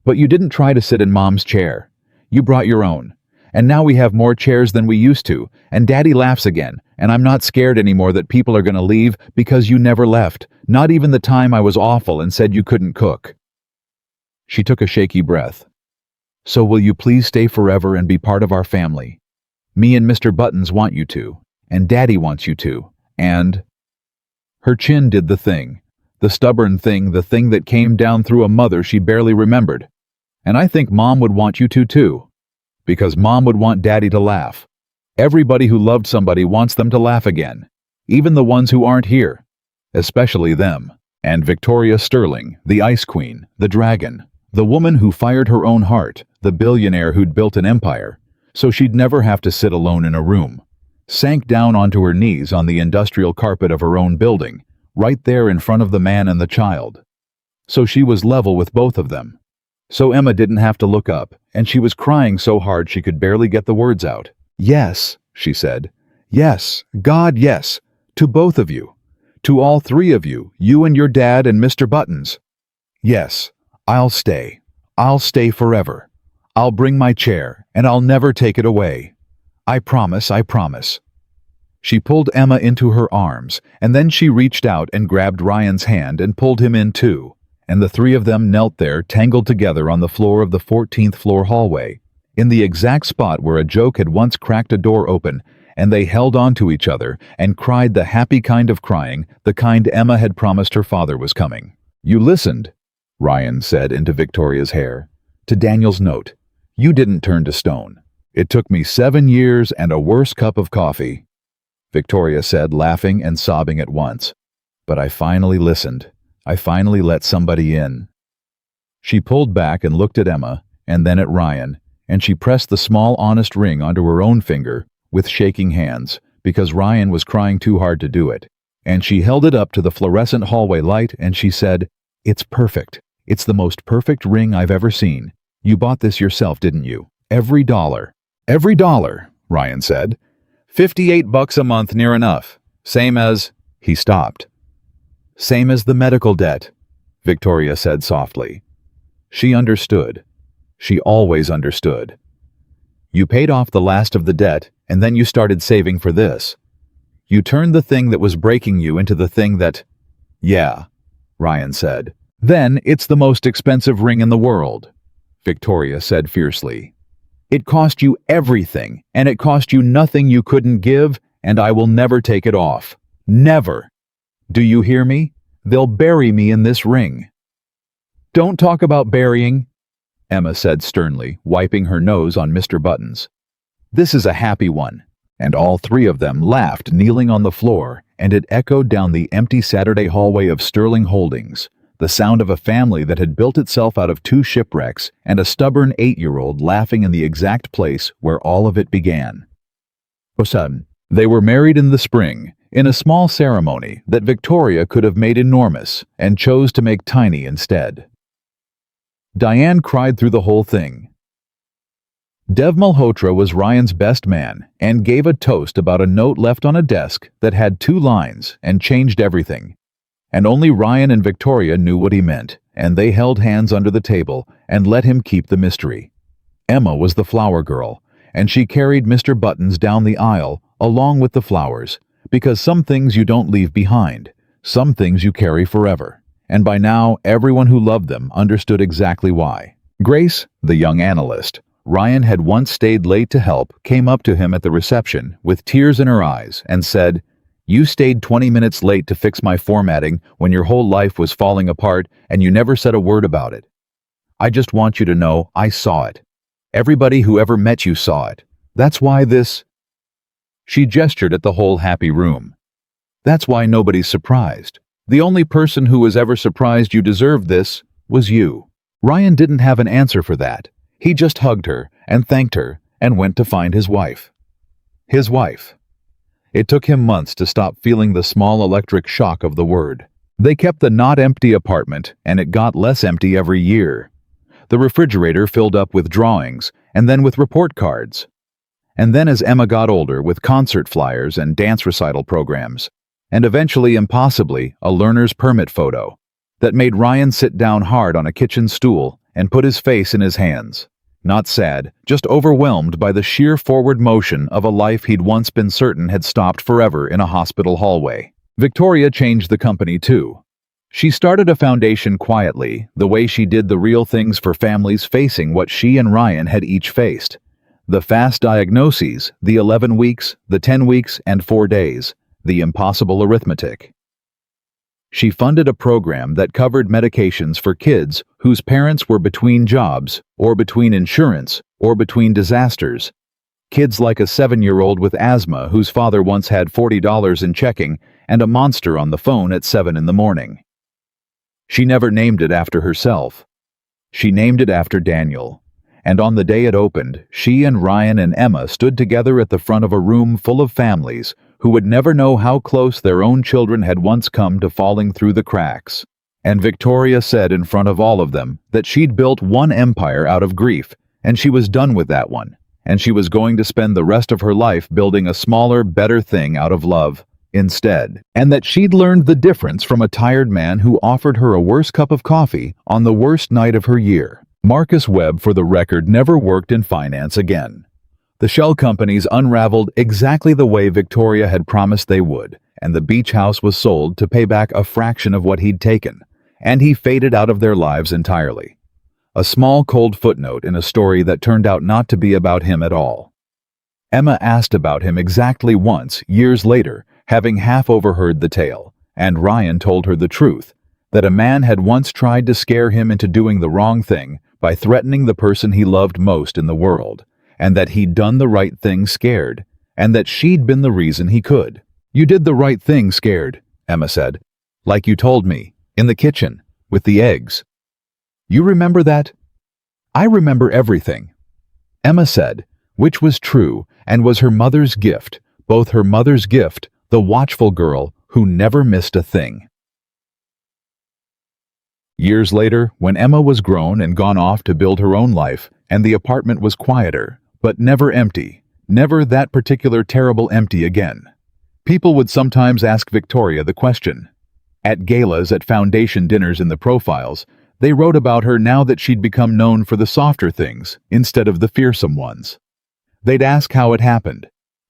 But you didn't try to sit in Mom's chair. You brought your own. And now we have more chairs than we used to, and Daddy laughs again, and I'm not scared anymore that people are going to leave because you never left, not even the time I was awful and said you couldn't cook. She took a shaky breath. So will you please stay forever and be part of our family? Me and Mr. Buttons want you to, and Daddy wants you to, and... Her chin did the thing, the stubborn thing, the thing that came down through a mother she barely remembered. And I think Mom would want you to too, because Mom would want Daddy to laugh. Everybody who loved somebody wants them to laugh again, even the ones who aren't here, especially them. And Victoria Sterling, the Ice Queen, the dragon, the woman who fired her own heart, the billionaire who'd built an empire, so she'd never have to sit alone in a room, sank down onto her knees on the industrial carpet of her own building, right there in front of the man and the child. So she was level with both of them. So Emma didn't have to look up, and she was crying so hard she could barely get the words out. Yes, she said. Yes, God, yes. To both of you. To all 3 of you, you and your dad and Mr. Buttons. Yes, I'll stay. I'll stay forever. I'll bring my chair, and I'll never take it away. I promise, I promise. She pulled Emma into her arms, and then she reached out and grabbed Ryan's hand and pulled him in too, and the 3 of them knelt there tangled together on the floor of the 14th floor hallway, in the exact spot where a joke had once cracked a door open, and they held on to each other and cried the happy kind of crying, the kind Emma had promised her father was coming. You listened, Ryan said into Victoria's hair, to Daniel's note. You didn't turn to stone. It took me 7 years and a worse cup of coffee, Victoria said, laughing and sobbing at once. But I finally listened. I finally let somebody in. She pulled back and looked at Emma, and then at Ryan, and she pressed the small, honest ring onto her own finger with shaking hands, because Ryan was crying too hard to do it. And she held it up to the fluorescent hallway light, and she said, It's perfect. It's the most perfect ring I've ever seen. You bought this yourself, didn't you? Every dollar. Every dollar, Ryan said. $58 a month, near enough. Same as... He stopped. Same as the medical debt, Victoria said softly. She understood. She always understood. You paid off the last of the debt, and then you started saving for this. You turned the thing that was breaking you into the thing that... Yeah, Ryan said. Then it's the most expensive ring in the world, Victoria said fiercely. It cost you everything, and it cost you nothing you couldn't give, and I will never take it off. Never. Do you hear me? They'll bury me in this ring. Don't talk about burying, Emma said sternly, wiping her nose on Mr. Buttons. This is a happy one. And all 3 of them laughed, kneeling on the floor, and it echoed down the empty Saturday hallway of Sterling Holdings, the sound of a family that had built itself out of 2 shipwrecks and a stubborn 8-year-old laughing in the exact place where all of it began. They were married in the spring, in a small ceremony that Victoria could have made enormous and chose to make tiny instead. Diane cried through the whole thing. Dev Malhotra was Ryan's best man and gave a toast about a note left on a desk that had 2 lines and changed everything. And only Ryan and Victoria knew what he meant, and they held hands under the table and let him keep the mystery. Emma was the flower girl, and she carried Mr. Buttons down the aisle along with the flowers, because some things you don't leave behind, some things you carry forever. And by now, everyone who loved them understood exactly why. Grace, the young analyst, Ryan had once stayed late to help, came up to him at the reception with tears in her eyes and said, "You stayed 20 minutes late to fix my formatting when your whole life was falling apart and you never said a word about it. I just want you to know I saw it. Everybody who ever met you saw it. That's why this—" She gestured at the whole happy room. "That's why nobody's surprised. The only person who was ever surprised you deserved this was you." Ryan didn't have an answer for that. He just hugged her and thanked her and went to find his wife. His wife. It took him months to stop feeling the small electric shock of the word. They kept the not empty apartment, and it got less empty every year. The refrigerator filled up with drawings, and then with report cards. And then as Emma got older, with concert flyers and dance recital programs, and eventually, impossibly, a learner's permit photo that made Ryan sit down hard on a kitchen stool and put his face in his hands. Not sad, just overwhelmed by the sheer forward motion of a life he'd once been certain had stopped forever in a hospital hallway. Victoria changed the company too. She started a foundation quietly, the way she did the real things for families facing what she and Ryan had each faced. The fast diagnoses, the 11 weeks, the 10 weeks, and 4 days, the impossible arithmetic. She funded a program that covered medications for kids whose parents were between jobs, or between insurance, or between disasters. Kids like a 7-year-old with asthma whose father once had $40 in checking and a monster on the phone at 7 in the morning. She never named it after herself. She named it after Daniel. And on the day it opened, she and Ryan and Emma stood together at the front of a room full of families who would never know how close their own children had once come to falling through the cracks. And Victoria said in front of all of them that she'd built one empire out of grief, and she was done with that one, and she was going to spend the rest of her life building a smaller, better thing out of love instead, and that she'd learned the difference from a tired man who offered her a worse cup of coffee on the worst night of her year. Marcus Webb, for the record, never worked in finance again. The shell companies unraveled exactly the way Victoria had promised they would, and the beach house was sold to pay back a fraction of what he'd taken, and he faded out of their lives entirely. A small cold footnote in a story that turned out not to be about him at all. Emma asked about him exactly once, years later, having half overheard the tale, and Ryan told her the truth, that a man had once tried to scare him into doing the wrong thing by threatening the person he loved most in the world, and that he'd done the right thing scared, and that she'd been the reason he could. "You did the right thing scared," Emma said. "Like you told me, in the kitchen, with the eggs. You remember that?" "I remember everything," Emma said, which was true and was her mother's gift, both her mother's gift, the watchful girl who never missed a thing. Years later, when Emma was grown and gone off to build her own life, and the apartment was quieter, but never empty, never that particular terrible empty again, people would sometimes ask Victoria the question. At galas, at foundation dinners, in the profiles, they wrote about her now that she'd become known for the softer things instead of the fearsome ones. They'd ask how it happened,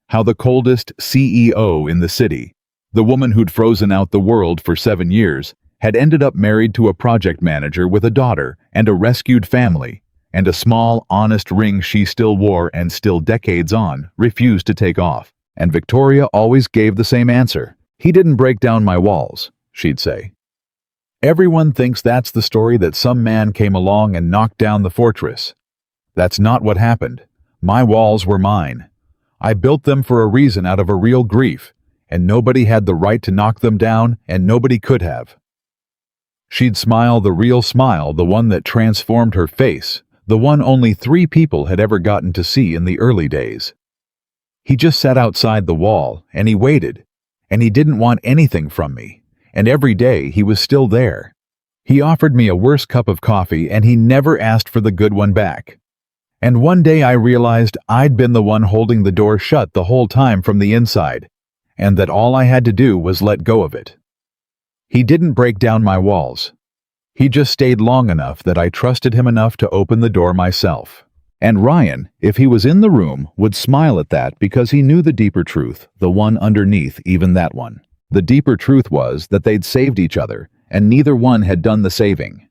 how the coldest CEO in the city, the woman who'd frozen out the world for 7 years, had ended up married to a project manager with a daughter and a rescued family, and a small, honest ring she still wore and still decades on refused to take off. And Victoria always gave the same answer. "He didn't break down my walls," she'd say. Everyone thinks that's the story, that some man came along and knocked down the fortress. That's not what happened. My walls were mine. I built them for a reason, out of a real grief, and nobody had the right to knock them down, and nobody could have. She'd smile the real smile, the one that transformed her face, the one only 3 people had ever gotten to see in the early days. He just sat outside the wall, and he waited, and he didn't want anything from me, and every day he was still there. He offered me a worse cup of coffee, and he never asked for the good one back. And one day I realized I'd been the one holding the door shut the whole time from the inside, and that all I had to do was let go of it. He didn't break down my walls. He just stayed long enough that I trusted him enough to open the door myself. And Ryan, if he was in the room, would smile at that because he knew the deeper truth, the one underneath even that one. The deeper truth was that they'd saved each other, and neither one had done the saving.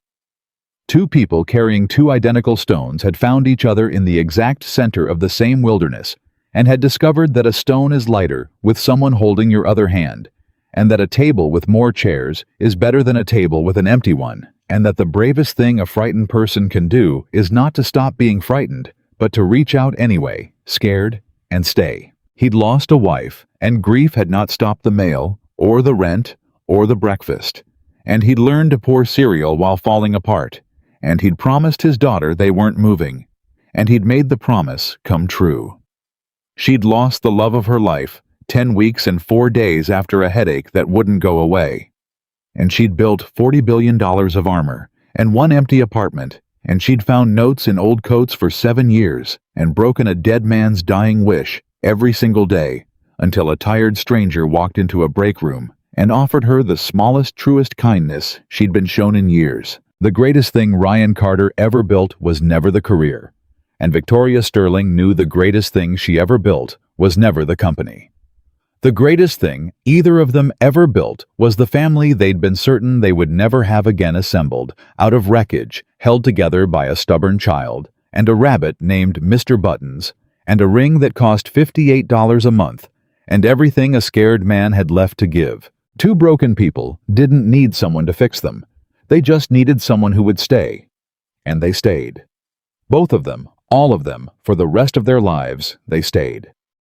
Two people carrying two identical stones had found each other in the exact center of the same wilderness, and had discovered that a stone is lighter with someone holding your other hand, and that a table with more chairs is better than a table with an empty one, and that the bravest thing a frightened person can do is not to stop being frightened, but to reach out anyway, scared, and stay. He'd lost a wife, and grief had not stopped the mail, or the rent, or the breakfast, and he'd learned to pour cereal while falling apart, and he'd promised his daughter they weren't moving, and he'd made the promise come true. She'd lost the love of her life 10 weeks and 4 days after a headache that wouldn't go away. And she'd built $40 billion of armor and one empty apartment, and she'd found notes in old coats for 7 years and broken a dead man's dying wish every single day until a tired stranger walked into a break room and offered her the smallest, truest kindness she'd been shown in years. The greatest thing Ryan Carter ever built was never the career, and Victoria Sterling knew the greatest thing she ever built was never the company. The greatest thing either of them ever built was the family they'd been certain they would never have again, assembled out of wreckage, held together by a stubborn child, and a rabbit named Mr. Buttons, and a ring that cost $58 a month, and everything a scared man had left to give. Two broken people didn't need someone to fix them. They just needed someone who would stay. And they stayed. Both of them, all of them, for the rest of their lives, they stayed.